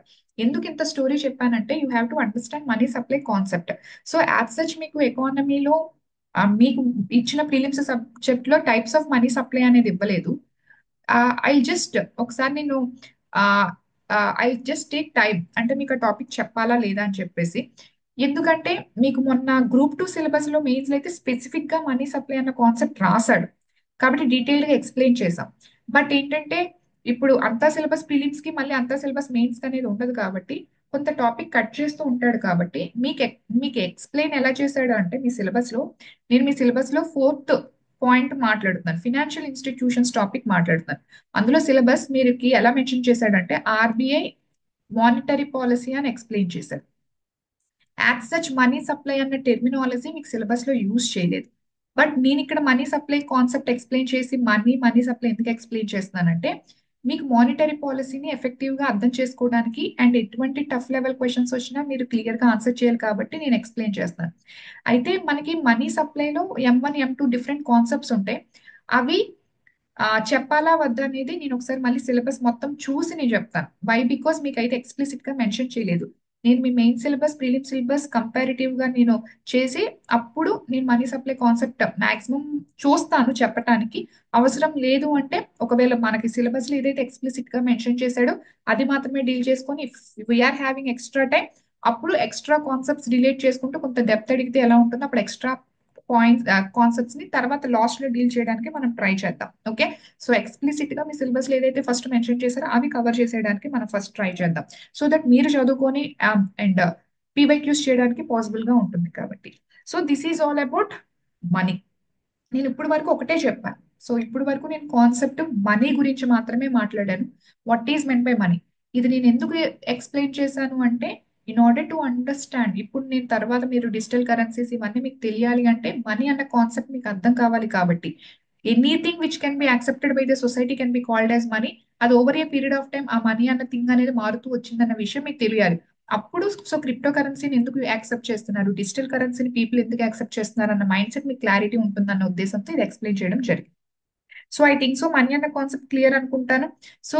ఎందుకు ఇంత స్టోరీ చెప్పానంటే you have to understand money supply concept. So as such మీకు ఎకానమీలో మీకు ఇచ్చిన ప్రిలిమ్స్ సబ్జెక్ట్ లో టైప్స్ ఆఫ్ మనీ సప్లై అనేది ఇవ్వలేదు. ఐ జస్ట్ ఒకసారి నేను ఐ జస్ట్ టేక్ టైం అంటే మీకు ఆ టాపిక్ చెప్పాలా లేదా అని చెప్పేసి. ఎందుకంటే మీకు మొన్న గ్రూప్ 2 సిలబస్ లో మెయిన్స్ అయితే స్పెసిఫిక్ గా మనీ సప్లై అన్న కాన్సెప్ట్ రాశాడు కాబట్టి డీటెయిల్ గా ఎక్స్ప్లెయిన్ చేసాం. బట్ ఏంటంటే ఇప్పుడు అంతా సిలబస్ ప్రిలిమ్స్ కి మళ్ళీ అంతా సిలబస్ మెయిన్స్ కి అనేది ఉండదు కాబట్టి కొంత టాపిక్ కట్ చేస్తూ ఉంటాడు. కాబట్టి మీకు ఎక్స్ప్లెయిన్ ఎలా చేశాడు అంటే మీ సిలబస్ లో, నేను మీ సిలబస్ లో 4th పాయింట్ మాట్లాడుతున్నాను, ఫినాన్షియల్ ఇన్స్టిట్యూషన్స్ టాపిక్ మాట్లాడుతున్నాను. అందులో సిలబస్ మీరుకి ఎలా మెన్షన్ చేశాడంటే ఆర్బీఐ మానిటరీ పాలసీ అని ఎక్స్ప్లెయిన్ చేశారు. యాజ్ సచ్ మనీ సప్లై అన్న టెర్మినాలజీ మీకు సిలబస్ లో యూజ్ చేయలేదు. బట్ నేను ఇక్కడ మనీ సప్లై కాన్సెప్ట్ ఎక్స్ప్లెయిన్ చేసి మనీ సప్లై ఎందుకు ఎక్స్ప్లెయిన్ చేస్తున్నానంటే మీకు మానిటరీ పాలసీని ఎఫెక్టివ్ గా అర్థం చేసుకోవడానికి అండ్ ఎటువంటి టఫ్ లెవెల్ క్వశ్చన్స్ వచ్చినా మీరు క్లియర్ గా ఆన్సర్ చేయాలి కాబట్టి నేను ఎక్స్ప్లెయిన్ చేస్తాను. అయితే మనకి money సప్లైలో M1 M2 different concepts ఉంటాయి. అవి చెప్పాలా వద్దా అనేది నేను ఒకసారి మళ్ళీ సిలబస్ మొత్తం చూసి నేను చెప్తాను. వై బికాస్ మీకు అయితే ఎక్స్ప్లిసిట్ గా మెన్షన్ చేయలేదు. నేను మీ మెయిన్ సిలబస్ ప్రీలిమ్ సిలబస్ కంపారిటివ్ గా నేను చేసి అప్పుడు నేను మనీ సప్లై కాన్సెప్ట్ మాక్సిమం చూస్తాను చెప్పటానికి. అవసరం లేదు అంటే ఒకవేళ మనకి సిలబస్ లో ఏదైతే ఎక్స్ప్లిసిట్ గా మెన్షన్ చేశాడో అది మాత్రమే డీల్ చేసుకొని if we are having extra time అప్పుడు ఎక్స్ట్రా కాన్సెప్ట్స్ రిలేట్ చేసుకుంటూ కొంత డెప్త్ అడిగితే ఎలా ఉంటుందో అప్పుడు ఎక్స్ట్రా పాయింట్స్ కాన్సెప్ట్స్ ని తర్వాత లాస్ట్ లో డీల్ చేయడానికి మనం ట్రై చేద్దాం. ఓకే, సో ఎక్స్ప్లిసిట్ గా మీ సిలబస్ లో ఏదైతే ఫస్ట్ మెన్షన్ చేశారో అవి కవర్ చేసేయడానికి మనం ఫస్ట్ ట్రై చేద్దాం. సో దట్ మీరు చదువుకొని అండ్ పీవైక్యూస్ చేయడానికి పాసిబుల్ గా ఉంటుంది కాబట్టి. So this is all about money. నేను ఇప్పుడు వరకు ఒకటే చెప్పాను. సో ఇప్పుడు వరకు నేను కాన్సెప్ట్ మనీ గురించి మాత్రమే మాట్లాడాను. What is men by money, ఇది నేను ఎందుకు ఎక్స్ప్లెయిన్ చేశాను అంటే ఇన్ ఆర్డర్ టు అండర్స్టాండ్ ఇప్పుడు నేను తర్వాత మీరు డిజిటల్ కరెన్సీస్ ఇవన్నీ మీకు తెలియాలి అంటే మనీ అన్న కాన్సెప్ట్ మీకు అర్థం కావాలి కాబట్టి anything which can be accepted by the society can be called as money. అది over a period of time ఆ మనీ అన్న థింగ్ అనేది మారుతూ వచ్చిందన్న విషయం మీకు తెలియాలి. అప్పుడు సో క్రిప్టో కరెన్సీని ఎందుకు యాక్సెప్ట్ చేస్తున్నారు, డిజిటల్ కరెన్సీని పీపుల్ ఎందుకు యాక్సెప్ట్ చేస్తున్నారు అన్న మైండ్ సెట్ మీకు క్లారిటీ ఉంటుందన్న ఉద్దేశంతో ఇది ఎక్స్ప్లెయిన్ చేయడం జరిగింది. So I think so money అన్న కాన్సెప్ట్ క్లియర్ అనుకుంటాను. సో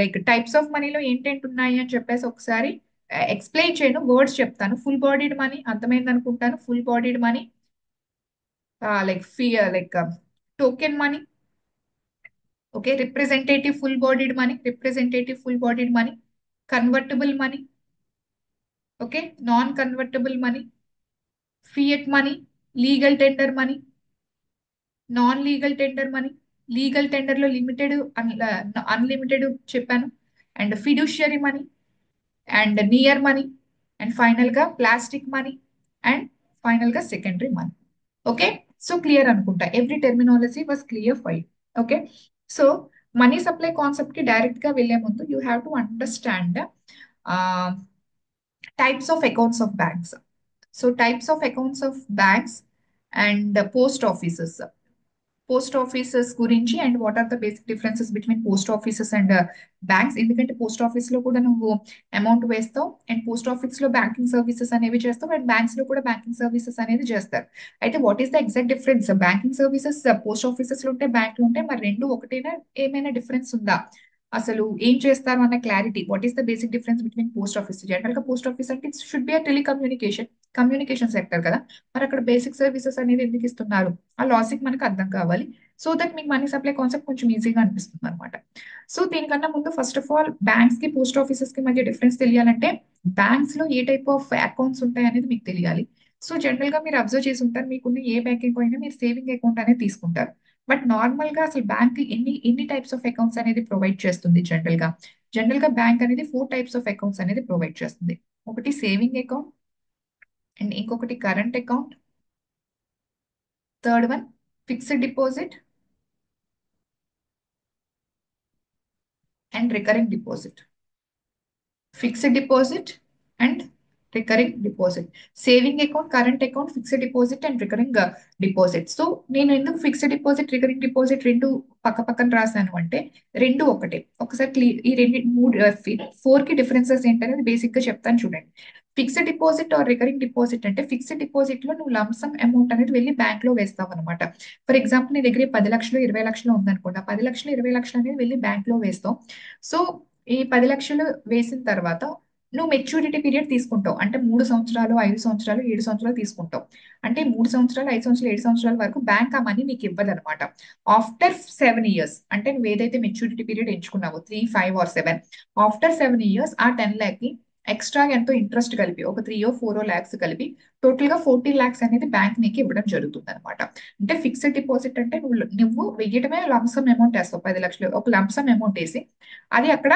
లైక్ టైప్స్ ఆఫ్ మనీలో ఏంటేంటి ఉన్నాయి అని చెప్పేసి ఒకసారి ఎక్స్ప్లెయిన్ చేయను, వర్డ్స్ చెప్తాను. ఫుల్ బాడీడ్ మనీ అర్థమైంది అనుకుంటాను. Full bodied money like like token money, okay, representative full bodied money, convertible money, okay, non convertible money, fiat money, legal tender money, non legal tender money, legal tender లో limited unlimited చెప్పాను, and fiduciary money, and near money, and final గా plastic money, and final గా secondary money. Okay, so clear అనుకుంటా. Every terminology was clear for you. Okay, so money supply concept కి direct గా వెళ్లే ముందు you have to understand types of accounts of banks. So types of accounts of banks and post offices గురించి and what are the basic differences between post offices and banks. ఎందుకంటే post office లో కూడా నువ్వు amount వేస్తావు and post office లో banking services అనేవి చేస్తావు and banks లో కూడా బ్యాంకింగ్ సర్వీసెస్ అనేది చేస్తారు. అయితే what is the exact difference? Banking services post offices లో ఉంటే బ్యాంక్ లో ఉంటే మరి రెండు ఒకటేనా, ఏమైనా డిఫరెన్స్ ఉందా? అసలు ఏం చేస్తారు అన్న clarity, what is the basic difference between post office? General గా పోస్ట్ ఆఫీస్ అంటే it should be a communication sector కదా, మరి అక్కడ బేసిక్ సర్వీసెస్ అనేది ఎందుకు ఇస్తున్నారు? ఆ లాజిక్ మనకు అర్థం కావాలి. సో దట్ మీకు మనీ సప్లై కాన్సెప్ట్ కొంచెం ఈజీగా అనిపిస్తుంది అనమాట. సో దీనికన్నా ముందు ఫస్ట్ ఆఫ్ ఆల్ బ్యాంక్స్ కి పోస్ట్ ఆఫీసెస్ కి మధ్య డిఫరెన్స్ తెలియాలంటే బ్యాంక్స్ లో ఏ టైప్ ఆఫ్ అకౌంట్స్ ఉంటాయి అనేది మీకు తెలియాలి. సో జనరల్ గా మీరు అబ్జర్వ్ చేసి ఉంటారు, మీకున్న ఏ బ్యాంక్ అకౌంట్ అయినా మీరు సేవింగ్ అకౌంట్ అనేది తీసుకుంటారు. బట్ నార్మల్ గా అసలు బ్యాంక్ ఎన్ని ఎన్ని టైప్స్ ఆఫ్ అకౌంట్స్ అనేది ప్రొవైడ్ చేస్తుంది? జనరల్ గా బ్యాంక్ అనేది 4 టైప్స్ ఆఫ్ అకౌంట్స్ అనేది ప్రొవైడ్ చేస్తుంది. ఒకటి సేవింగ్ అకౌంట్, అండ్ ఇంకొకటి current account, third one fixed deposit and recurring deposit. Fixed deposit and recurring deposit, saving account, current account, fixed deposit and recurring deposit. So నేను ఎందుకు fixed deposit recurring deposit రెండు పక్క పక్కన రాశాను అంటే రెండు ఒకటే. ఒకసారి ఈ రెండు మూడు 4 కి డిఫరెన్సెస్ ఏంటనేది బేసిక్ గా చెప్తాను చూడండి. Fixed deposit are recurring deposit అంటే ఫిక్స్డ్ డిపాజిట్ లో నువ్వు లంసమ్ అమౌంట్ అనేది వెళ్ళి బ్యాంక్ లో వేస్తావు అనమాట. ఫర్ ఎగ్జాంపుల్ నీ దగ్గర 10 లక్షలు 20 లక్షలు ఉందనుకోండి, ఆ 10 లక్షలు 20 లక్షలు అనేది వెళ్ళి బ్యాంక్ లో వేస్తావు. సో ఈ 10 లక్షలు వేసిన తర్వాత నువ్వు మెచ్యూరిటీ పీరియడ్ తీసుకుంటావు, అంటే 3 సంవత్సరాలు 5 సంవత్సరాలు 7 సంవత్సరాలు తీసుకుంటావు. అంటే 3 సంవత్సరాలు 5 సంవత్సరాలు 7 సంవత్సరాల వరకు బ్యాంక్ ఆ మనీ నీకు ఇవ్వదు అనమాట. ఆఫ్టర్ 7 ఇయర్స్ అంటే నువ్వు ఏదైతే మెచ్యూరిటీ పీరియడ్ ఎంచుకున్నావో 3, 5 ఆర్ 7, ఆఫ్టర్ 7 ఇయర్స్ ఆ 10 lakh కి ఎక్స్ట్రా ఎంతో ఇంట్రెస్ట్ కలిపి ఒక 3 or 4 lakhs కలిపి టోటల్ గా 14 lakhs అనేది బ్యాంక్ నీకు ఇవ్వడం జరుగుతుంది అనమాట. అంటే ఫిక్స్డ్ డిపాజిట్ అంటే నువ్వు వెయ్యటమే లంసమ్ అమౌంట్ వేస్తావు. 10 లక్షలు ఒక లంసమ్ అమౌంట్ వేసి అది అక్కడ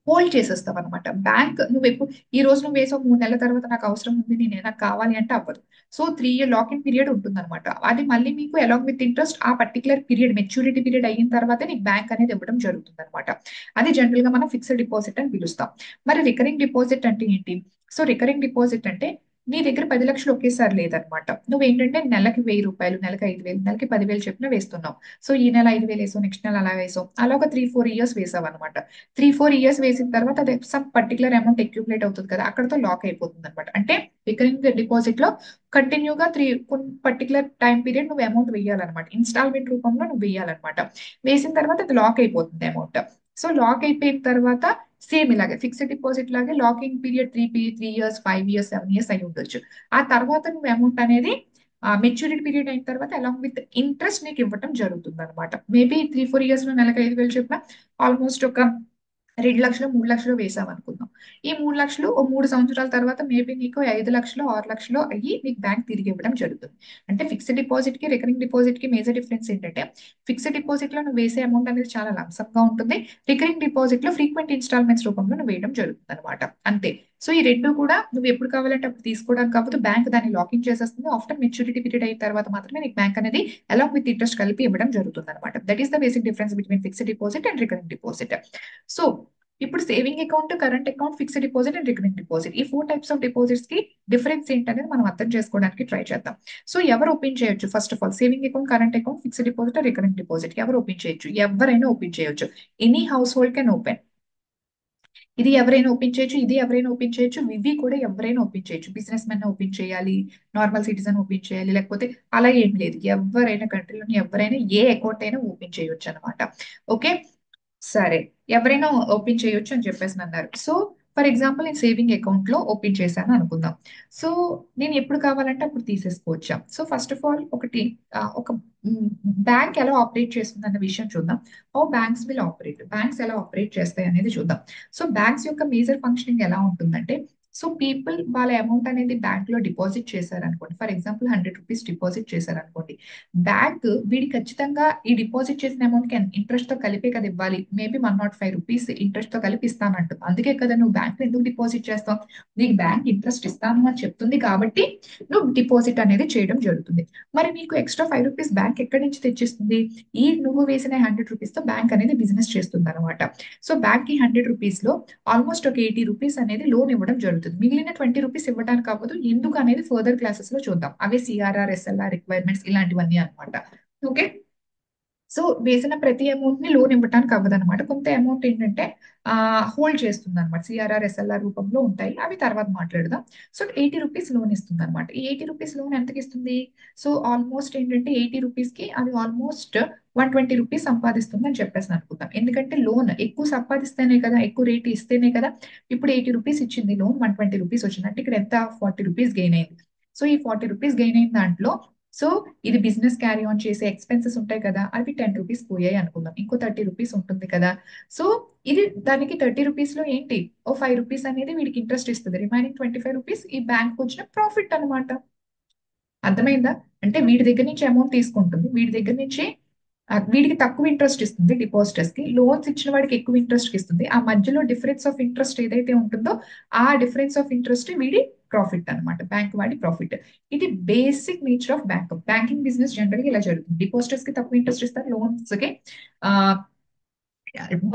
హోల్డ్ చేసేస్తావు అనమాట. బ్యాంక్ నువ్వు ఎప్పుడు ఈ రోజు నువ్వు వేసావు 3 నెలల తర్వాత నాకు అవసరం ఉంది, నాకు కావాలి అంటే అవ్వదు. సో 3 ఇయర్ లాకింగ్ పీరియడ్ ఉంటుందన్నమాట. అది మళ్ళీ మీకు అలాంగ్ విత్ ఇంట్రెస్ట్ ఆ పర్టికులర్ పీరియడ్ మెచ్యూరిటీ పీరియడ్ అయిన తర్వాతే నీకు బ్యాంక్ అనేది ఇవ్వడం జరుగుతుంది అనమాట. అది జనరల్ గా మనం ఫిక్స్డ్ డిపాజిట్ అని పిలుస్తాం. మరి రికరింగ్ డిపాజిట్ అంటే ఏంటి? సో రికరింగ్ డిపాజిట్ అంటే నీ దగ్గర 10 లక్షలు ఒకేసారి లేదనమాట. నువ్వేంటంటే నెలకి 1000 రూపాయలు, నెలకి 5000, నెలకి 10,000 చెప్పిన వేస్తున్నావు. సో ఈ నెల 5,000 వేసావు, నెక్స్ట్ నెల అలా వేసావు, అలా ఒక 3-4 ఇయర్స్ వేసావు అనమాట. 3-4 ఇయర్స్ వేసిన తర్వాత అది సమ్ పర్టికులర్ అమౌంట్ అక్యుములేట్ అవుతుంది కదా, అక్కడతో లాక్ అయిపోతుంది అనమాట. అంటే రికరింగ్ డిపాజిట్ లో కంటిన్యూగా పర్టికులర్ టైం పీరియడ్ నువ్వు అమౌంట్ వేయాలన్నమాట. ఇన్స్టాల్మెంట్ రూపంలో నువ్వు వేయాలన్నమాట. వేసిన తర్వాత అది లాక్ అయిపోతుంది అమౌంట్. సో లాక్ అయిపోయిన తర్వాత సేమ్ ఇలాగే ఫిక్స్డ్ డిపాజిట్ లాగే locking period 3 years, 5 years, 7 years అయి ఉండొచ్చు. ఆ తర్వాత నువ్వు అమౌంట్ అనేది మెచ్యూరిటీ పీరియడ్ అయిన తర్వాత అలాంగ్ విత్ ఇంట్రెస్ట్ నీకు ఇవ్వడం జరుగుతుంది అనమాట. మేబీ 3-4 ఇయర్స్ లో నెలకు 5,000 చెప్పిన ఆల్మోస్ట్ ఒక 2 లక్షలు 3 లక్షలు వేసాం అనుకుందాం. ఈ 3 లక్షలు ఓ 3 సంవత్సరాల తర్వాత మేబీ నీకు 5 లక్షలు 6 లక్షలు అయ్యి నీకు బ్యాంక్ తిరిగి ఇవ్వడం జరుగుతుంది. అంటే ఫిక్స్డ్ డిపాజిట్ కి రికరింగ్ డిపాజిట్ కి మేజర్ డిఫరెన్స్ ఏంటంటే ఫిక్స్డ్ డిపాజిట్ లో నువ్వు వేసే అమౌంట్ అనేది చాలా లంసమ్ గా ఉంటుంది. రికరింగ్ డిపాజిట్ లో ఫ్రీక్వెంట్ ఇన్స్టాల్మెంట్స్ రూపంలో నువ్వు వేయడం జరుగుతుంది అనమాట. అంతే. సో ఈ రెండు కూడా నువ్వు ఎప్పుడు కావాలంటే అప్పుడు తీసుకోవడానికి కాకపోతే బ్యాంక్ దాన్ని లాకింగ్ చేసేస్తుంది. ఆఫ్టర్ మెచ్యూరిటీ పీరియడ్ అయిన తర్వాత మాత్రమే నీకు బ్యాంక్ అనేది అలాంగ్ విత్ ఇంట్రెస్ట్ కలిపి ఇవ్వడం జరుగుతుంది అనమాట. That is the basic difference between fixed deposit and recurring deposit. So ఇప్పుడు saving account, current account, fixed deposit and recurring deposit ఈ 4 టైప్స్ ఆఫ్ డిపాజిట్స్ కి డిఫరెన్స్ ఏంటనేది మనం అర్థం చేసుకోవడానికి ట్రై చేద్దాం. సో ఎవరు ఓపెన్ చేయొచ్చు? First of all saving account, current account, fixed deposit, recurring deposit ఎవరు ఓపెన్ చేయొచ్చు? ఎవరైనా ఓపెన్ చేయొచ్చు. Any house hold can open. ఇది ఎవరైనా ఓపెన్ చేయొచ్చు, ఇది ఎవరైనా ఓపెన్ చేయొచ్చు, ఇవి కూడా ఎవరైనా ఓపెన్ చేయొచ్చు. బిజినెస్ మెన్ ఓపెన్ చేయాలి, నార్మల్ సిటిజన్ ఓపెన్ చేయాలి, లేకపోతే అలా ఏం లేదు. ఎవరైనా కంట్రీలోని ఎవరైనా ఏ అకౌంట్ అయినా ఓపెన్ చేయొచ్చు అనమాట. ఓకే, సరే. ఎవరైనా ఓపెన్ చేయొచ్చు అని చెప్పేసి అన్నారు. సో ఫర్ ఎగ్జాంపుల్ నేను సేవింగ్ అకౌంట్ లో ఓపెన్ చేశాను అనుకుందాం. సో నేను ఎప్పుడు కావాలంటే అప్పుడు తీసేసుకోవచ్చా? సో ఫస్ట్ ఆఫ్ ఆల్ ఒక బ్యాంక్ ఎలా ఆపరేట్ చేస్తుంది అన్న విషయం చూద్దాం. How banks will operate, banks ఎలా ఆపరేట్ చేస్తాయి అనేది చూద్దాం. సో బ్యాంక్స్ యొక్క మేజర్ ఫంక్షనింగ్ ఎలా ఉంటుందంటే, సో పీపుల్ వాళ్ళ అమౌంట్ అనేది బ్యాంక్ లో డిపాజిట్ చేశారనుకోండి. ఫర్ ఎగ్జాంపుల్ 100 రూపీస్ డిపాజిట్ చేశారనుకోండి. బ్యాంక్ వీడి ఖచ్చితంగా ఈ డిపాజిట్ చేసిన అమౌంట్ కి ఇంట్రెస్ట్ తో కలిపే కదా ఇవ్వాలి. మేబీ 105 రూపీస్ ఇంట్రెస్ట్ తో కలిపి ఇస్తానంటుంది. అందుకే కదా నువ్వు బ్యాంక్ లో ఎందుకు డిపాజిట్ చేస్తావు? నీకు బ్యాంక్ ఇంట్రెస్ట్ ఇస్తాను అని చెప్తుంది కాబట్టి నువ్వు డిపాజిట్ అనేది చేయడం జరుగుతుంది. మరి నీకు ఎక్స్ట్రా 5 రూపీస్ బ్యాంక్ ఎక్కడి నుంచి తెచ్చిస్తుంది? ఈ నువ్వు వేసిన 100 రూపీస్ తో బ్యాంక్ అనేది బిజినెస్ చేస్తుంది అనమాట. సో బ్యాంక్ ఈ 100 రూపీస్ లో ఆల్మోస్ట్ ఒక 80 రూపీస్ అనేది లోన్ ఇవ్వడం జరుగుతుంది. మిగిలిన 20 రూపీస్ ఇవ్వడానికి కాకపోతే ఎందుకు అనేది ఫర్దర్ క్లాసెస్ లో చూద్దాం. అవే సిఆర్ఆర్, ఎస్ఎల్ఆర్ రిక్వైర్మెంట్స్ ఇలాంటివన్నీ అనమాట. ఓకే, సో వేసిన ప్రతి అమౌంట్ ని లోన్ ఇవ్వడానికి అవ్వదు అనమాట. కొంత అమౌంట్ ఏంటంటే హోల్డ్ చేస్తుంది అనమాట. సిఆర్ఆర్, ఎస్ఎల్ఆర్ రూపంలో ఉంటాయి, అవి తర్వాత మాట్లాడదాం. సో 80 రూపీస్ లోన్ ఇస్తుంది అనమాట. ఈ 80 రూపీస్ లోన్ ఎంతకి ఇస్తుంది? సో ఆల్మోస్ట్ ఏంటంటే 80 రూపీస్ కి అది ఆల్మోస్ట్ 120 రూపీస్ సంపాదిస్తుంది అని చెప్పేసి అనుకుందాం. ఎందుకంటే లోన్ ఎక్కువ సంపాదిస్తేనే కదా, ఎక్కువ రేట్ ఇస్తేనే కదా. ఇప్పుడు 80 రూపీస్ ఇచ్చింది లోన్, 120 రూపీస్ వచ్చింది అంటే ఇక్కడ ఎంత 40 రూపీస్ గెయిన్ అయింది. సో ఈ 40 రూపీస్ గెయిన్ అయిన దాంట్లో సో ఇది బిజినెస్ క్యారీ ఆన్ చేసే ఎక్స్పెన్సెస్ ఉంటాయి కదా, అవి 10 రూపీస్ పోయాయి అనుకుందాం. ఇంకో 30 రూపీస్ ఉంటుంది కదా. సో ఇది దానికి 30 రూపీస్ లో ఏంటి, ఓ 5 రూపీస్ అనేది వీడికి ఇంట్రెస్ట్ ఇస్తుంది. రిమైనింగ్ 25 రూపీస్ ఈ బ్యాంక్ వచ్చిన ప్రాఫిట్ అనమాట. అర్థమైందా? అంటే వీడి దగ్గర నుంచి అమౌంట్ తీసుకుంటుంది, వీడి దగ్గర నుంచి వీడికి తక్కువ ఇంట్రెస్ట్ ఇస్తుంది డిపాజిటర్స్ కి, లోన్స్ ఇచ్చిన వాడికి ఎక్కువ ఇంట్రెస్ట్ ఇస్తుంది. ఆ మధ్యలో డిఫరెన్స్ ఆఫ్ ఇంట్రెస్ట్ ఏదైతే ఉంటుందో ఆ డిఫరెన్స్ ఆఫ్ ఇంట్రెస్ట్ వీడి ప్రాఫిట్ అనమాట, బ్యాంక్ వాడి ప్రాఫిట్. ఇది basic nature of banking business. General గా ఇలా జరుగుతుంది. డిపాజిటర్స్ కి తక్కువ ఇంట్రెస్ట్ ఇస్తారు, లోన్స్ కి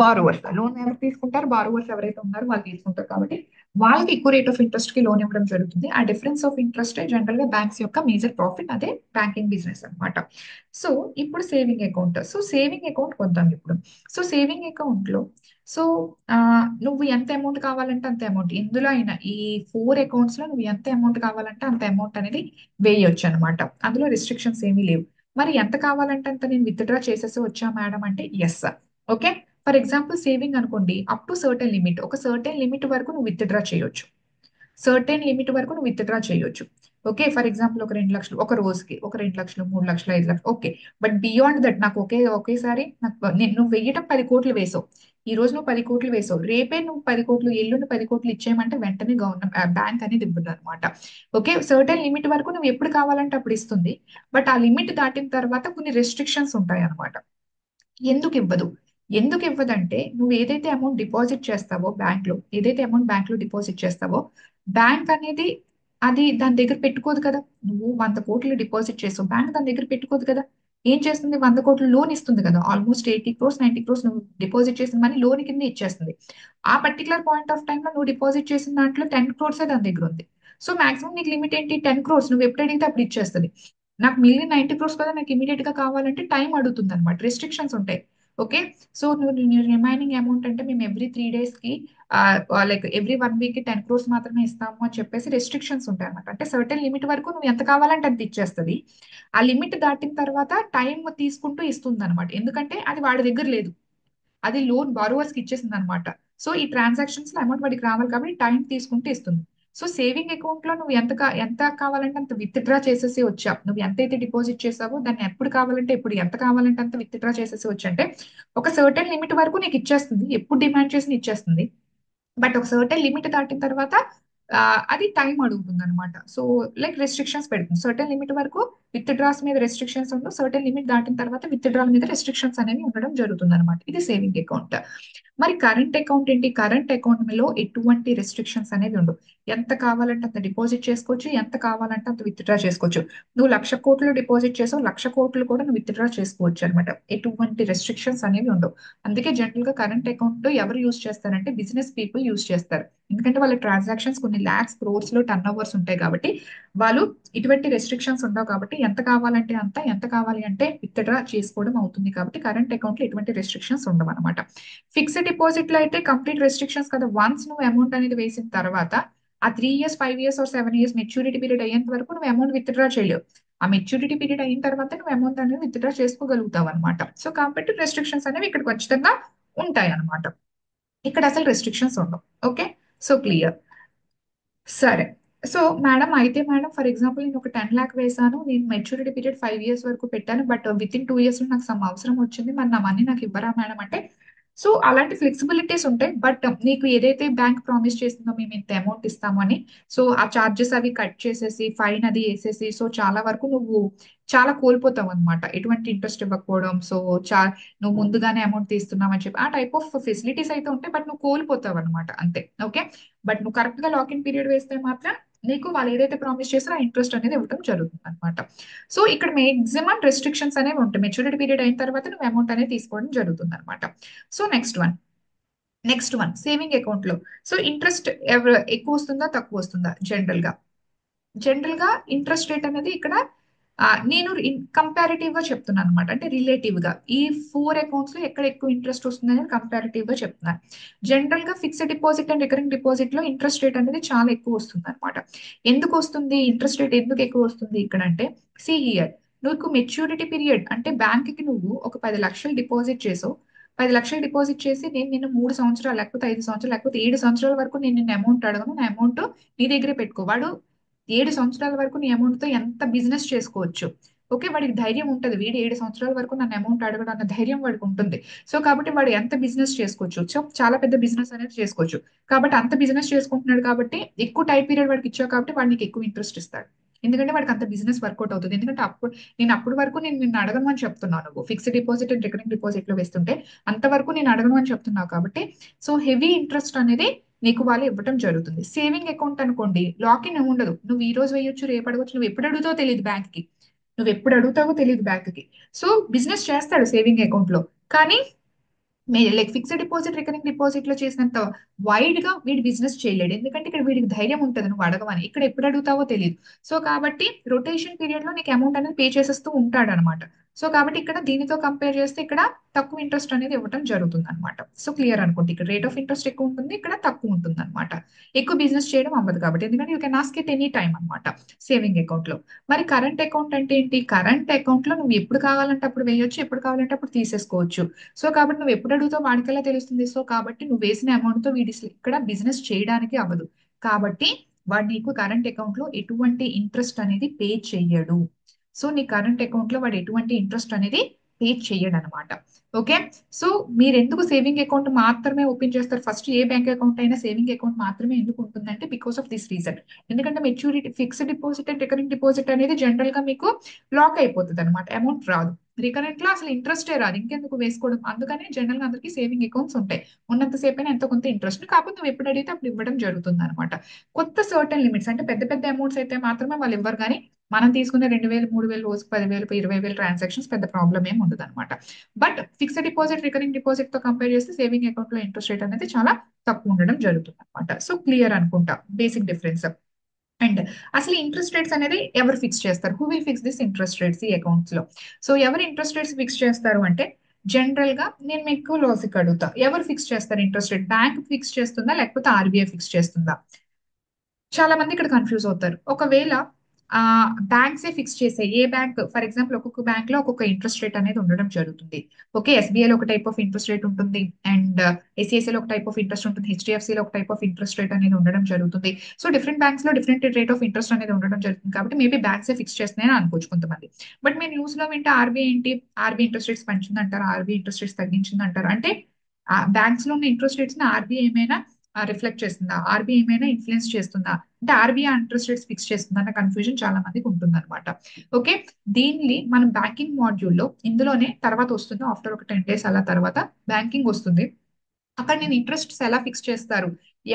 బారోవర్స్ లోన్ ఎవరు తీసుకుంటారు? బారోవర్స్ ఎవరైతే ఉన్నారో వాళ్ళు తీసుకుంటారు కాబట్టి వాళ్ళకి ఎక్కువ రేట్ ఆఫ్ ఇంట్రెస్ట్ కి లోన్ ఇవ్వడం జరుగుతుంది. ఆ డిఫరెన్స్ ఆఫ్ ఇంట్రెస్ట్ జనరల్ గా బ్యాంక్స్ యొక్క మేజర్ ప్రాఫిట్, అదే బ్యాంకింగ్ బిజినెస్ అన్నమాట. సో ఇప్పుడు saving account. So saving account వద్దాం ఇప్పుడు. సో సేవింగ్ అకౌంట్ లో సో నువ్వు ఎంత అమౌంట్ కావాలంటే అంత అమౌంట్, ఇందులో అయినా ఈ 4 అకౌంట్స్ లో నువ్వు ఎంత అమౌంట్ కావాలంటే అంత అమౌంట్ అనేది వేయొచ్చు అనమాట. అందులో రిస్ట్రిక్షన్స్ ఏమీ లేవు. మరి ఎంత కావాలంటే అంత నేను విత్డ్రా చేసేసి వచ్చా మేడం అంటే yes. Okay, for example saving అనుకోండి, అప్ టు సర్టెన్ లిమిట్, ఒక సర్టెన్ లిమిట్ వరకు నువ్వు విత్డ్రా చేయొచ్చు. సర్టెన్ లిమిట్ వరకు నువ్వు విత్డ్రా చేయొచ్చు. ఓకే, ఫర్ ఎగ్జాంపుల్ ఒక 2 లక్షలు ఒక రోజుకి, ఒక 2 లక్షలు, 3 లక్షలు, 5 లక్షలు. ఓకే, బట్ బియాండ్ దట్ నాకు ఒకేసారి నువ్వు వెయ్యటం 10 కోట్లు వేసావు. ఈ రోజు నువ్వు 10 కోట్లు వేసావు, రేపే నువ్వు 10 కోట్లు, ఎల్లుండి 10 కోట్లు ఇచ్చేయమంటే వెంటనే గవర్నమెంట్ బ్యాంక్ అనేది ఇవ్వదు అనమాట. ఓకే, సర్టెన్ లిమిట్ వరకు నువ్వు ఎప్పుడు కావాలంటే అప్పుడు ఇస్తుంది. బట్ ఆ లిమిట్ దాటిన తర్వాత కొన్ని రెస్ట్రిక్షన్స్ ఉంటాయి అనమాట. ఎందుకు ఇవ్వదు? ఎందుకు ఇవ్వదంటే నువ్వు ఏదైతే అమౌంట్ డిపాజిట్ చేస్తావో బ్యాంక్ లో, ఏదైతే అమౌంట్ బ్యాంక్ లో డిపాజిట్ చేస్తావో, బ్యాంక్ అనేది అది దాని దగ్గర పెట్టుకోదు కదా. నువ్వు 100 కోట్లు డిపాజిట్ చేసావు, బ్యాంక్ దాని దగ్గర పెట్టుకోదు కదా. ఏం చేస్తుంది? 100 కోట్లు లోన్ ఇస్తుంది కదా. ఆల్మోస్ట్ 80 క్రోర్స్ 90 క్రోర్స్ నువ్వు డిపాజిట్ చేసిన మనీ లోన్ కింద ఇచ్చేస్తుంది. ఆ పర్టికులర్ పాయింట్ ఆఫ్ టైమ్ లో నువ్వు డిపాజిట్ చేసిన దాంట్లో 10 క్రోర్స్ దాని దగ్గర ఉంది. సో మాక్సిమం నీకు లిమిట్ ఏంటి? 10 క్రోర్స్. నువ్వు ఎప్పుడు అడిగితే అప్పుడు ఇచ్చేస్తుంది. నాకు మిగిలిన 90 క్రోర్స్ కదా నాకు ఇమీడియట్ గా కావాలంటే టైం అడుగుతుంది అనమాట, రెస్ట్రిక్షన్స్ ఉంటాయి. ఓకే. సో నువ్వు రిమైనింగ్ అమౌంట్ అంటే మేము ఎవ్రీ 3 డేస్ కి లైక్ ఎవ్రీ 1 వీక్ కి 10 క్రోర్స్ మాత్రమే ఇస్తాము అని చెప్పేసి రెస్ట్రిక్షన్స్ ఉంటాయి అనమాట. అంటే సర్టెన్ లిమిట్ వరకు నువ్వు ఎంత కావాలంటే అంత ఇచ్చేస్తుంది. ఆ లిమిట్ దాటిన తర్వాత టైం తీసుకుంటూ ఇస్తుంది అనమాట, ఎందుకంటే అది వాడి దగ్గర లేదు, అది లోన్ బారోవర్స్ కి ఇచ్చేసింది అనమాట. సో ఈ ట్రాన్సాక్షన్స్ లో అమౌంట్ వాడికి రావాలి కాబట్టి టైం తీసుకుంటూ ఇస్తుంది. సో సేవింగ్ అకౌంట్ లో నువ్వు ఎంత కావాలంటే అంత విత్ డ్రా చేసేసి వచ్చావు. నువ్వు ఎంత అయితే డిపాజిట్ చేసావో దాన్ని ఎప్పుడు కావాలంటే ఎప్పుడు, ఎంత కావాలంటే అంత విత్ డ్రా చేసేసి వచ్చంటే ఒక సర్టెన్ లిమిట్ వరకు నీకు ఇచ్చేస్తుంది, ఎప్పుడు డిమాండ్ చేసి ఇచ్చేస్తుంది. బట్ ఒక సర్టెన్ లిమిట్ దాటిన తర్వాత అది టైం అడుగుతుంది అనమాట. సో లైక్ రెస్ట్రిక్షన్స్ పెడుతుంది. సర్టెన్ లిమిట్ వరకు విత్ డ్రాస్ మీద రెస్ట్రిక్షన్స్ ఉండవు, సర్టెన్ లిమిట్ దాటిన తర్వాత విత్ డ్రాల్ మీద రెస్ట్రిక్షన్స్ అనేవి ఉండడం జరుగుతుంది అనమాట. ఇది సేవింగ్ అకౌంట్. మరి కరెంట్ అకౌంట్ ఏంటి? కరెంట్ అకౌంట్ లో ఎటువంటి రెస్ట్రిక్షన్స్ అనేవి ఉండవు. ఎంత కావాలంటే అంత డిపాజిట్ చేసుకోవచ్చు, ఎంత కావాలంటే అంత విత్ డ్రా చేసుకోవచ్చు. నువ్వు 1,00,000 కోట్లు డిపాజిట్ చేసావు, 1,00,000 కోట్లు కూడా నువ్వు విత్ డ్రా చేసుకోవచ్చు అనమాట. ఎటువంటి రెస్ట్రిక్షన్స్ అనేవి ఉండవు. అందుకే జనరల్ గా కరెంట్ అకౌంట్ ఎవరు యూజ్ చేస్తారంటే బిజినెస్ పీపుల్ యూజ్ చేస్తారు. ఎందుకంటే వాళ్ళ ట్రాన్సాక్షన్స్ కొన్ని లాక్స్ క్రోర్స్ లో టర్న్ ఓవర్స్ ఉంటాయి కాబట్టి వాళ్ళు ఇటువంటి రెస్ట్రిక్షన్స్ ఉండవు కాబట్టి ఎంత కావాలంటే అంత, ఎంత కావాలి అంటే విత్ డ్రా చేసుకోవడం అవుతుంది. కాబట్టి కరెంట్ అకౌంట్ లో ఎటువంటి రెస్ట్రిక్షన్స్ ఉండవు అనమాట. ఫిక్స్డ్ డిపాజిట్ లో అయితే కంప్లీట్ రెస్ట్రిక్షన్స్ కదా. వన్స్ నువ్వు అమౌంట్ అనేది వేసిన తర్వాత ఆ 3 years 5 years or 7 years maturity period అయ్యేంత వరకు నువ్వు అమౌంట్ విత్ డ్రా చేయలేవు. ఆ మెచ్యూరిటీ పీరియడ్ అయిన తర్వాత నువ్వు అమౌంట్ అనేది విత్ డ్రా చేసుకోగలుగుతావు అనమాట. సో కాబట్టి రెస్ట్రిక్షన్స్ అనేవి ఇక్కడ ఖచ్చితంగా ఉంటాయి అనమాట. ఇక్కడ అసలు రెస్ట్రిక్షన్స్ ఉండవు. ఓకే. So clear. సరే. సో మేడం, అయితే మేడం ఫర్ ఎగ్జాంపుల్ నేను ఒక 10 lakh వేసాను, నేను మెచ్యూరిటీ పీరియడ్ 5 ఇయర్స్ వరకు పెట్టాను, బట్ విత్ ఇన్ 2 ఇయర్స్ లో నాకు సమ్ అవసరం వచ్చింది, మరి నా మనీ నాకు ఇవ్వరా మేడం అంటే, సో అలాంటి ఫ్లెక్సిబిలిటీస్ ఉంటాయి. బట్ నీకు ఏదైతే బ్యాంక్ ప్రామిస్ చేసిందో మేము ఇంత అమౌంట్ ఇస్తాము అని, సో ఆ చార్జెస్ అవి కట్ చేసేసి ఫైన్ అది వేసేసి, సో చాలా వరకు నువ్వు చాలా కోల్పోతావు అనమాట. ఎటువంటి ఇంట్రెస్ట్ ఇవ్వకపోవడం, సో చా నువ్వు ముందుగానే అమౌంట్ తీస్తున్నావు అని చెప్పి ఆ టైప్ ఆఫ్ ఫెసిలిటీస్ అయితే ఉంటాయి, బట్ నువ్వు కోల్పోతావు అనమాట అంతే. ఓకే. బట్ నువ్వు కరెక్ట్ గా లాక్ ఇన్ పీరియడ్ వేస్తే మాత్రం నీకు వాళ్ళు ఏదైతే ప్రామిస్ చేస్తారో ఆ ఇంట్రెస్ట్ అనేది ఇవ్వడం జరుగుతుంది అనమాట. సో ఇక్కడ మాక్సిమం రెస్ట్రిక్షన్స్ అనేవి ఉంటాయి. మెచ్యూరిటీ పీరియడ్ అయిన తర్వాత నువ్వు అమౌంట్ అనేది తీసుకోవడం జరుగుతుంది అనమాట. So next one saving account లో సో ఇంట్రెస్ట్ ఎక్కువ వస్తుందా తక్కువ వస్తుందా? జనరల్ గా ఇంట్రెస్ట్ రేట్ అనేది ఇక్కడ నేను కంపారిటివ్ గా చెప్తున్నాను అనమాట. అంటే రిలేటివ్ గా ఈ 4 అకౌంట్స్ లో ఎక్కడ ఎక్కువ ఇంట్రెస్ట్ వస్తుంది అనేది కంపారిటివ్ గా చెప్తున్నాను. జనరల్ గా fixed deposit and recurring deposit లో ఇంట్రెస్ట్ రేట్ అనేది చాలా ఎక్కువ వస్తుంది అనమాట. ఎందుకు వస్తుంది ఇంట్రెస్ట్ రేట్, ఎందుకు ఎక్కువ వస్తుంది ఇక్కడ అంటే, సి హియర్, నువ్వు మెచ్యూరిటీ పీరియడ్ అంటే బ్యాంక్ కి నువ్వు ఒక 10 లక్షలు డిపాజిట్ చేసావు. 10 లక్షలు డిపాజిట్ చేసి నేను నిన్ను 3 సంవత్సరాలు లేకపోతే 5 సంవత్సరాలు లేకపోతే 7 సంవత్సరాల వరకు నేను నిన్ను అమౌంట్ అడగను, నా అమౌంట్ నీ దగ్గరే పెట్టుకో. వాడు 7 సంవత్సరాల వరకు నీ అమౌంట్ తో ఎంత బిజినెస్ చేసుకోవచ్చు. ఓకే. వాడికి ధైర్యం ఉంటుంది, వీడు 7 సంవత్సరాల వరకు నన్ను అమౌంట్ అడగడం అన్న ధైర్యం వాడికి ఉంటుంది. సో కాబట్టి వాడు ఎంత బిజినెస్ చేసుకోవచ్చు, సో చాలా పెద్ద బిజినెస్ అనేది చేసుకోవచ్చు. కాబట్టి అంత బిజినెస్ చేసుకుంటున్నాడు కాబట్టి ఎక్కువ టైం పీరియడ్ వాడికి ఇచ్చావు కాబట్టి వాడు నీకు ఎక్కువ ఇంట్రెస్ట్ ఇస్తాడు. ఎందుకంటే వాడికి అంత బిజినెస్ వర్కౌట్ అవుతుంది. ఎందుకంటే అప్పుడు వరకు నేను నిన్ను అడగను అని చెప్తున్నాను. నువ్వు fixed deposit and recurring deposit లో వేస్తుంటే అంతవరకు నేను అడగను అని చెప్తున్నావు కాబట్టి సో హెవీ ఇంట్రెస్ట్ అనేది నీకు వాళ్ళు ఇవ్వటం జరుగుతుంది. సేవింగ్ అకౌంట్ అనుకోండి, లాకిన్ ఉండదు. నువ్వు ఈ రోజు వేయొచ్చు, రేపు అడగొచ్చు, నువ్వు ఎప్పుడు అడుగుతావో తెలియదు బ్యాంక్ కి, సో బిజినెస్ చేస్తాడు సేవింగ్ అకౌంట్ లో. కానీ like fixed deposit recurring deposit లో చేసినంత వైడ్ గా వీడి బిజినెస్ చేయలేడు. ఎందుకంటే ఇక్కడ వీడికి ధైర్యం ఉంటుంది నువ్వు అడగవని, ఇక్కడ ఎప్పుడు అడుగుతావో తెలియదు. సో కాబట్టి రొటేషన్ పీరియడ్ లో నీకు అమౌంట్ అనేది పే చేసేస్తూ ఉంటాడు అనమాట. సో కాబట్టి ఇక్కడ దీనితో కంపేర్ చేస్తే ఇక్కడ తక్కువ ఇంట్రెస్ట్ అనేది ఇవ్వడం జరుగుతుంది అనమాట. సో క్లియర్ అనుకుంటే ఇక్కడ రేట్ ఆఫ్ ఇంట్రెస్ట్ ఎక్కువ ఉంటుంది, ఇక్కడ తక్కువ ఉంటుంది అనమాట. ఎక్కువ బిజినెస్ చేయడం అవ్వదు కాబట్టి, ఎందుకంటే you can ask it any time అనమాట సేవింగ్ అకౌంట్ లో. మరి కరెంట్ అకౌంట్ అంటే ఏంటి? కరెంట్ అకౌంట్ లో నువ్వు ఎప్పుడు కావాలంటే అప్పుడు వేయొచ్చు, ఎప్పుడు కావాలంటే అప్పుడు తీసేసుకోవచ్చు. సో కాబట్టి నువ్వు ఎప్పుడు అడుగుతావు వాడికల్లా తెలుస్తుంది. సో కాబట్టి నువ్వు వేసిన అమౌంట్ తో వీడి ఇక్కడ బిజినెస్ చేయడానికి అవ్వదు. కాబట్టి వాడు నీకు కరెంట్ అకౌంట్ లో ఎటువంటి ఇంట్రెస్ట్ అనేది పే చెయ్యడు. సో నీ కరెంట్ అకౌంట్ లో వాడు ఎటువంటి ఇంట్రెస్ట్ అనేది పే చెయ్యడు అనమాట. ఓకే. సో మీరు ఎందుకు సేవింగ్ అకౌంట్ మాత్రమే ఓపెన్ చేస్తారు? ఫస్ట్ ఏ బ్యాంక్ అకౌంట్ అయినా సేవింగ్ అకౌంట్ మాత్రమే ఎందుకు ఉంటుందంటే బికాస్ ఆఫ్ దిస్ రీజన్. ఎందుకంటే maturity fixed deposit and recurring deposit అనేది జనరల్ గా మీకు లాక్ అయిపోతుంది అనమాట, అమౌంట్ రాదు. రికరెంట్ లో అసలు ఇంట్రెస్టే రాదు, ఇంకెందుకు వేసుకోవడం. అందుకనే జనరల్ గా అందరికి సేవింగ్ అకౌంట్స్ ఉంటాయి. ఉన్నంతసేపు అయినా ఎంతో కొంత ఇంట్రెస్ట్, కాకపోతే నువ్వు ఎప్పుడు అడిగితే అప్పుడు ఇవ్వడం జరుగుతుంది అనమాట. కొత్త సర్టన్ లిమిట్స్ అంటే పెద్ద పెద్ద అమౌంట్స్ అయితే మాత్రమే వాళ్ళు ఇవ్వరు, కానీ మనం తీసుకునే 2,000 3,000 రోజుకి 10,000 20,000 ట్రాన్సాక్షన్స్ పెద్ద ప్రాబ్లం ఏమి ఉండదు అనమాట. But fixed deposit recurring deposit తో కంపేర్ చేస్తే సేవింగ్ అకౌంట్ లో ఇంట్రెస్ట్ రేట్ అనేది చాలా తక్కువ ఉండడం జరుగుతుంది అనమాట. సో క్లియర్ అనుకుంటా బేసిక్ డిఫరెన్స్. అండ్ అసలు ఇంట్రెస్ట్ రేట్స్ అనేది ఎవరు ఫిక్స్ చేస్తారు? Who will fix this interest rates ఈ అకౌంట్స్ లో? సో ఎవరు ఇంట్రెస్ట్ రేట్స్ ఫిక్స్ చేస్తారు అంటే జనరల్ గా నేను మీకు లాజిక్ అడుగుతా, ఎవరు ఫిక్స్ చేస్తారు ఇంట్రెస్ట్ రేట్? బ్యాంక్ ఫిక్స్ చేస్తుందా లేకపోతే ఆర్బీఐ ఫిక్స్ చేస్తుందా? చాలా మంది ఇక్కడ కన్ఫ్యూజ్ అవుతారు. ఒకవేళ ఆ బ్యాంక్స్ ఏ ఫిక్స్ చేసే, ఏ బ్యాంక్ ఫర్ ఎగ్జాంపుల్ ఒక్కొక్క బ్యాంక్ లో ఒక్కొక్క ఇంట్రెస్ట్ రేట్ అనేది ఉండడం జరుగుతుంది. ఓకే, ఎస్బీఐ లో ఒక టైప్ ఆఫ్ ఇంట్రెస్ట్ రేట్ ఉంటుంది, అండ్ ఐసిఐసిఐ లో ఒక టైప్ ఆఫ్ ఇంట్రెస్ట్ ఉంటుంది, హెచ్డిఎఫ్సి లో ఒక టైప్ ఆఫ్ ఇంట్రెస్ట్ రేట్ అనేది ఉండడం జరుగుతుంది. సో డిఫరెంట్ బ్యాంక్స్ లో డిఫరెంట్ రేట్ ఆఫ్ ఇంట్రెస్ట్ అనేది ఉండడం జరుగుతుంది, కాబట్టి మేబీ బ్యాంక్స్ ఏ ఫిక్స్ చేస్తున్నాయని అనుకోవచ్చు కొంతమంది. బట్ మీరు న్యూస్ లో వింటే ఆర్బీఐ ఏంటి, ఆర్బీఐ ఇంట్రెస్ట్ రేట్స్ పెంచింది అంటారు, ఆర్బీఐ ఇంట్రెస్ట్ రేట్స్ తగ్గించింది అంటారు. అంటే బ్యాంక్స్ లో ఉన్న ఇంట్రెస్ట్ రేట్స్ ని ఆర్బీఐ ఏమైనా రిఫ్లెక్ట్ చేస్తుందా, ఆర్బీఐ ఏమైనా ఇన్ఫ్లుయెన్స్ చేస్తుందా, అంటే ఆర్బీఐ ఇంట్రెస్ట్ రేట్స్ ఫిక్స్ చేస్తుందా అన్న కన్ఫ్యూజన్ చాలా మందికి ఉంటుంది అనమాట. ఓకే, దీన్ని మనం బ్యాంకింగ్ మాడ్యూల్లో ఇందులోనే తర్వాత వస్తుంది, ఆఫ్టర్ ఒక 10 days అలా తర్వాత బ్యాంకింగ్ వస్తుంది. అక్కడ నేను ఇంట్రెస్ట్స్ ఎలా ఫిక్స్ చేస్తారు,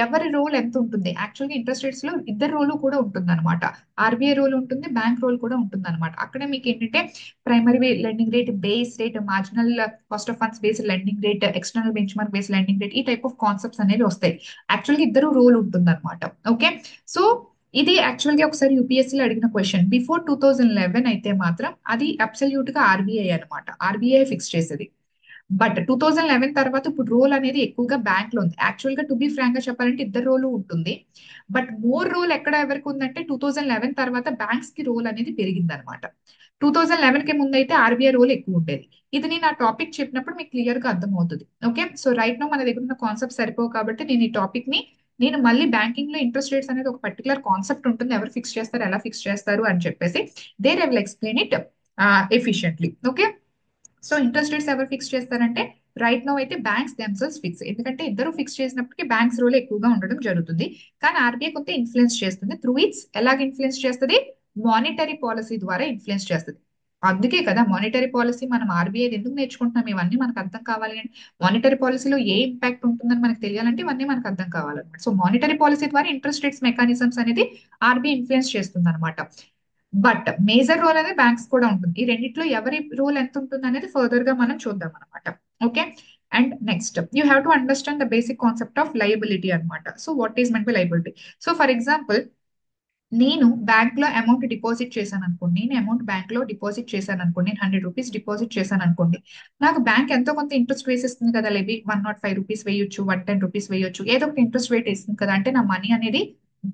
ఎవరి రోల్ ఎంత ఉంటుంది, యాక్చువల్గా ఇంట్రెస్ట్ రేట్స్ లో ఇద్దరు రోల్ కూడా ఉంటుంది అనమాట. ఆర్బీఐ రోల్ ఉంటుంది, బ్యాంక్ రోల్ కూడా ఉంటుంది అనమాట. అక్కడే మీకు ఏంటంటే primary lending rate, base rate, marginal cost of funds based lending rate, external bench mark based lending rate, ఈ టైప్ ఆఫ్ కాన్సెప్ట్స్ అనేవి వస్తాయి. యాక్చువల్గా ఇద్దరు రోల్ ఉంటుంది అనమాట. ఓకే, సో ఇది యాక్చువల్ గా ఒకసారి యూపీఎస్సీ లో అడిగిన క్వశ్చన్. బిఫోర్ 2011 అయితే మాత్రం అది అబ్సల్యూట్ గా ఆర్బీఐ అనమాట, ఆర్బీఐ ఫిక్స్ చేసేది. బట్ 2011 తర్వాత ఇప్పుడు రోల్ అనేది ఎక్కువగా బ్యాంక్ లో ఉంది. యాక్చువల్ గా టు బి ఫ్రాంక్ గా చెప్పాలంటే ఇద్దరు రోలు ఉంటుంది. బట్ మోర్ రోల్ ఎక్కడ ఎవరికి ఉందంటే 2011 తర్వాత బ్యాంక్స్ కి రోల్ అనేది పెరిగింది అనమాట. 2011 కి ముందు అయితే ఆర్బీఐ రోల్ ఎక్కువ ఉండేది. ఇది నేను ఆ టాపిక్ చెప్పినప్పుడు మీకు క్లియర్ గా అర్థమవుతుంది. ఓకే, సో రైట్ నో మన దగ్గర ఉన్న కాన్సెప్ట్ సరిపోవు కాబట్టి నేను ఈ టాపిక్ ని నేను మళ్ళీ బ్యాంకింగ్ లో ఇంట్రెస్ట్ రేట్స్ అనేది ఒక పర్టికులర్ కాన్సెప్ట్ ఉంటుంది, ఎవరు ఫిక్స్ చేస్తారు, ఎలా ఫిక్స్ చేస్తారు అని చెప్పేసి there I will explain it efficiently. Okay, so interest rates ఎవరు ఫిక్స్ చేస్తారంటే రైట్ నో అయితే బ్యాంక్స్ దెమ్సెల్స్ ఫిక్స్, ఎందుకంటే ఇద్దరు ఫిక్స్ చేసినప్పటికీ బ్యాంక్స్ రోల్ ఎక్కువగా ఉండడం జరుగుతుంది. కానీ ఆర్బీఐ కొంత ఇన్ఫ్లుయెన్స్ చేస్తుంది త్రూ ఇట్స్, ఎలాగ ఇన్ఫ్లుయెన్స్ చేస్తుంది, మానిటరీ పాలసీ ద్వారా ఇన్ఫ్లుయెన్స్ చేస్తుంది. అందుకే కదా మానిటరీ పాలసీ మనం ఆర్బీఐ ఎందుకు నేర్చుకుంటున్నాం, ఇవన్నీ మనకు అర్థం కావాలి అంటే మానిటరీ పాలసీలో ఏ ఇంపాక్ట్ ఉంటుందని మనకు తెలియాలంటే ఇవన్నీ మనకు అర్థం కావాలన్నమాట. సో మానిటరీ పాలసీ ద్వారా ఇంట్రెస్ట్ రేట్స్ మెకానిజమ్స్ అనేది ఆర్బీఐ ఇన్ఫ్లుయెన్స్ చేస్తుంది అనమాట. బట్ మేజర్ రోల్ అనేది బ్యాంక్స్ కూడా ఉంటుంది. ఈ రెండిట్లో ఎవరి రోల్ ఎంత ఉంటుంది అనేది ఫర్దర్ గా మనం చూద్దాం అనమాట. Okay, and next you have to understand the basic concept of liability అనమాట. So what is meant by liability? So for example నేను బ్యాంక్ లో అమౌంట్ డిపాజిట్ చేశాను అనుకోండి, నేను అమౌంట్ బ్యాంక్ లో డిపాజిట్ చేశాను అనుకోండి, నేను 100 రూపీస్ డిపాజిట్ చేశాను అనుకోండి, నాకు బ్యాంక్ ఎంతో కొంత ఇంట్రెస్ట్ వేసిస్తుంది కదా, లేవి 105 రూపీస్ వేయొచ్చు, 110 రూపీస్ వేయొచ్చు, ఏదో ఒకటి ఇంట్రెస్ట్ రేట్ ఇస్తుంది కదా, అంటే నా మనీ అనేది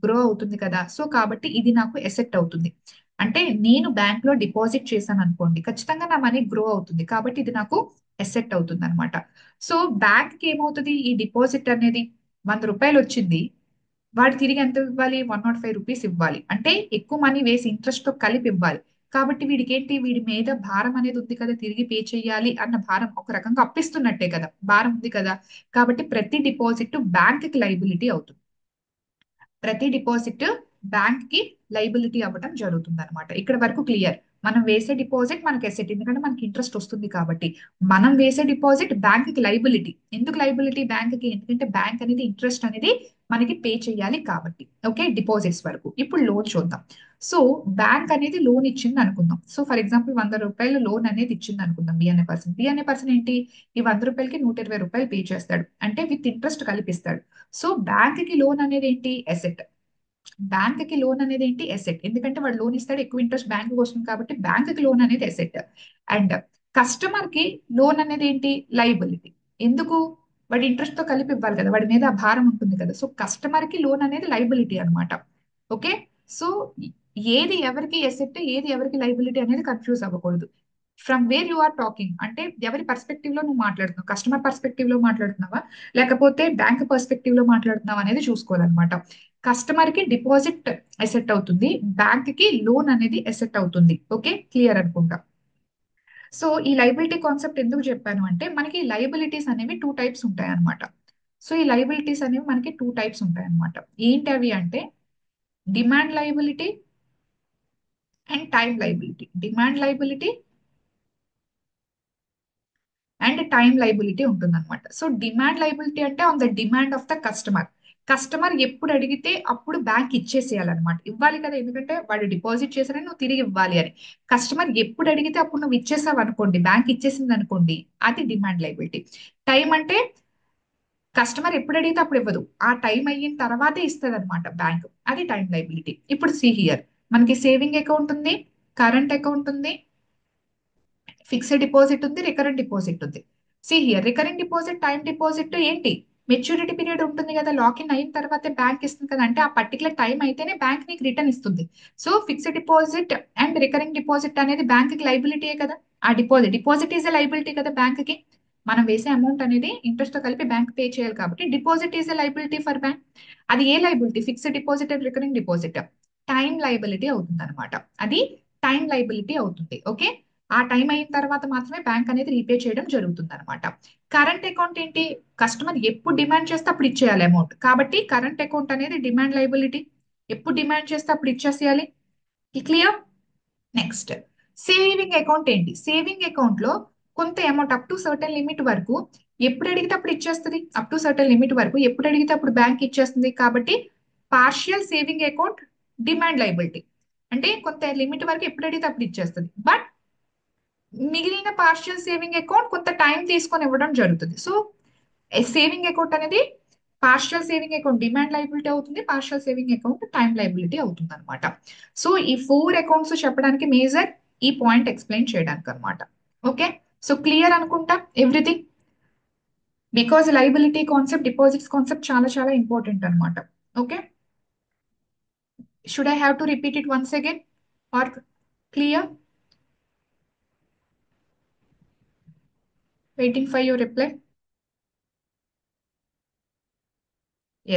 గ్రో అవుతుంది కదా. సో కాబట్టి ఇది నాకు ఎసెట్ అవుతుంది. అంటే నేను బ్యాంక్ లో డిపాజిట్ చేశాను అనుకోండి, ఖచ్చితంగా నా మనీ గ్రో అవుతుంది, కాబట్టి ఇది నాకు ఎసెట్ అవుతుంది అనమాట. సో బ్యాంక్ కి ఏమవుతుంది, ఈ డిపాజిట్ అనేది 100 రూపాయలు వచ్చింది, వాడు తిరిగి ఎంత ఇవ్వాలి, 105 రూపీస్ ఇవ్వాలి, అంటే ఎక్కువ మనీ వేసి ఇంట్రెస్ట్ తో కలిపి ఇవ్వాలి. కాబట్టి వీడికి ఏంటి, వీడి మీద భారం అనేది ఉంది కదా, తిరిగి పే చేయాలి అన్న భారం, ఒక రకంగా అప్పిస్తున్నట్టే కదా, భారం ఉంది కదా. కాబట్టి ప్రతి డిపాజిట్ బ్యాంక్ కి లైబిలిటీ అవుతుంది, ప్రతి డిపాజిట్ బ్యాంక్ కి లైబిలిటీ అవ్వడం జరుగుతుంది అనమాట. ఇక్కడ వరకు క్లియర్. మనం వేసే డిపాజిట్ మనకి ఎసెట్, ఎందుకంటే మనకి ఇంట్రెస్ట్ వస్తుంది కాబట్టి. మనం వేసే డిపాజిట్ బ్యాంక్ కి లైబిలిటీ. ఎందుకు లైబిలిటీ బ్యాంక్ కి? ఎందుకంటే బ్యాంక్ అనేది ఇంట్రెస్ట్ అనేది మనకి పే చేయాలి కాబట్టి. ఓకే, డిపాజిట్స్ వరకు. ఇప్పుడు లోన్ చూద్దాం. సో బ్యాంక్ అనేది లోన్ ఇచ్చింది అనుకుందాం. సో ఫర్ ఎగ్జాంపుల్ 100 రూపాయలు లోన్ అనేది ఇచ్చింది అనుకుందాం బి అనే పర్సన్. బి అనే పర్సన్ ఏంటి, ఈ 100 రూపాయలకి 120 రూపాయలు పే చేస్తాడు, అంటే విత్ ఇంట్రెస్ట్ కలిపిస్తాడు. సో బ్యాంక్ కి లోన్ అనేది ఏంటి, ఎసెట్. బ్యాంక్ కి లోన్ అనేది ఏంటి, ఎసెట్, ఎందుకంటే వాడు లోన్ ఇస్తాడు, ఎక్కువ ఇంట్రెస్ట్ బ్యాంక్ వస్తుంది కాబట్టి బ్యాంక్ కి లోన్ అనేది ఎసెట్. అండ్ కస్టమర్ కి లోన్ అనేది ఏంటి, లైబిలిటీ. ఎందుకు, వాడి ఇంట్రెస్ట్ తో కలిపి ఇవ్వాలి కదా, వాడి మీద ఆ భారం ఉంటుంది కదా. సో కస్టమర్ కి లోన్ అనేది లైబిలిటీ అనమాట. ఓకే, సో ఏది ఎవరికి ఎసెట్, ఏది ఎవరికి లైబిలిటీ అనేది కన్ఫ్యూజ్ అవ్వకూడదు. From where you are talking, అంటే ఎవరి పర్స్పెక్టివ్ లో నువ్వు మాట్లాడుతున్నావు, కస్టమర్ పర్స్పెక్టివ్ లో మాట్లాడుతున్నావా లేకపోతే బ్యాంక్ పర్స్పెక్టివ్ లో మాట్లాడుతున్నావా అనేది చూసుకోవాలన్నమాట. కస్టమర్ కి డిపాజిట్ ఎసెట్ అవుతుంది, బ్యాంక్ కి లోన్ అనేది ఎసెట్ అవుతుంది. ఓకే, క్లియర్ అనుకుంటా. సో ఈ లైబిలిటీ కాన్సెప్ట్ ఎందుకు చెప్పాను అంటే మనకి లైబిలిటీస్ అనేవి టూ టైప్స్ ఉంటాయి అన్నమాట. సో ఈ లైబిలిటీస్ అనేవి మనకి టూ టైప్స్ ఉంటాయి అన్నమాట. ఏంటి అవి అంటే demand liability and time liability. Demand liability and time liability ఉంటుందన్నమాట. సో డిమాండ్ లైబిలిటీ అంటే on the demand of the customer. Customer ఎప్పుడు అడిగితే అప్పుడు బ్యాంక్ ఇచ్చేసేయాలన్నమాట. ఇవ్వాలి కదా, ఎందుకంటే వాడు డిపాజిట్ చేశారని నువ్వు తిరిగి ఇవ్వాలి అని. కస్టమర్ ఎప్పుడు అడిగితే అప్పుడు నువ్వు ఇచ్చేసావు అనుకోండి, బ్యాంక్ ఇచ్చేసింది అనుకోండి, అది డిమాండ్ లైబిలిటీ. టైం అంటే కస్టమర్ ఎప్పుడు అడిగితే అప్పుడు ఇవ్వదు, ఆ టైం అయిన తర్వాతే ఇస్తుంది అనమాట బ్యాంక్, అది టైం లైబిలిటీ. ఇప్పుడు సి హియర్, మనకి సేవింగ్ అకౌంట్ ఉంది, కరెంట్ అకౌంట్ ఉంది, ఫిక్స్డ్ డిపాజిట్ ఉంది, రికరెంట్ డిపాజిట్ ఉంది. See here, recurrent deposit, time deposit ఏంటి, మెచ్యూరిటీ పీరియడ్ ఉంటుంది కదా, లాక్ ఇన్ అయిన తర్వాతే బ్యాంక్ ఇస్తుంది కదా, అంటే ఆ పర్టికులర్ టైం అయితేనే బ్యాంక్ నీకు రిటర్న్ ఇస్తుంది. So fixed deposit and recurring deposit అనేది బ్యాంక్ కి లైబిలిటీయే కదా. ఆ డిపాజిట్ ఈజ్ ఎ లైబిలిటీ కదా బ్యాంక్ కి. మనం వేసే అమౌంట్ అనేది ఇంట్రెస్ట్ తో కలిపి బ్యాంక్ పే చేయాలి కాబట్టి deposit is a liability for bank. అది ఏ liability, fixed deposit and recurring deposit time liability అవుతుంది అనమాట. అది టైం లైబిలిటీ అవుతుంది. ఓకే, ఆ టైం అయిన తర్వాత మాత్రమే బ్యాంక్ అనేది రీపే చేయడం జరుగుతుంది అనమాట. కరెంట్ అకౌంట్ ఏంటి, కస్టమర్ ఎప్పుడు డిమాండ్ చేస్తే అప్పుడు ఇచ్చేయాలి అమౌంట్, కాబట్టి కరెంట్ అకౌంట్ అనేది డిమాండ్ లైబిలిటీ. ఎప్పుడు డిమాండ్ చేస్తే అప్పుడు ఇచ్చేసేయాలి. క్లియర్. నెక్స్ట్, సేవింగ్ అకౌంట్ ఏంటి, సేవింగ్ అకౌంట్ లో కొంత amount up to certain limit వరకు ఎప్పుడు అడిగితే అప్పుడు ఇచ్చేస్తుంది. అప్ టు సర్టెన్ లిమిట్ వరకు ఎప్పుడు అడిగితే అప్పుడు బ్యాంక్ ఇచ్చేస్తుంది, కాబట్టి partial saving account demand liability. అంటే కొంత లిమిట్ వరకు ఎప్పుడు అడిగితే అప్పుడు ఇచ్చేస్తుంది, బట్ మిగిలిన పార్షియల్ సేవింగ్ అకౌంట్ కొంత టైం తీసుకొని ఇవ్వడం జరుగుతుంది. సో సేవింగ్ అకౌంట్ అనేది partial saving account demand liability అవుతుంది, partial saving account time liability అవుతుంది అనమాట. సో ఈ ఫోర్ అకౌంట్స్ చెప్పడానికి మేజర్ ఈ పాయింట్ ఎక్స్ప్లెయిన్ చేయడానికి అనమాట. ఓకే, సో క్లియర్ అనుకుంటా everything, because liability concept, deposits concept చాలా చాలా ఇంపార్టెంట్ అనమాట. Okay, should I have to repeat it once again or clear? Waiting for your reply.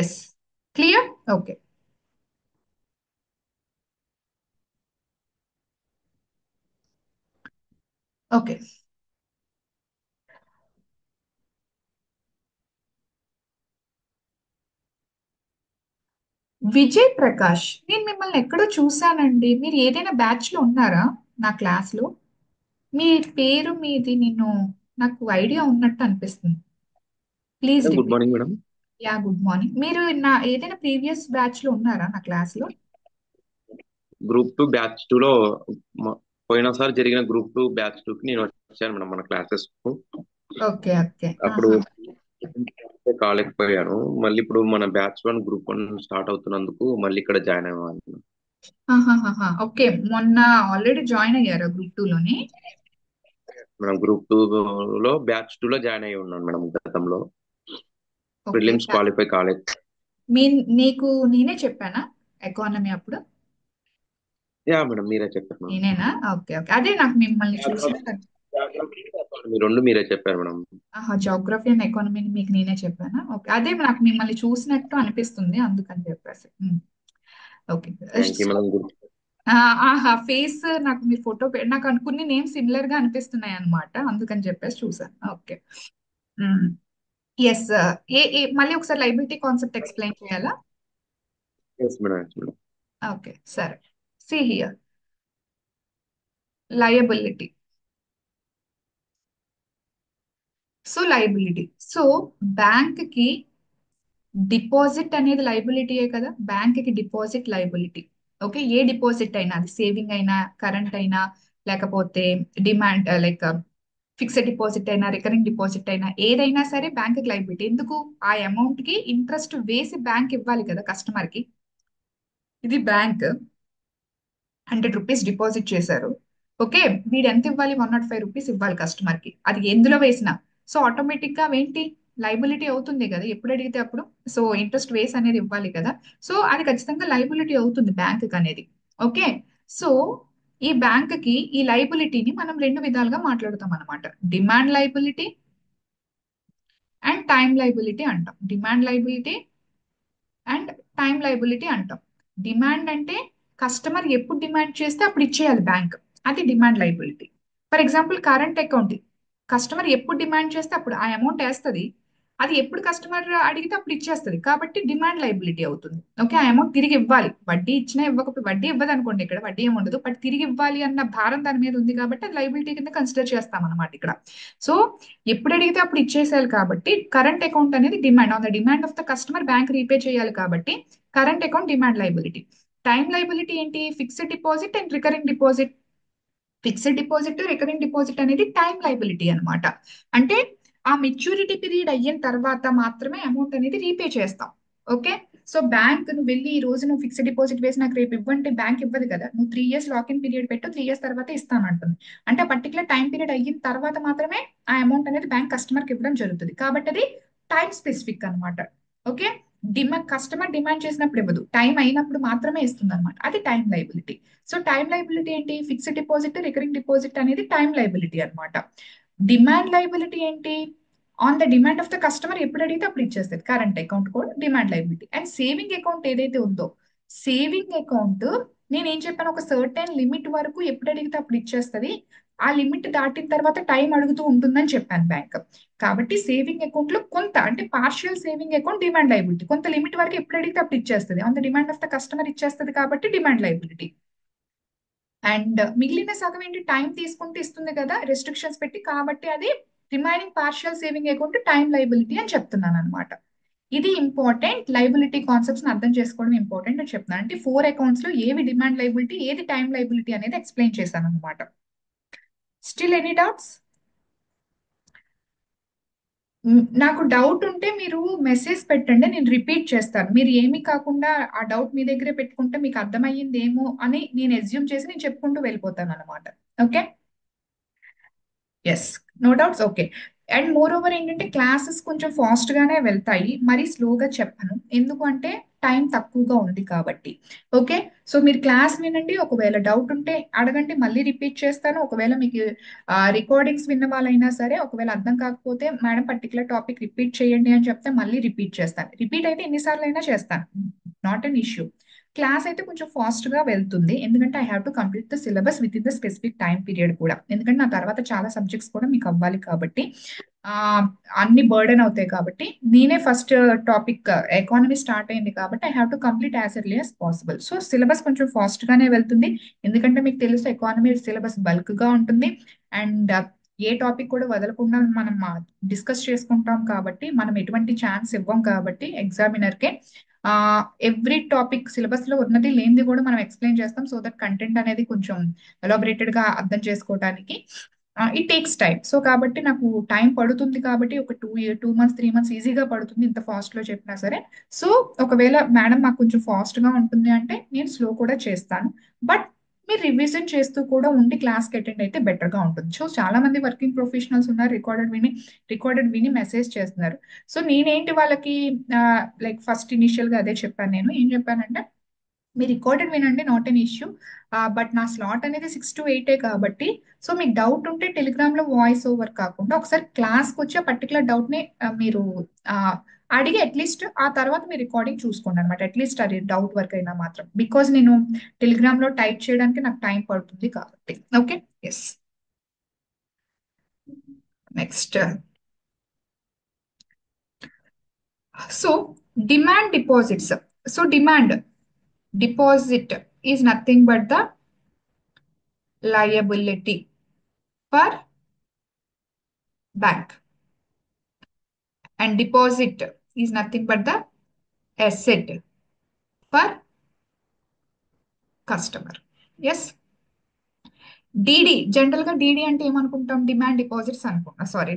Yes, clear. Okay. Okay, Vijay Prakash, నేను మిమ్మల్ని ఎక్కడో చూసానండి, మీరు ఏదైనా బ్యాచ్ లో ఉన్నారా నా క్లాస్ లో? మీ పేరు మీది నేను, నాకు ఐడియా ఉన్నట్టు అనిపిస్తుంది. Please madam good repeat. Morning madam. Yeah, good morning. మీరు నా ఏదైనా ప్రీవియస్ బ్యాచ్ లో ఉన్నారా నా క్లాస్ లో? గ్రూప్ 2 బ్యాచ్ 2 లో పోయినసారి జరిగిన గ్రూప్ 2 బ్యాచ్ 2కి నేను వచ్చాను మేడం మన క్లాసెస్ కు. Okay okay. అప్పుడు కాలేకపోయాను. మళ్ళీ ఇప్పుడు మన బ్యాచ్ 1 గ్రూప్ 1 స్టార్ట్ అవుతున్నందుకు మళ్ళీ ఇక్కడ జాయిన్ అవ్వాలి. ఓకే, మొన్న ఆల్రెడీ జాయిన్ అయ్యారా గ్రూప్ టూ లోని? మనం గ్రూప్ 2లో బ్యాచ్ 2లో జాయిన్ అయ్యి ఉన్నాను మేడం గతంలో. ఓకే, ప్రిలిమ్స్ క్వాలిఫై కాలేదు. మీ నీకు నేనే చెప్పానా ఎకానమీ అప్పుడు? యా మేడం మీరే చెప్పారు మేడం. నేనేనా? ఓకే ఓకే, అదే నాకు మిమ్మల్ని చూసినట్టు. మీ రెండు మీరే చెప్పారు మేడం. ఆహా, జాగ్రఫీ అండ్ ఎకానమీని మీకు నేనే చెప్పానా? ఓకే, అదే నాకు మిమ్మల్ని చూసినట్టు అనిపిస్తుంది అందుకని చెప్పేసి. Okay. Thank you so madam. ఆహా, ఫేస్ నాకు మీ ఫోటో నాకు కొన్ని నేమ్స్ సిమిలర్ గా అనిపిస్తున్నాయి అనమాట, అందుకని చెప్పేసి చూసాను. ఓకే. ఎస్. మళ్ళీ ఒకసారి లైబిలిటీ కాన్సెప్ట్ ఎక్స్ప్లెయిన్ చేయాలా? Yes madam, yes madam. Okay, సరే. See here, liability. So liability, so bank కి డిపాజిట్ అనేది లైబిలిటీయే కదా, బ్యాంక్ కి డిపాజిట్ లైబిలిటీ. ఓకే, ఏ డిపాజిట్ అయినా, అది సేవింగ్ అయినా, కరెంట్ అయినా, లేకపోతే డిమాండ్ లైక్ ఫిక్స్డ్ డిపాజిట్ అయినా, రికరింగ్ డిపాజిట్ అయినా, ఏదైనా సరే బ్యాంక్ కి లైబిలిటీ. ఎందుకు, ఆ అమౌంట్ కి ఇంట్రెస్ట్ వేసి బ్యాంక్ ఇవ్వాలి కదా కస్టమర్ కి. ఇది బ్యాంక్ 100 రూపీస్ డిపాజిట్ చేశారు. ఓకే, వీడు ఎంత ఇవ్వాలి, 105 రూపీస్ ఇవ్వాలి కస్టమర్ కి, అది ఎందులో వేసినా. సో ఆటోమేటిక్ గా ఏంటి, లైబిలిటీ అవుతుంది కదా ఎప్పుడు అడిగితే అప్పుడు. సో ఇంట్రెస్ట్ వేస్ అనేది ఇవ్వాలి కదా, సో అది ఖచ్చితంగా లైబిలిటీ అవుతుంది బ్యాంక్ అనేది. ఓకే, సో ఈ బ్యాంక్ కి ఈ లైబిలిటీని మనం రెండు విధాలుగా మాట్లాడుతాం అనమాట. Demand liability and time liability అంటాం. Demand liability and time liability అంటాం. డిమాండ్ అంటే కస్టమర్ ఎప్పుడు డిమాండ్ చేస్తే అప్పుడు ఇచ్చేయాలి బ్యాంక్, అది demand liability. For example current account, customer ఎప్పుడు డిమాండ్ చేస్తే అప్పుడు ఆ అమౌంట్ వేస్తుంది. అది ఎప్పుడు కస్టమర్ అడిగితే అప్పుడు ఇచ్చేస్తుంది, కాబట్టి డిమాండ్ లైబిలిటీ అవుతుంది. ఓకే, ఆ అమౌంట్ తిరిగి ఇవ్వాలి, వడ్డీ ఇచ్చినా ఇవ్వకపోతే, వడ్డీ ఇవ్వదు అనుకోండి, ఇక్కడ వడ్డీ ఏమి ఉండదు, బట్ తిరిగి ఇవ్వాలి అన్న భారం దాని మీద ఉంది కాబట్టి అది లైబిలిటీ కింద కన్సిడర్ చేస్తాం అనమాట ఇక్కడ. సో ఎప్పుడు అడిగితే అప్పుడు ఇచ్చేసేయాలి కాబట్టి కరెంట్ అకౌంట్ అనేది demand, on the demand of the customer bank repay చేయాలి కాబట్టి current account demand liability. Time liability ఏంటి? Fixed deposit and recurring deposit. Fixed deposit, recurring deposit అనేది టైం లైబిలిటీ అన్నమాట. అంటే ఆ మెచ్యూరిటీ పీరియడ్ అయిన తర్వాత మాత్రమే అమౌంట్ అనేది రీపే చేస్తాం. ఓకే, సో బ్యాంక్ నువ్వు వెళ్ళి ఈ రోజు నువ్వు ఫిక్స్డ్ డిపాజిట్ వేసి నాకు రేపు ఇవ్వంటే బ్యాంక్ ఇవ్వదు కదా. నువ్వు 3 years లాకిన్ పీరియడ్ పెట్టు, 3 years తర్వాత ఇస్తానంటుంది. అంటే ఆ పర్టికులర్ టైం పీరియడ్ అయిన తర్వాత మాత్రమే ఆ అమౌంట్ అనేది బ్యాంక్ కస్టమర్ కి ఇవ్వడం జరుగుతుంది, కాబట్టి అది టైం స్పెసిఫిక్ అన్నమాట. ఓకే, కస్టమర్ డిమాండ్ చేసినప్పుడు ఇవ్వదు, టైం అయినప్పుడు మాత్రమే ఇస్తుంది అనమాట, అది time liability. So time liability ఏంటి? ఫిక్స్డ్ డిపాజిట్, రికరింగ్ డిపాజిట్ అనేది టైం లైబిలిటీ అన్నమాట. డిమాండ్ లైబిలిటీ ఏంటి? On the demand of the customer ఎప్పుడు అడిగితే అప్పుడు ఇచ్చేస్తుంది, కరెంట్ అకౌంట్ కూడా demand liability. And saving account ఏదైతే ఉందో, సేవింగ్ అకౌంట్ నేను ఏం చెప్పాను, ఒక సర్టెన్ లిమిట్ వరకు ఎప్పుడు అడిగితే అప్పుడు ఇచ్చేస్తుంది, ఆ లిమిట్ దాటిన తర్వాత టైం అడుగుతూ ఉంటుందని చెప్పాను బ్యాంక్. కాబట్టి సేవింగ్ అకౌంట్ లో కొంత, అంటే partial saving account demand liability, కొంత లిమిట్ వరకు ఎప్పుడు అడిగితే అప్పుడు ఇచ్చేస్తుంది, on the demand of the customer ఇచ్చేస్తుంది కాబట్టి డిమాండ్ లైబిలిటీ. అండ్ మిగిలిన సగం ఏంటి? టైం తీసుకుంటూ ఇస్తుంది కదా రెస్ట్రిక్షన్స్ పెట్టి, కాబట్టి అది remaining partial saving account time liability అని చెప్తున్నాను అనమాట. ఇది ఇంపార్టెంట్, లైబిలిటీ కాన్సెప్ట్స్ అర్థం చేసుకోవడం ఇంపార్టెంట్ అని చెప్తున్నాను. అంటే 4 accounts లో ఏవి డిమాండ్ లైబిలిటీ, ఏది టైం లైబిలిటీ అనేది ఎక్స్ప్లెయిన్ చేశాను అనమాట. Still any doubts? నాకు డౌట్ ఉంటే మీరు మెసేజ్ పెట్టండి, నేను రిపీట్ చేస్తాను. మీరు ఏమీ కాకుండా ఆ డౌట్ మీ దగ్గరే పెట్టుకుంటే మీకు అర్థమయ్యింది ఏమో అని నేను ఎస్యూమ్ చేసి నేను చెప్పుకుంటూ వెళ్ళిపోతాను అనమాట. Okay, yes, no doubts. Okay, and moreover ఏంటంటే క్లాసెస్ కొంచెం ఫాస్ట్ గానే వెళ్తాయి, మరీ స్లోగా చెప్పను, ఎందుకు అంటే టైం తక్కువగా ఉంది కాబట్టి. ఓకే, సో మీరు క్లాస్ వినండి, ఒకవేళ డౌట్ ఉంటే అడగండి, మళ్ళీ రిపీట్ చేస్తాను. ఒకవేళ మీకు రికార్డింగ్స్ విన్న వాళ్ళైనా సరే, ఒకవేళ అర్థం కాకపోతే మేడం పర్టికులర్ టాపిక్ రిపీట్ చేయండి అని చెప్తే మళ్ళీ రిపీట్ చేస్తాను. రిపీట్ అయితే ఎన్నిసార్లు అయినా చేస్తాను, నాట్ అన్ ఇష్యూ. క్లాస్ అయితే కొంచెం ఫాస్ట్ గా వెళ్తుంది, ఎందుకంటే I have to complete the syllabus with in the specific time period కూడా, ఎందుకంటే నా తర్వాత చాలా సబ్జెక్ట్స్ కూడా మీకు అవ్వాలి కాబట్టి, ఆ అన్ని బర్డెన్ అవుతాయి కాబట్టి. నేనే ఫస్ట్ టాపిక్ ఎకానమీ స్టార్ట్ అయింది కాబట్టి I have to complete as early as possible. So syllabus కొంచెం ఫాస్ట్ గానే వెళ్తుంది, ఎందుకంటే మీకు తెలుసు ఎకానమీ సిలబస్ బల్క్ గా ఉంటుంది. అండ్ ఏ టాపిక్ కూడా వదలకుండా మనం డిస్కస్ చేసుకుంటాం కాబట్టి, మనం ఎటువంటి ఛాన్స్ ఇవ్వం కాబట్టి ఎగ్జామినర్ కే, ఎవ్రీ టాపిక్ సిలబస్ లో ఉన్నది లేనిది కూడా మనం ఎక్స్ప్లెయిన్ చేస్తాం, సో దట్ కంటెంట్ అనేది కొంచెం ఎలాబరేటెడ్ గా అర్థం చేసుకోవడానికి ఇట్ టేక్స్ టైం. సో కాబట్టి నాకు టైం పడుతుంది కాబట్టి ఒక 2 months 3 months ఈజీగా పడుతుంది, ఇంత ఫాస్ట్ లో చెప్పినా సరే. సో ఒకవేళ మేడం మాకు కొంచెం ఫాస్ట్ గా ఉంటుంది అంటే నేను స్లో కూడా చేస్తాను, బట్ మీరు రివిజన్ చేస్తూ కూడా ఉండి క్లాస్కి అటెండ్ అయితే బెటర్ గా ఉంటుంది. సో చాలా మంది వర్కింగ్ ప్రొఫెషనల్స్ ఉన్నారు, రికార్డెడ్ విని మెసేజ్ చేస్తున్నారు. సో నేనేంటి వాళ్ళకి లైక్ ఫస్ట్ ఇనిషియల్ గా అదే చెప్పాను, నేను ఏం చెప్పానంటే మీరు రికార్డెడ్ వినండి, నాట్ ఎన్ ఇష్యూ, బట్ నా స్లాట్ అనేది 6 to 8 కాబట్టి, సో మీకు డౌట్ ఉంటే టెలిగ్రామ్ లో వాయిస్ ఓవర్ కాకుండా ఒకసారి క్లాస్కి వచ్చి ఆ పర్టికులర్ డౌట్ ని మీరు ఆ, అడిగి అట్లీస్ట్ ఆ తర్వాత మీరు రికార్డింగ్ చూసుకోండి అనమాట, అట్లీస్ట్ అది డౌట్ వరకు అయినా మాత్రం, బికాజ్ నేను టెలిగ్రామ్ లో టైప్ చేయడానికి నాకు టైం పడుతుంది కాబట్టి. Okay, yes, next. So demand deposits. So demand deposit is nothing but the liability for bank, and deposit is nothing but the asset for customer. Yes. DD, general గా DD అంటే ఏమనుకుంటాం? Demand deposits అనుకుంటాం, sorry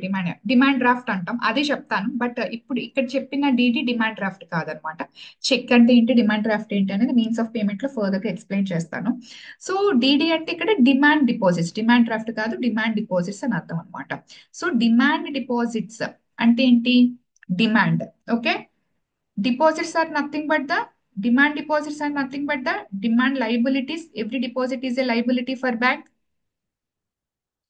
demand draft అంటాం, అది చెప్తాను. But ఇప్పుడు ఇక్కడ చెప్పిన డీడీ డిమాండ్ డ్రాఫ్ట్ కాదనమాట. చెక్ అంటే ఏంటి, డిమాండ్ డ్రాఫ్ట్ ఏంటి అనేది మీన్స్ ఆఫ్ పేమెంట్ లో ఫర్దర్ గా ఎక్స్ప్లెయిన్ చేస్తాను. సో డీడీ అంటే ఇక్కడ డిమాండ్ డిపాజిట్స్, డిమాండ్ డ్రాఫ్ట్ కాదు, డిమాండ్ డిపాజిట్స్ అని అర్థం అనమాట. సో డిమాండ్ డిపాజిట్స్ అంటే ఏంటి? Demand. Okay, deposits are nothing but the demand deposits are nothing but the demand liabilities. Every deposit is a liability for bank.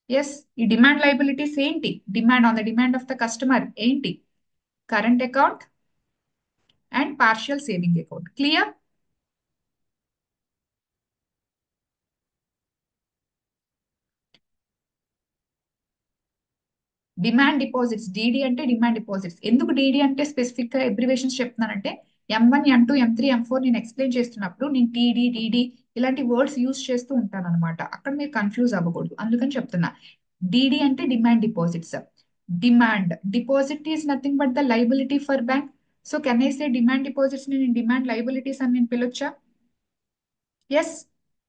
Yes, ఈ demand liabilities ఏంటి? Demand on the demand of the customer ఏంటి? Current account and partial saving account. Clear? Demand deposits, DD అంటే demand deposits. ఎందుకు DD అంటే specific గా abbreviations చెప్తున్నానంటే M1 M2 M3 M4 నేను explain చేస్తున్నప్పుడు నేను టీడీ డిడి ఇలాంటి వర్డ్స్ యూజ్ చేస్తూ ఉంటాను అనమాట. అక్కడ మీరు కన్ఫ్యూజ్ అవ్వకూడదు, అందుకని చెప్తున్నా. డిడి అంటే demand deposits. Demand deposit is nothing but the liability for bank. So can I say demand deposits ని నేను డిమాండ్ లైబిలిటీస్ అని నేను పిలవచ్చా? ఎస్.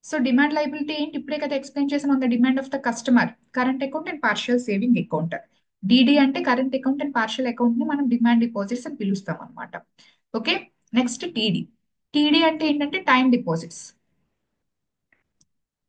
సో డిమాండ్ లైబిలిటీ ఏంటి? ఇప్పుడే కదా ఎక్స్ప్లెయిన్ చేసాం, on the demand of the customer current account and partial saving account. DD అంటే current account and partial account ని మనం డిమాండ్ డిపాజిట్స్ అని పిలుస్తాం అనమాట. ఓకే. Next TD. టీడీ అంటే ఏంటంటే టైం డిపాజిట్స్.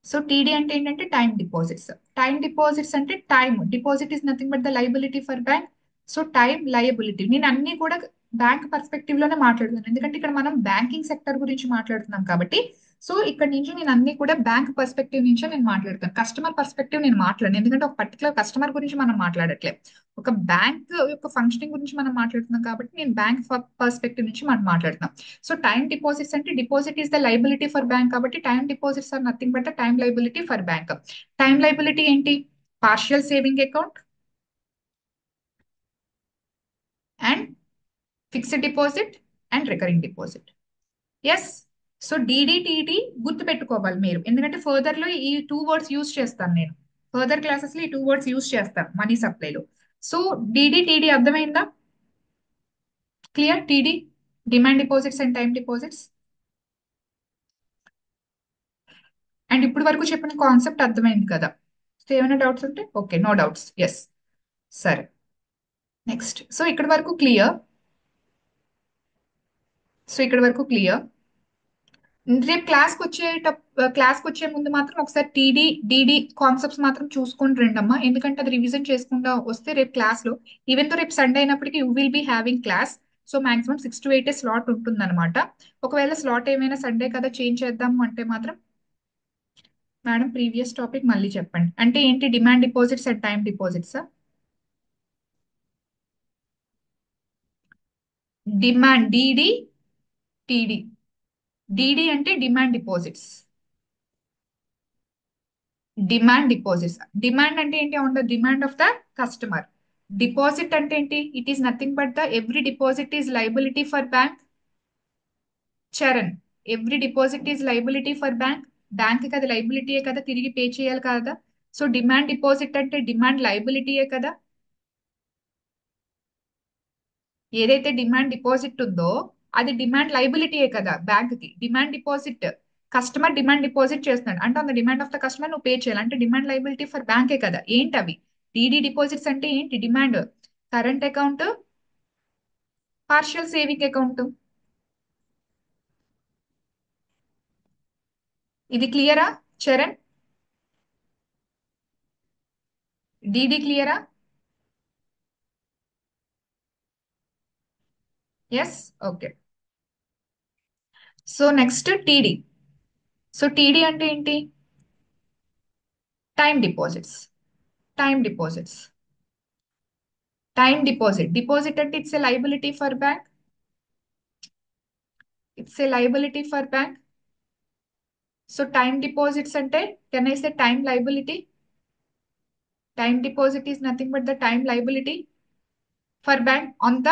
సో టీడీ అంటే ఏంటంటే టైం డిపాజిట్స్. టైం డిపాజిట్స్ అంటే time deposit is nothing but the liability for bank. So time liability. నేను అన్ని కూడా బ్యాంక్ పర్స్పెక్టివ్ లోనే మాట్లాడుతున్నాను, ఎందుకంటే ఇక్కడ మనం బ్యాంకింగ్ సెక్టర్ గురించి మాట్లాడుతున్నాం కాబట్టి. సో ఇక్కడ నుంచి నేను అన్ని కూడా బ్యాంక్ పర్స్పెక్టివ్ నుంచే నేను మాట్లాడతాను, కస్టమర్ పర్స్పెక్టివ్ నేను మాట్లాడను, ఎందుకంటే ఒక పర్టికులర్ కస్టమర్ గురించి మనం మాట్లాడట్లేదు, ఒక బ్యాంక్ యొక్క ఫంక్షనింగ్ గురించి మనం మాట్లాడుతున్నాం కాబట్టి నేను బ్యాంక్ పర్స్పెక్టివ్ నుంచి మనం మాట్లాడుతున్నాం. సో టైం డిపాజిట్స్ అంటే deposit is the liability for bank కాబట్టి time deposits are nothing but time liability for bank. Time liability ఏంటి? Partial saving account and fixed deposit and recurring deposit. Yes. So DDTT గుర్తు పెట్టుకోవాలి మీరు, ఎందుకంటే further లో ఈ two words use చేస్తాను నేను, ఫర్దర్ క్లాసెస్ లో ఈ టూ వర్డ్స్ యూజ్ చేస్తాను మనీ సప్లైలో. సో డిడిటిడి అర్థమైందా? Clear? TD demand deposits and time deposits. And ఇప్పుడు వరకు చెప్పిన కాన్సెప్ట్ అర్థమైంది కదా? సో ఏమైనా డౌట్స్ ఉంటే ఓకే, నో డౌట్స్. ఎస్. సరే. నెక్స్ట్. సో ఇక్కడ వరకు క్లియర్. సో ఇక్కడ వరకు క్లియర్. రేపు క్లాస్కి వచ్చే ముందు మాత్రం ఒకసారి టీడీ డిడి కాన్సెప్ట్స్ మాత్రం చూసుకొని రండమ్మా, ఎందుకంటే అది రివిజన్ చేసుకుంటా వస్తే రేపు క్లాస్ లో, ఈవెన్ తో రేపు సండే అయినప్పటికీ you will be having class. So maximum 6 to 8 slot ఉంటుంది అనమాట. ఒకవేళ స్లాట్ ఏమైనా సండే కదా చేంజ్ చేద్దాము అంటే మాత్రం మేడం ప్రీవియస్ టాపిక్ మళ్ళీ చెప్పండి. అంటే ఏంటి? Demand deposits and time deposits. Demand DD TD. DD అంటే demand deposits. Demand deposits. Demand అంటే ఏంటి? On the demand of the customer. Deposit అంటే ఏంటి? It is nothing but the every deposit is liability for bank. Charan, every deposit is liability for bank. Bank కి అది లైబిలిటీయే కదా, తిరిగి పే చేయాలి కదా. సో డిమాండ్ డిపాజిట్ అంటే డిమాండ్ లైబిలిటీయే కదా. ఏదైతే డిమాండ్ డిపాజిట్ ఉందో అది డిమాండ్ లైబిలిటీయే కదా బ్యాంక్ కి. Demand deposit customer demand deposit చేస్తున్నాడు అంటే on the demand of the customer నువ్వు పే చేయాలి, అంటే డిమాండ్ లైబిలిటీ ఫర్ బ్యాంకే కదా. ఏంటి అవి? డిడి డిపాజిట్స్ అంటే ఏంటి? Demand current account, partial saving account. ఇది క్లియరా చరణ్? డిడి క్లియరా? Yes. Okay. So next TD. So TD అంటే ఏంటి? Time deposits. Time deposits. Time deposit. Deposit అంటే it's a liability for bank. It's a liability for bank. So time deposits అంటే can I say time liability? Time deposit is nothing but the time liability for bank on the,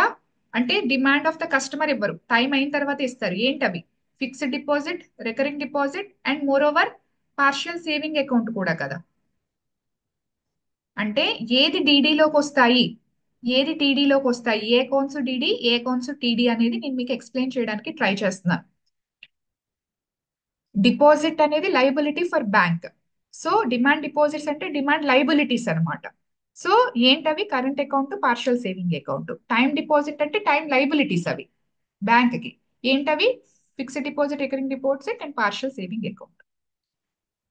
అంటే demand of the customer ఇవ్వరు, time అయిన తర్వాత ఇస్తారు. ఏంటవి? Fixed deposit, recurring deposit and more over partial saving account కూడా కదా. అంటే ఏది డీడీలోకి వస్తాయి, ఏది టీడీలోకి వస్తాయి, ఏ అకౌంట్స్ డిడి, ఏ అకౌంట్స్ టీడీ అనేది నేను మీకు ఎక్స్ప్లెయిన్ చేయడానికి ట్రై చేస్తున్నాను. డిపాజిట్ అనేది liability for bank. So demand deposits అంటే డిమాండ్ లైబిలిటీస్ అన్నమాట. సో ఏంటవి? Current account, partial saving account. Time deposit అంటే టైం లైబిలిటీస్ అవి బ్యాంక్ కి. ఏంటవి? Fixed deposit, recurring deposit and partial saving account.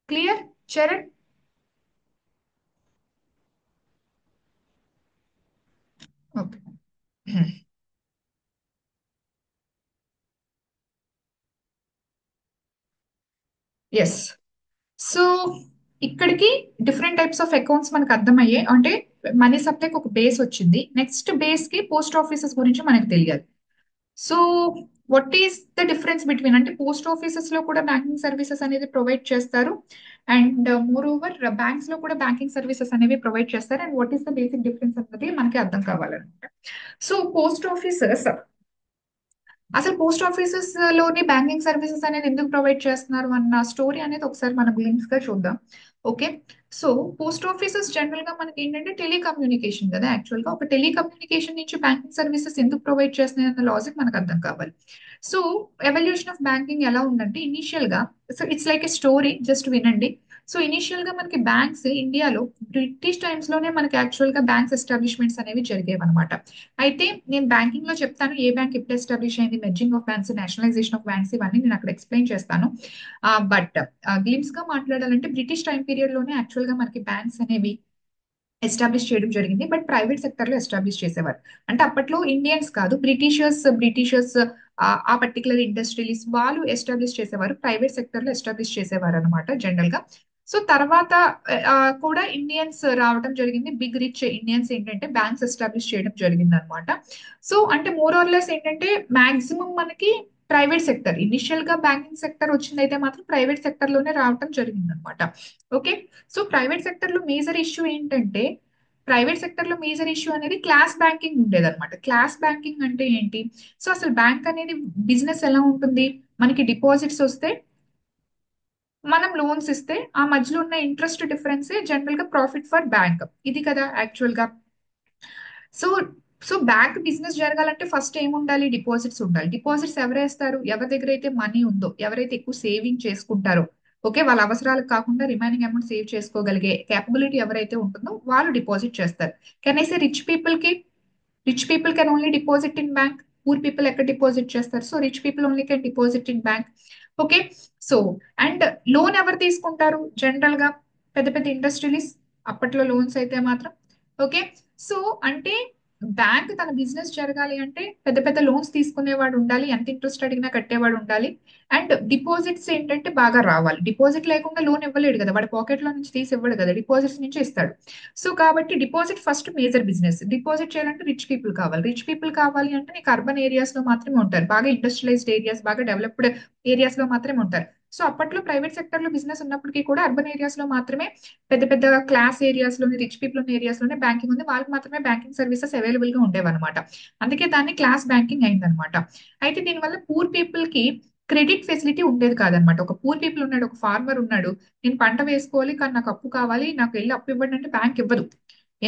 Clear Charan? Okay. Yes. So ఇక్కడికి different types of accounts మనకు అర్థమయ్యాయి. అంటే మనీ సప్లైకి ఒక బేస్ వచ్చింది, నెక్స్ట్ బేస్ కి పోస్ట్ ఆఫీసెస్ గురించి మనకు తెలియాలి. So what is the difference between, అంటే పోస్ట్ ఆఫీసెస్ లో కూడా బ్యాంకింగ్ సర్వీసెస్ అనేది ప్రొవైడ్ చేస్తారు అండ్ మోర్ ఓవర్ బ్యాంక్స్ లో కూడా బ్యాంకింగ్ సర్వీసెస్ అనేవి ప్రొవైడ్ చేస్తారు. And what is the basic difference అన్నది మనకి అర్థం కావాలన్నమాట. సో పోస్ట్ ఆఫీసెస్, అసలు పోస్ట్ ఆఫీసెస్ లోని బ్యాంకింగ్ సర్వీసెస్ అనేది ఎందుకు ప్రొవైడ్ చేస్తున్నారు అన్న స్టోరీ అనేది ఒకసారి మనం గ్లిమ్స్ గా చూద్దాం. Okay, so post offices general గా మనకి ఏంటంటే టెలికమ్యూనికేషన్ కదా. యాక్చువల్ గా ఒక టెలికమ్యూనికేషన్ నుంచి బ్యాంకింగ్ సర్వీసెస్ ఎందుకు ప్రొవైడ్ చేస్తున్నాయి అన్న లాజిక్ మనకు అర్థం కావాలి. సో ఎవల్యూషన్ ఆఫ్ బ్యాంకింగ్ ఎలా ఉందంటే ఇనిషియల్ గా, so it's like a story, just వినండి. సో ఇనిషియల్ గా మనకి బ్యాంక్స్ ఇండియాలో బ్రిటిష్ టైమ్స్ లోనే మనకి యాక్చువల్ గా బ్యాంక్స్ ఎస్టాబ్లిష్మెంట్స్ అనేవి జరిగేవి అనమాట. అయితే నేను బ్యాంకింగ్ లో చెప్తాను ఏ బ్యాంక్ ఎప్పుడు ఎస్టాబ్లిష్ అయింది, merging of banks, nationalisation of banks, ఇవన్నీ నేను అక్కడ ఎక్స్ప్లెయిన్ చేస్తాను. బట్ గ్లిమ్స్ గా మాట్లాడాలంటే బ్రిటిష్ టైం పీరియడ్ లోనే యాక్చువల్ గా మనకి బ్యాంక్స్ అనేవి ఎస్టాబ్లిష్ చేయడం జరిగింది. బట్ ప్రైవేట్ సెక్టర్ లో ఎస్టాబ్లిష్ చేసేవారు. అంటే అప్పట్లో ఇండియన్స్ కాదు, బ్రిటిషర్స్ ఆ పర్టికులర్ ఇండస్ట్రియలిస్ట్ వాళ్ళు ఎస్టాబ్లిష్ చేసేవారు, ప్రైవేట్ సెక్టర్ లో ఎస్టాబ్లిష్ చేసేవారు అనమాట జనరల్ గా. సో తర్వాత ఆ, కూడా ఇండియన్స్ రావడం జరిగింది. బిగ్ రిచ్ ఇండియన్స్ ఏంటంటే బ్యాంక్స్ ఎస్టాబ్లిష్ చేయడం జరిగింది అనమాట. సో అంటే మోర్ ఆర్ లెస్ ఏంటంటే మాక్సిమం మనకి ప్రైవేట్ సెక్టర్, ఇనిషియల్ గా బ్యాంకింగ్ సెక్టర్ వచ్చిందైతే మాత్రం ప్రైవేట్ సెక్టర్ లోనే రావడం జరిగింది అనమాట. ఓకే, సో ప్రైవేట్ సెక్టర్ లో మేజర్ ఇష్యూ ఏంటంటే, ప్రైవేట్ సెక్టర్ లో మేజర్ ఇష్యూ అనేది క్లాస్ బ్యాంకింగ్ ఉండేదన్నమాట. క్లాస్ బ్యాంకింగ్ అంటే ఏంటి? సో అసలు బ్యాంక్ అనేది బిజినెస్ ఎలా ఉంటుంది? మనకి డిపాజిట్స్ వస్తే మనం లోన్స్ ఇస్తే ఆ మధ్యలో ఉన్న ఇంట్రెస్ట్ డిఫరెన్సే జనరల్ గా ప్రాఫిట్ ఫర్ బ్యాంక్, ఇది కదా యాక్చువల్ గా. సో సో బ్యాంక్ బిజినెస్ జరగాలంటే ఫస్ట్ ఏముండాలి? డిపాజిట్స్ ఉండాలి. డిపాజిట్స్ ఎవరేస్తారు? ఎవరి దగ్గర అయితే మనీ ఉందో, ఎవరైతే ఎక్కువ సేవింగ్ చేసుకుంటారో, ఓకే, వాళ్ళ అవసరాలకు కాకుండా రిమైనింగ్ అమౌంట్ సేవ్ చేసుకోగలిగే కేపబిలిటీ ఎవరైతే ఉంటుందో వాళ్ళు డిపాజిట్ చేస్తారు. Can I say rich people can only deposit in bank. Poor people ఎక్కడ డిపాజిట్ చేస్తారు? So rich people only can deposit in bank. Okay, so and loan ఎవరు తీసుకుంటారు జనరల్ గా? పెద్ద పెద్ద ఇండస్ట్రియలిస్ట్, అప్పట్లో లోన్స్ అయితే మాత్రం. ఓకే, సో అంటే బ్యాంక్ తన బిజినెస్ జరగాలి అంటే పెద్ద పెద్ద లోన్స్ తీసుకునేవాడు ఉండాలి, ఎంత ఇంట్రెస్ట్ అడిగినా కట్టేవాడు ఉండాలి. అండ్ డిపాజిట్స్ ఏంటంటే బాగా రావాలి. డిపాజిట్ లేకుండా లోన్ ఇవ్వలేడు కదా, వాడి పాకెట్ లో నుంచి తీసి ఇవ్వడు కదా, డిపాజిట్స్ నుంచి ఇస్తాడు. సో కాబట్టి deposit first major business. Deposit చేయాలంటే రిచ్ పీపుల్ కావాలి. రిచ్ పీపుల్ కావాలి అంటే నీకు అర్బన్ ఏరియాస్ లో మాత్రమే ఉంటారు, బాగా ఇండస్ట్రియలైజ్డ్ ఏరియాస్, బాగా డెవలప్డ్ ఏరియాస్ లో మాత్రమే ఉంటారు. సో అప్పట్లో ప్రైవేట్ సెక్టర్ లో బిజినెస్ ఉన్నప్పటికీ కూడా అర్బన్ ఏరియాస్ లో మాత్రమే, పెద్ద పెద్ద క్లాస్ ఏరియాస్ లోని, రిచ్ పీపుల్ ఉన్న ఏరియాస్ లోనే బ్యాంకింగ్ ఉంది, వాళ్ళకి మాత్రమే బ్యాంకింగ్ సర్వీసెస్ అవైలబుల్ గా ఉండేవన్నమాట. అందుకే దాన్ని క్లాస్ బ్యాంకింగ్ అయిందనమాట. అయితే దీనివల్ల పూర్ పీపుల్ కి క్రెడిట్ ఫెసిలిటీ ఉండేది కాదనమాట. ఒక పూర్ పీపుల్ ఉన్నాడు, ఒక ఫార్మర్ ఉన్నాడు, నేను పంట వేసుకోవాలి కానీ నాకు అప్పు కావాలి, నాకు వెళ్ళి అప్పు ఇవ్వండి అంటే బ్యాంక్ ఇవ్వదు.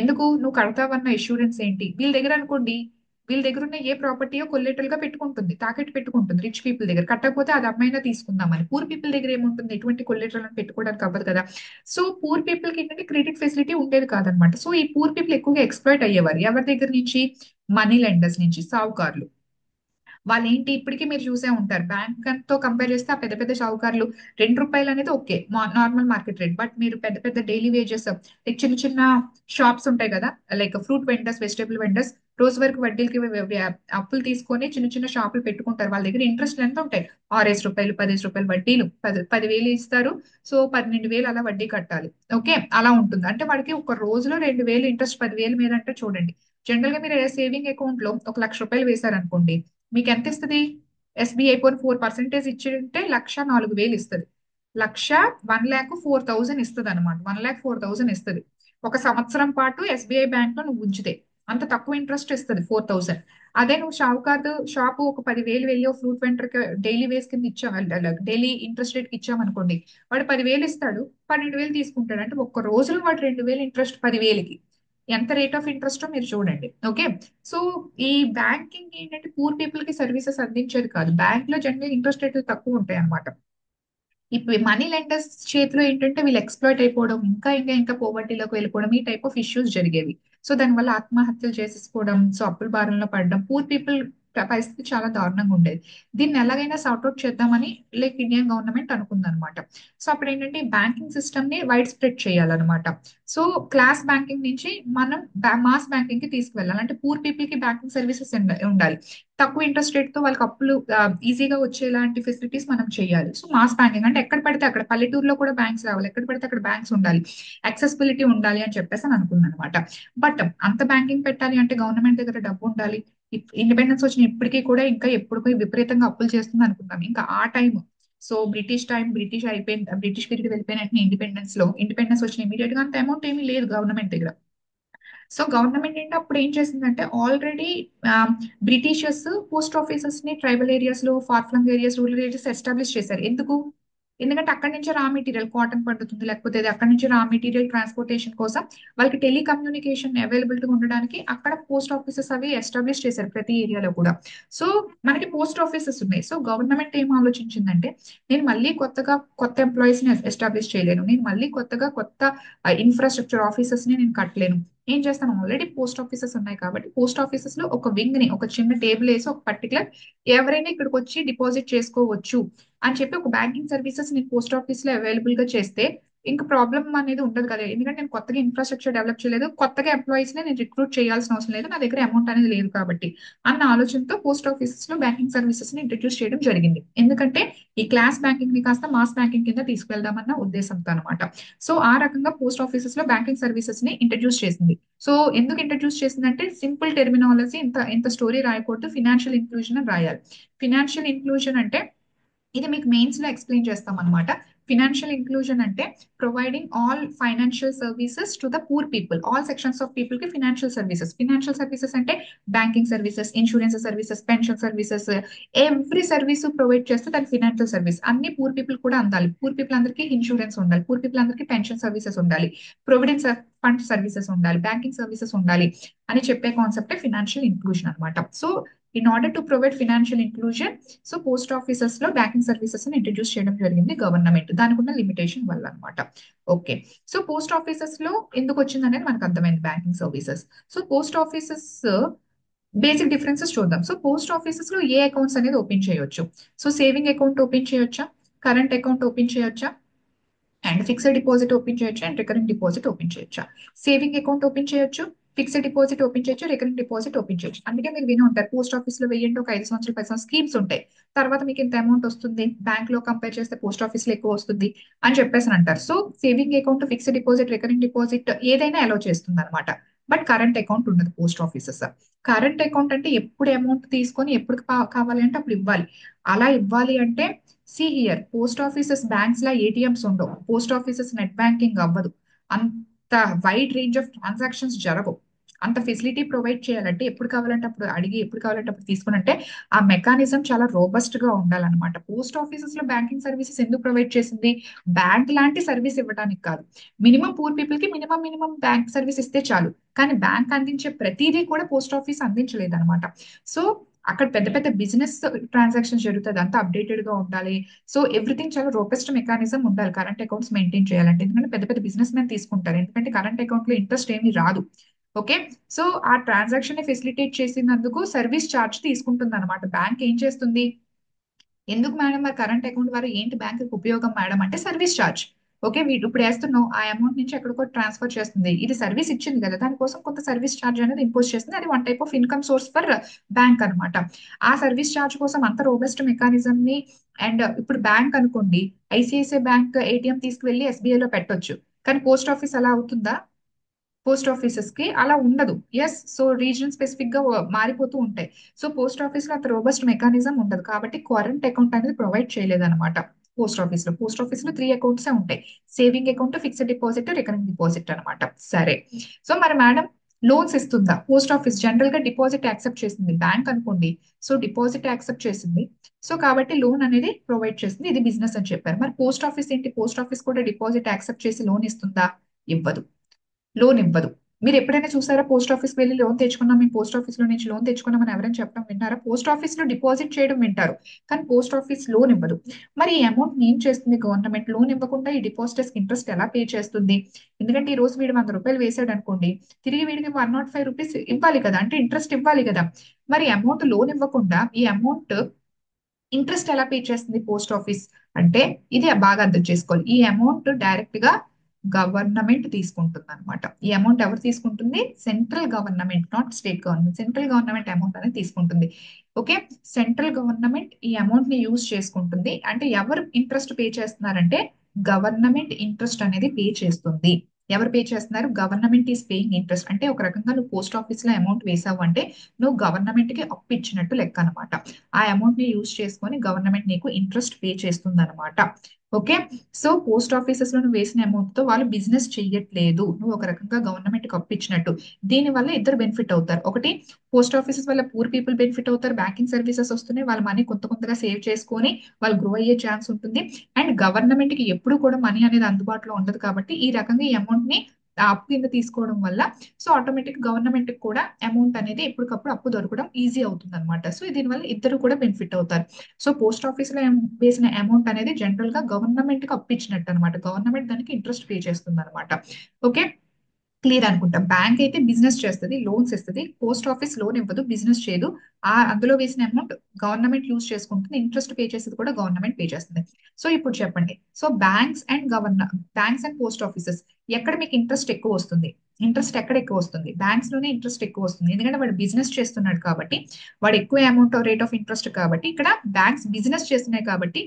ఎందుకు? నువ్వు కడతావన్న ఇన్సూరెన్స్ ఏంటి? వీళ్ళ దగ్గర అనుకోండి, వీళ్ళ దగ్గర ఉన్న ఏ ప్రాపర్టీయో కొల్లేటల్ గా పెట్టుకుంటుంది, తాకట్టు పెట్టుకుంటుంది రిచ్ పీపుల్ దగ్గర, కట్టకపోతే అది అమ్మైనా తీసుకుందామని. పూర్ పీపుల్ దగ్గర ఏముంటుంది? ఎటువంటి కొల్లేటల్ అని పెట్టుకోవడానికి అవ్వదు కదా. సో పూర్ పీపుల్ కి ఏంటంటే క్రెడిట్ ఫెసిలిటీ ఉండేది కాదనమాట. సో ఈ పూర్ పీపుల్ ఎక్కువగా ఎక్స్ప్లాయిట్ అయ్యేవారు. ఎవరి దగ్గర నుంచి? మనీ లెండర్స్ నుంచి, సావుకారులు. వాళ్ళు ఏంటి, ఇప్పటికీ మీరు చూసే ఉంటారు, బ్యాంక్ తో కంపేర్ చేస్తే ఆ పెద్ద పెద్ద షావుకారులు ₹2 అనేది okay, normal market rate. But మీరు పెద్ద పెద్ద డైలీ వేజెస్, లైక్ చిన్న చిన్న షాప్స్ ఉంటాయి కదా, like fruit vendors, vegetable vendors, రోజు వరకు వడ్డీలకి అప్పులు తీసుకొని చిన్న చిన్న షాపులు పెట్టుకుంటారు. వాళ్ళ దగ్గర ఇంట్రెస్ట్ ఎంత ఉంటాయి? ₹6, ₹10 వడ్డీలు, 10,000 ఇస్తారు. సో 12,000 అలా వడ్డీ కట్టాలి. ఓకే, అలా ఉంటుంది. అంటే వాడికి ఒక రోజులో 2,000 ఇంట్రెస్ట్, 10,000 మీద అంటే చూడండి. జనరల్ గా మీరు సేవింగ్ అకౌంట్ లో ₹1,00,000 వేశారనుకోండి, మీకు ఎంత ఇస్తుంది? ఎస్బీఐ పోర్ 4% ఇచ్చింటే 1,04,000 ఇస్తుంది. 1,04,000 ఇస్తుంది అనమాట. 1,04,000 ఇస్తుంది ఒక సంవత్సరం పాటు ఎస్బీఐ బ్యాంక్ లో నువ్వు ఉంచితే. అంత తక్కువ ఇంట్రెస్ట్ ఇస్తుంది 4,000. అదే నువ్వు షావుకారు షాపు ఒక 10,000 వెళ్ళి ఫ్రూట్ వెండర్ డైలీ వేస్ కింద ఇచ్చావు, డైలీ ఇంట్రెస్ట్ రేట్ కి ఇచ్చామనుకోండి, వాడు 10,000 ఇస్తాడు, 12,000 తీసుకుంటాడు. అంటే ఒక్క రోజులో వాడు 2,000 ఇంట్రెస్ట్ 10,000కి. ఎంత రేట్ ఆఫ్ ఇంట్రెస్ట్ మీరు చూడండి. ఓకే, సో ఈ బ్యాంకింగ్ ఏంటంటే పూర్ పీపుల్ కి సర్వీసెస్ అందించేది కాదు. బ్యాంక్ లో జనరల్ ఇంట్రెస్ట్ రేట్లు తక్కువ ఉంటాయి అనమాట. ఇప్పుడు మనీ లెండర్స్ చేతిలో ఏంటంటే వీళ్ళు ఎక్స్ప్లాయిట్ అయిపోవడం, ఇంకా ఇంకా ఇంకా పోవర్టీలోకి వెళ్ళిపోవడం, ఈ టైప్ ఆఫ్ ఇష్యూస్ జరిగేవి. సో దానివల్ల ఆత్మహత్యలు చేసేసుకోవడం, సో అప్పుల భారంలో పడడం, పూర్ పీపుల్ పరిస్థితి చాలా దారుణంగా ఉండేది. దీన్ని ఎలాగైనా సార్ట్అవుట్ చేద్దామని లైక్ ఇండియన్ గవర్నమెంట్ అనుకుందనమాట. సో అప్పుడు ఏంటంటే బ్యాంకింగ్ సిస్టమ్ ని వైడ్ స్ప్రెడ్ చేయాలన్నమాట. సో క్లాస్ బ్యాంకింగ్ నుంచి మనం మాస్ బ్యాంకింగ్ కి తీసుకువెళ్ళాలి. అంటే పూర్ పీపుల్ కి బ్యాంకింగ్ సర్వీసెస్ ఉండాలి. తక్కువ ఇంట్రెస్ట్ రేట్ తో వాళ్ళకి అప్పులు ఈజీగా వచ్చేలాంటి ఫెసిలిటీస్ మనం చేయాలి. సో మాస్ బ్యాంకింగ్ అంటే ఎక్కడ పడితే అక్కడ, పల్లెటూరులో కూడా బ్యాంక్స్ రావాలి, ఎక్కడ పడితే అక్కడ బ్యాంక్స్ ఉండాలి, యాక్సెసిబిలిటీ ఉండాలి అని చెప్పేసి అని అనుకుంది అనమాట. బట్ అంత బ్యాంకింగ్ పెట్టాలి అంటే గవర్నమెంట్ దగ్గర డబ్బు ఉండాలి. ఇండిపెండెన్స్ వచ్చిన ఇప్పటికీ కూడా ఇంకా ఎప్పటికీ విపరీతంగా అప్పులు చేస్తుంది అనుకుంటాం ఇంకా ఆ టైం. సో బ్రిటిష్ అయిపోయిన బ్రిటిష్ పీరియడ్ వెళ్ళిపోయిన వెంటనే ఇండిపెండెన్స్ వచ్చిన ఇమీడియట్ గా అంత అమౌంట్ ఏమీ లేదు గవర్నమెంట్ దగ్గర. సో గవర్నమెంట్ ఏంటి అప్పుడు ఏం చేసిందంటే ఆల్రెడీ బ్రిటిషర్స్ పోస్ట్ ఆఫీసెస్ ని ట్రైబల్ ఏరియాస్ లో, far flung areas, rural areas establish చేశారు. ఎందుకు? ఎందుకంటే అక్కడి నుంచి రా మెటీరియల్ కాటన్ పండుతుంది, లేకపోతే అక్కడి నుంచి రా మెటీరియల్ ట్రాన్స్పోర్టేషన్ కోసం వాళ్ళకి టెలికమ్యూనికేషన్ అవైలబిలిటీ ఉండడానికి అక్కడ పోస్ట్ ఆఫీసెస్ అవి ఎస్టాబ్లిష్ చేశారు ప్రతి ఏరియాలో కూడా. సో మనకి పోస్ట్ ఆఫీసెస్ ఉన్నాయి. సో గవర్నమెంట్ ఏం ఆలోచించిందంటే నేను మళ్ళీ కొత్త ఎంప్లాయీస్ ని ఎస్టాబ్లిష్ చేయలేను, నేను మళ్ళీ కొత్త ఇన్ఫ్రాస్ట్రక్చర్ ఆఫీసెస్ ని నేను కట్టలేను. ఏం చేస్తాను, ఆల్రెడీ పోస్ట్ ఆఫీసెస్ ఉన్నాయి కాబట్టి పోస్ట్ ఆఫీసెస్ లో ఒక వింగ్ ని, ఒక చిన్న టేబుల్ వేసి ఒక పర్టికులర్ ఎవరైనా ఇక్కడికి వచ్చి డిపాజిట్ చేసుకోవచ్చు అని చెప్పి ఒక బ్యాంకింగ్ సర్వీసెస్ నేను పోస్ట్ ఆఫీస్ లో అవైలబుల్ గా చేస్తే ఇంకా ప్రాబ్లం అనేది ఉండదు కదా. ఎందుకంటే నేను కొత్తగా ఇన్ఫ్రాస్ట్రక్చర్ డెవలప్ చేయలేదు, కొత్తగా ఎంప్లాయీస్ ని నేను రిక్రూట్ చేయాల్సిన అవసరం లేదు, నా దగ్గర అమౌంట్ అనేది లేదు కాబట్టి అన్న ఆలోచనతో పోస్ట్ ఆఫీసెస్ లో బ్యాంకింగ్ సర్వీసెస్ ని ఇంట్రడ్యూస్ చేయడం జరిగింది. ఎందుకంటే ఈ క్లాస్ బ్యాంకింగ్ ని కాస్త మాస్ బ్యాంకింగ్ కింద తీసుకెళ్దామన్న ఉద్దేశంతో అనమాట. సో ఆ రకంగా పోస్ట్ ఆఫీసెస్ లో బ్యాంకింగ్ సర్వీసెస్ ని ఇంట్రడ్యూస్ చేసింది. సో ఎందుకు ఇంట్రడ్యూస్ చేసిందంటే సింపుల్ టెర్మినాలజీ, ఇంత స్టోరీ రాయకూడదు, ఫినాన్షియల్ ఇంక్లూజన్ అని రాయాలి. ఫినాన్షియల్ ఇంక్లూజన్ అంటే ఇది మీకు మెయిన్స్ లో ఎక్స్ప్లెయిన్ చేస్తాం అనమాట. ఫినాన్షియల్ ఇంక్లూజన్ అంటే providing all financial services to the poor people, all sections of people కి ఫినాన్షియల్ సర్వీసెస్ అంటే banking services, insurance services, pension services, every service provide చేస్తే దాని ఫినాన్షియల్ సర్వీస్. అన్ని పూర్ పీపుల్ కూడా అందాలి. పూర్ పీపుల్ అందరికీ insurance ఉండాలి, పూర్ పీపుల్ అందరికీ పెన్షన్ సర్వీసెస్ ఉండాలి, ప్రొవిడెన్స్ ఫండ్ సర్వీసెస్ ఉండాలి, బ్యాంకింగ్ సర్వీసెస్ ఉండాలి అని చెప్పే కాన్సెప్ట్ ఫినాన్షియల్ ఇంక్లూజన్ అనమాట. So in order to provide financial inclusion, so post offices లో బ్యాంకింగ్ సర్వీసెస్ ని ఇంట్రడ్యూస్ చేయడం జరిగింది గవర్నమెంట్, దానికి ఉన్న లిమిటేషన్ వల్ల అనమాట. ఓకే, సో పోస్ట్ ఆఫీసెస్ లో ఎందుకు వచ్చింది అనేది మనకు అర్థమైంది banking services. So post offices basic differences చూద్దాం. సో పోస్ట్ ఆఫీసెస్ లో ఏ అకౌంట్స్ అనేది ఓపెన్ చేయొచ్చు? సో సేవింగ్ అకౌంట్ ఓపెన్ చేయొచ్చా, కరెంట్ అకౌంట్ ఓపెన్ చేయొచ్చా, అండ్ ఫిక్స్డ్ డిపాజిట్ ఓపెన్ చేయొచ్చు, అండ్ రికరింగ్ డిపాజిట్ ఓపెన్ చేయొచ్చా? సేవింగ్ అకౌంట్ ఓపెన్ చేయొచ్చు, ఫిక్స్డ్ డిపాజిట్ ఓపెన్ చేయొచ్చు, రికరింగ్ డిపాజిట్ ఓపెన్ చేయొచ్చు. అందుకే మీరు విని ఉంటారు పోస్ట్ ఆఫీస్ లో వెయ్యండి ఒక 5 సంవత్సరాలు 10 సంవత్సరాలు స్కీమ్స్ ఉంటాయి, తర్వాత మీకు ఇంత అమౌంట్ వస్తుంది, బ్యాంక్ లో కంపేర్ చేస్తే పోస్ట్ ఆఫీస్ లో ఎక్కువ వస్తుంది అని చెప్పేసి అంటారు. So saving account, fixed deposit, recurring deposit ఏదైనా అలౌ చేస్తుంది అనమాట. బట్ కరెంట్ అకౌంట్ ఉండదు పోస్ట్ ఆఫీసెస్. కరెంట్ అకౌంట్ అంటే ఎప్పుడు అమౌంట్ తీసుకొని ఎప్పుడు కావాలి అంటే అప్పుడు ఇవ్వాలి. అలా ఇవ్వాలి అంటే see here, post offices banks law ATMs ఉండవు, పోస్ట్ ఆఫీసెస్ నెట్ బ్యాంకింగ్ అవ్వదు, అంత వైడ్ రేంజ్ ఆఫ్ ట్రాన్సాక్షన్స్ జరగవు. అంత ఫెసిలిటీ ప్రొవైడ్ చేయాలంటే ఎప్పుడు కావాలంటే అప్పుడు అడిగి, ఎప్పుడు కావాలంటే అప్పుడు తీసుకునంటే ఆ మెకానిజం చాలా రోబస్ట్ గా ఉండాలన్నమాట. పోస్ట్ ఆఫీసెస్ లో బ్యాంకింగ్ సర్వీసెస్ ఎందుకు ప్రొవైడ్ చేసింది? బ్యాంక్ లాంటి సర్వీస్ ఇవ్వడానికి కాదు, మినిమం పూర్ పీపుల్ కి మినిమం బ్యాంక్ సర్వీస్ ఇస్తే చాలు. కానీ బ్యాంక్ అందించే ప్రతిదీ కూడా పోస్ట్ ఆఫీస్ అందించలేదు అనమాట. సో అక్కడ పెద్ద పెద్ద బిజినెస్ ట్రాన్సాక్షన్స్ జరుగుతుంది, అంతా అప్డేటెడ్ గా ఉండాలి. సో ఎవ్రీథింగ్ చాలా రోపెస్ట్ మెకానిజం ఉండాలి కరెంట్ అకౌంట్స్ మెయింటైన్ చేయాలంటే. ఎందుకంటే పెద్ద పెద్ద బిజినెస్ మెన్ తీసుకుంటారు, ఎందుకంటే కరెంట్ అకౌంట్ లో ఇంట్రెస్ట్ ఏమీ రాదు. ఓకే, సో ఆ ట్రాన్సాక్షన్ ని ఫెసిలిటేట్ చేసినందుకు సర్వీస్ ఛార్జ్ తీసుకుంటుంది అనమాట. బ్యాంక్ ఏం చేస్తుంది, ఎందుకు మేడం మరి కరెంట్ అకౌంట్ ద్వారా ఏంటి బ్యాంక్ ఉపయోగం మేడం అంటే సర్వీస్ ఛార్జ్. ఓకే, వీడు ఇప్పుడు వేస్తున్నావు ఆ అమౌంట్ నుంచి ఎక్కడికో ట్రాన్స్ఫర్ చేస్తుంది, ఇది సర్వీస్ ఇచ్చింది కదా, దానికోసం కొంత సర్వీస్ ఛార్జ్ అనేది ఇంపోజ్ చేస్తుంది. అది one type of income source for bank అనమాట. ఆ సర్వీస్ ఛార్జ్ కోసం అంత రోబెస్ట్ మెకానిజం ని, అండ్ ఇప్పుడు బ్యాంక్ అనుకోండి, ఐసిఐసిఐ బ్యాంక్ ఏటీఎం తీసుకువెళ్ళి ఎస్బీఐ లో పెట్టొచ్చు, కానీ పోస్ట్ ఆఫీస్ అలా అవుతుందా? పోస్ట్ ఆఫీసెస్ కి అలా ఉండదు. ఎస్, సో రీజన్ స్పెసిఫిక్ గా మారిపోతూ ఉంటాయి. సో పోస్ట్ ఆఫీస్ లో అంత రోబస్ట్ మెకానిజం ఉండదు కాబట్టి కరెంట్ అకౌంట్ అనేది ప్రొవైడ్ చేయలేదు అనమాట. పోస్ట్ ఆఫీస్ లో 3 అకౌంట్స్ ఉంటాయి, saving account, fixed deposit, recurring deposit అనమాట. సరే, సో మరి మేడం లోన్స్ ఇస్తుందా? పోస్ట్ ఆఫీస్ జనరల్ గా డిపాజిట్ యాక్సెప్ట్ చేసింది, బ్యాంక్ అనుకోండి, సో డిపాజిట్ యాక్సెప్ట్ చేసింది, సో కాబట్టి లోన్ అనేది ప్రొవైడ్ చేసింది, ఇది బిజినెస్ అని చెప్పారు. మరి పోస్ట్ ఆఫీస్ ఏంటి, పోస్ట్ ఆఫీస్ కూడా డిపాజిట్ యాక్సెప్ట్ చేసి లోన్ ఇస్తుందా? ఇవ్వదు, లోన్ ఇవ్వదు. మీరు ఎప్పుడైనా చూసారా పోస్ట్ ఆఫీస్కి వెళ్ళి లోన్ తెచ్చుకున్నాం, మేము పోస్ట్ ఆఫీస్ లో నుంచి లోన్ తెచ్చుకున్నామని ఎవరైనా చెప్పడం విన్నారా? పోస్ట్ ఆఫీస్ లో డిపాజిట్ చేయడం వింటారు, కానీ పోస్ట్ ఆఫీస్ లోన్ ఇవ్వదు. మరి ఈ అమౌంట్ ఏం చేస్తుంది గవర్నమెంట్? లోన్ ఇవ్వకుండా ఈ డిపాజిటర్స్ కి ఇంట్రెస్ట్ ఎలా పే చేస్తుంది? ఎందుకంటే ఈ రోజు వీడు 100 రూపాయలు వేసాడు అనుకోండి, తిరిగి వీడికి 105 రూపీస్ ఇవ్వాలి కదా, అంటే ఇంట్రెస్ట్ ఇవ్వాలి కదా. మరి అమౌంట్ లోన్ ఇవ్వకుండా ఈ అమౌంట్ ఇంట్రెస్ట్ ఎలా పే చేస్తుంది పోస్ట్ ఆఫీస్ అంటే, ఇది బాగా అర్థం చేసుకోవాలి. ఈ అమౌంట్ డైరెక్ట్ గా గవర్నమెంట్ తీసుకుంటుంది అనమాట. ఈ అమౌంట్ ఎవరు తీసుకుంటుంది? Central government, not state government. Central government amount అనేది తీసుకుంటుంది. ఓకే, సెంట్రల్ గవర్నమెంట్ ఈ అమౌంట్ ని యూజ్ చేసుకుంటుంది. అంటే ఎవరు ఇంట్రెస్ట్ పే చేస్తున్నారంటే గవర్నమెంట్ ఇంట్రెస్ట్ అనేది పే చేస్తుంది. ఎవరు పే చేస్తున్నారు? Government is paying interest. అంటే ఒక రకంగా నువ్వు పోస్ట్ ఆఫీస్ లో అమౌంట్ వేసావు అంటే నువ్వు గవర్నమెంట్ కి అప్పు ఇచ్చినట్టు లెక్క అనమాట. ఆ అమౌంట్ ని యూజ్ చేసుకొని గవర్నమెంట్ నీకు ఇంట్రెస్ట్ పే చేస్తుంది అనమాట. ఓకే. సో పోస్ట్ ఆఫీసెస్ లో నువ్వు వేసిన అమౌంట్ తో వాళ్ళు బిజినెస్ చెయ్యట్లేదు, నువ్వు ఒక రకంగా గవర్నమెంట్ కి అప్పు ఇచ్చినట్టు. దీని వల్ల ఇద్దరు బెనిఫిట్ అవుతారు. ఒకటి, పోస్ట్ ఆఫీసెస్ వల్ల పూర్ పీపుల్ బెనిఫిట్ అవుతారు, బ్యాంకింగ్ సర్వీసెస్ వస్తున్నాయి, వాళ్ళ మనీ కొంత కొంతగా సేవ్ చేసుకొని వాళ్ళు గ్రో అయ్యే ఛాన్స్ ఉంటుంది. అండ్ గవర్నమెంట్ కి ఎప్పుడు కూడా మనీ అనేది అందుబాటులో ఉండదు కాబట్టి ఈ రకంగా ఈ అమౌంట్ ని ఆ అప్పు కింద తీసుకోవడం వల్ల సో ఆటోమేటిక్ గవర్నమెంట్ కి కూడా అమౌంట్ అనేది ఎప్పటికప్పుడు అప్పు దొరకడం ఈజీ అవుతుంది అనమాట. సో దీనివల్ల ఇద్దరు కూడా బెనిఫిట్ అవుతారు. సో పోస్ట్ ఆఫీస్ లో వేసిన అమౌంట్ అనేది జనరల్ గా గవర్నమెంట్ కి అప్పు ఇచ్చినట్టు అనమాట. గవర్నమెంట్ దానికి ఇంట్రెస్ట్ పే చేస్తుంది అనమాట. ఓకే. క్లియర్ అనుకుంటా. బ్యాంక్ అయితే బిజినెస్ చేస్తుంది, లోన్స్ ఇస్తుంది. పోస్ట్ ఆఫీస్ లోన్ ఇవ్వదు, బిజినెస్ చేయదు. అందులో వేసిన అమౌంట్ గవర్నమెంట్ యూజ్ చేసుకుంటుంది, ఇంట్రెస్ట్ పే చేసేది కూడా గవర్నమెంట్ పే చేస్తుంది. సో ఇప్పుడు చెప్పండి, so banks and post offices ఎక్కడ మీకు ఇంట్రెస్ట్ ఎక్కువ వస్తుంది? ఇంట్రెస్ట్ ఎక్కడ ఎక్కువ వస్తుంది? బ్యాంక్స్ లోనే ఇంట్రెస్ట్ ఎక్కువ వస్తుంది, ఎందుకంటే వాడు బిజినెస్ చేస్తున్నాడు కాబట్టి, వాడు ఎక్కువ అమౌంట్ రేట్ ఆఫ్ ఇంట్రెస్ట్ కాబట్టి. ఇక్కడ బ్యాంక్స్ బిజినెస్ చేస్తున్నాయి కాబట్టి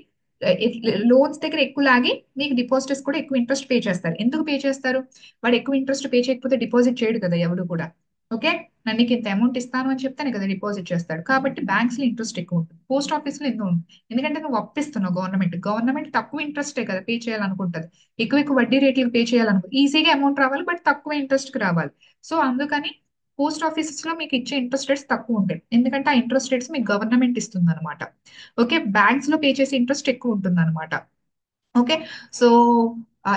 లోన్స్ దగ్గర ఎక్కువ లాగి మీకు డిపాజిటర్స్ కూడా ఎక్కువ ఇంట్రెస్ట్ పే చేస్తారు. ఎందుకు పే చేస్తారు? వాడు ఎక్కువ ఇంట్రెస్ట్ పే చేయకపోతే డిపాజిట్ చేయడు కదా ఎవడు కూడా. ఓకే. నన్ను నీకు ఇంత అమౌంట్ ఇస్తాను అని చెప్తానే కదా డిపాజిట్ చేస్తాడు. కాబట్టి బ్యాంక్స్ లో ఇంట్రెస్ట్ ఎక్కువ ఉంటుంది, పోస్ట్ ఆఫీస్ లో ఎందుకు ఉంటుంది? ఎందుకంటే నువ్వు అప్పిస్తున్నావు గవర్నమెంట్. గవర్నమెంట్ తక్కువ ఇంట్రెస్టే కదా పే చేయాలనుకుంటది, ఎక్కువ ఎక్కువ వడ్డీ రేట్లకు పే చేయాలనుకుంటుంది. ఈజీగా అమౌంట్ రావాలి బట్ తక్కువ ఇంట్రెస్ట్ కి రావాలి. సో అందుకని పోస్ట్ ఆఫీసెస్ లో మీకు ఇచ్చే ఇంట్రెస్ట్ రేట్స్ తక్కువ ఉంటాయి, ఎందుకంటే ఆ ఇంట్రెస్ట్ రేట్స్ మీకు గవర్నమెంట్ ఇస్తుంది అనమాట. ఓకే. బ్యాంక్స్ లో పే చేసే ఇంట్రెస్ట్ ఎక్కువ ఉంటుంది అనమాట. ఓకే. సో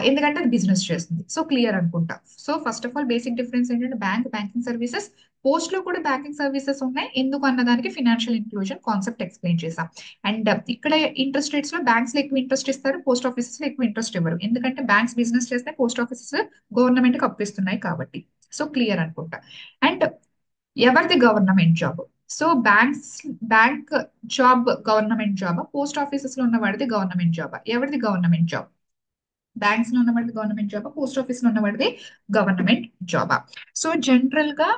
ఎందుకంటే అది బిజినెస్ చేస్తుంది. సో క్లియర్ అనుకుంటా. So first of all basic difference ఏంటంటే బ్యాంకింగ్ సర్వీసెస్, పోస్ట్ లో కూడా బ్యాంకింగ్ సర్వీసెస్ ఉన్నాయి, ఎందుకు అన్నదానికి ఫినాన్షియల్ ఇంక్లూజన్ కాన్సెప్ట్ ఎక్స్ప్లెయిన్ చేశాం. అండ్ ఇక్కడ ఇంట్రెస్ట్ రేట్స్ లో బ్యాంక్స్ లో ఎక్కువ ఇంట్రెస్ట్ ఇస్తారు, పోస్ట్ ఆఫీసెస్ లో ఎక్కువ ఇంట్రెస్ట్ ఇవ్వరు, ఎందుకంటే బ్యాంక్స్ బిజినెస్ చేస్తే పోస్ట్ ఆఫీసెస్ గవర్నమెంట్ కి అప్పిస్తున్నాయి కాబట్టి. సో క్లియర్ అనుకుంటా. అండ్ ఎవరిది government job? So bank job government job, post offices లో ఉన్న వాడిది గవర్నమెంట్ జాబ్. ఎవరిది గవర్నమెంట్ జాబ్? బ్యాంక్స్ లో ఉన్నవాడిది గవర్నమెంట్ జాబ్, పోస్ట్ ఆఫీస్ లో ఉన్నవాడిది గవర్నమెంట్ జాబ్. సో జనరల్ గా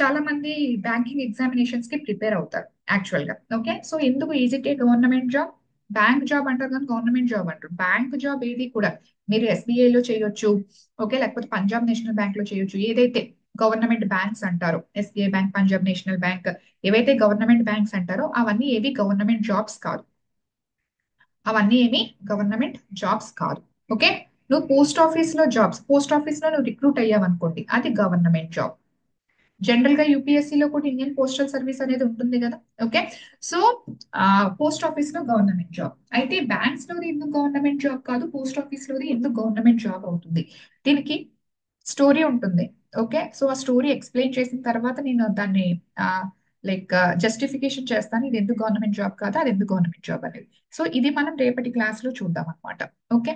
చాలా మంది బ్యాంకింగ్ ఎగ్జామినేషన్స్ కి ప్రిపేర్ అవుతారు యాక్చువల్ గా. ఓకే. సో ఎందుకు ఈజీ టే గవర్నమెంట్ జాబ్? బ్యాంక్ జాబ్ అంటారు కానీ గవర్నమెంట్ జాబ్ అంటారు. బ్యాంక్ జాబ్ ఏది కూడా మీరు SBI లో చేయొచ్చు, ఓకే, లేకపోతే పంజాబ్ నేషనల్ బ్యాంక్ లో చేయొచ్చు. ఏదైతే గవర్నమెంట్ బ్యాంక్స్ అంటారో, SBI bank, Punjab national bank, ఏవైతే గవర్నమెంట్ బ్యాంక్స్ అంటారో అవన్నీ ఏవి గవర్నమెంట్ జాబ్స్ కాదు. అవన్నీ ఏమి గవర్నమెంట్ జాబ్స్ కాదు. ఓకే. నువ్వు పోస్ట్ ఆఫీస్ లో నువ్వు రిక్రూట్ అయ్యావు అనుకోండి, అది గవర్నమెంట్ జాబ్. జనరల్ గా UPSC లో కూడా ఇండియన్ పోస్టల్ సర్వీస్ అనేది ఉంటుంది కదా. ఓకే. సో పోస్ట్ ఆఫీస్ లో గవర్నమెంట్ జాబ్ అయితే బ్యాంక్స్ లోది ఎందుకు గవర్నమెంట్ జాబ్ కాదు, పోస్ట్ ఆఫీస్ లోది ఎందుకు గవర్నమెంట్ జాబ్ అవుతుంది? దీనికి స్టోరీ ఉంటుంది. ఓకే. సో ఆ స్టోరీ ఎక్స్ప్లెయిన్ చేసిన తర్వాత నేను దాన్ని లైక్ జస్టిఫికేషన్ చేస్తాను, ఇది ఎందుకు గవర్నమెంట్ జాబ్ కాదు, అది ఎందుకు గవర్నమెంట్ జాబ్ అనేది. సో ఇది మనం రేపటి క్లాస్ లో చూద్దాం అనమాట. ఓకే.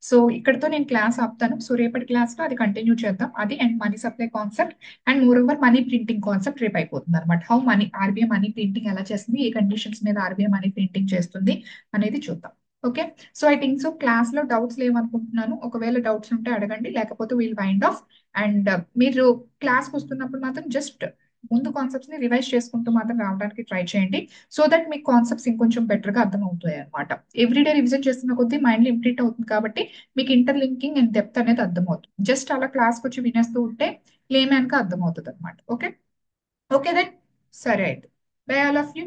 సో ఇక్కడతో నేను క్లాస్ ఆపుతాను. సో రేపటి క్లాస్ లో అది కంటిన్యూ చేద్దాం, అది and money supply concept and more over money printing concept రేపు అయిపోతుంది అనమాట. హౌ RBI మనీ ప్రింటింగ్ ఎలా చేస్తుంది, ఏ కండిషన్స్ మీద RBI మనీ ప్రింటింగ్ చేస్తుంది అనేది చూద్దాం. Okay. So I think so class లో డౌట్స్ లేవనుకుంటున్నాను. ఒకవేళ డౌట్స్ ఉంటే అడగండి, లేకపోతే వీల్ వైండ్ ఆఫ్. అండ్ మీరు క్లాస్కి వస్తున్నప్పుడు మాత్రం జస్ట్ ముందు కాన్సెప్ట్స్ ని రివైజ్ చేసుకుంటూ మాత్రం రావడానికి ట్రై చేయండి, సో దట్ మీకు కాన్సెప్ట్స్ ఇంకొంచెం బెటర్ గా అర్థం అవుతాయి అనమాట. ఎవ్రీడే రివిజన్ చేస్తున్న కొద్దీ మైండ్ లో ఇంప్రింట్ అవుతుంది కాబట్టి మీకు ఇంటర్లింకింగ్ అండ్ డెప్త్ అనేది అర్థమవుతుంది. జస్ట్ అలా క్లాస్కి వచ్చి వినేస్తూ ఉంటే లేమేనక అర్థం అవుతుంది అనమాట. ఓకే. ఓకే దెన్, సరే అయితే by all of you.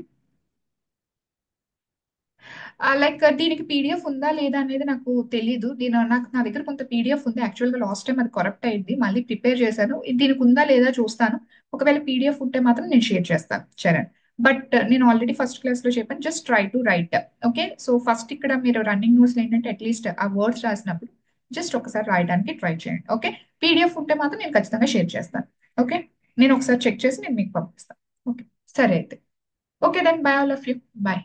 Like దీనికి PDF ఉందా లేదా అనేది నాకు తెలీదు. నా దగ్గర కొంత PDF ఉంది యాక్చువల్ గా. లాస్ట్ టైం అది కరప్ట్ అయింది, మళ్ళీ ప్రిపేర్ చేశాను. దీనికి ఉందా లేదా చూస్తాను. ఒకవేళ PDF ఉంటే మాత్రం నేను షేర్ చేస్తాను చరణ్. బట్ నేను ఆల్రెడీ ఫస్ట్ క్లాస్ లో చెప్పాను, just try to right. Okay. So first ఇక్కడ మీరు రన్నింగ్ నోట్స్ ఏంటంటే అట్లీస్ట్ ఆ వర్డ్స్ రాసినప్పుడు జస్ట్ ఒకసారి రాయడానికి ట్రై చేయండి. ఓకే. PDF ఉంటే మాత్రం నేను ఖచ్చితంగా షేర్ చేస్తాను. ఓకే. నేను ఒకసారి చెక్ చేసి నేను మీకు పంపిస్తాను. ఓకే. సరే అయితే. Okay then bye all of you. By.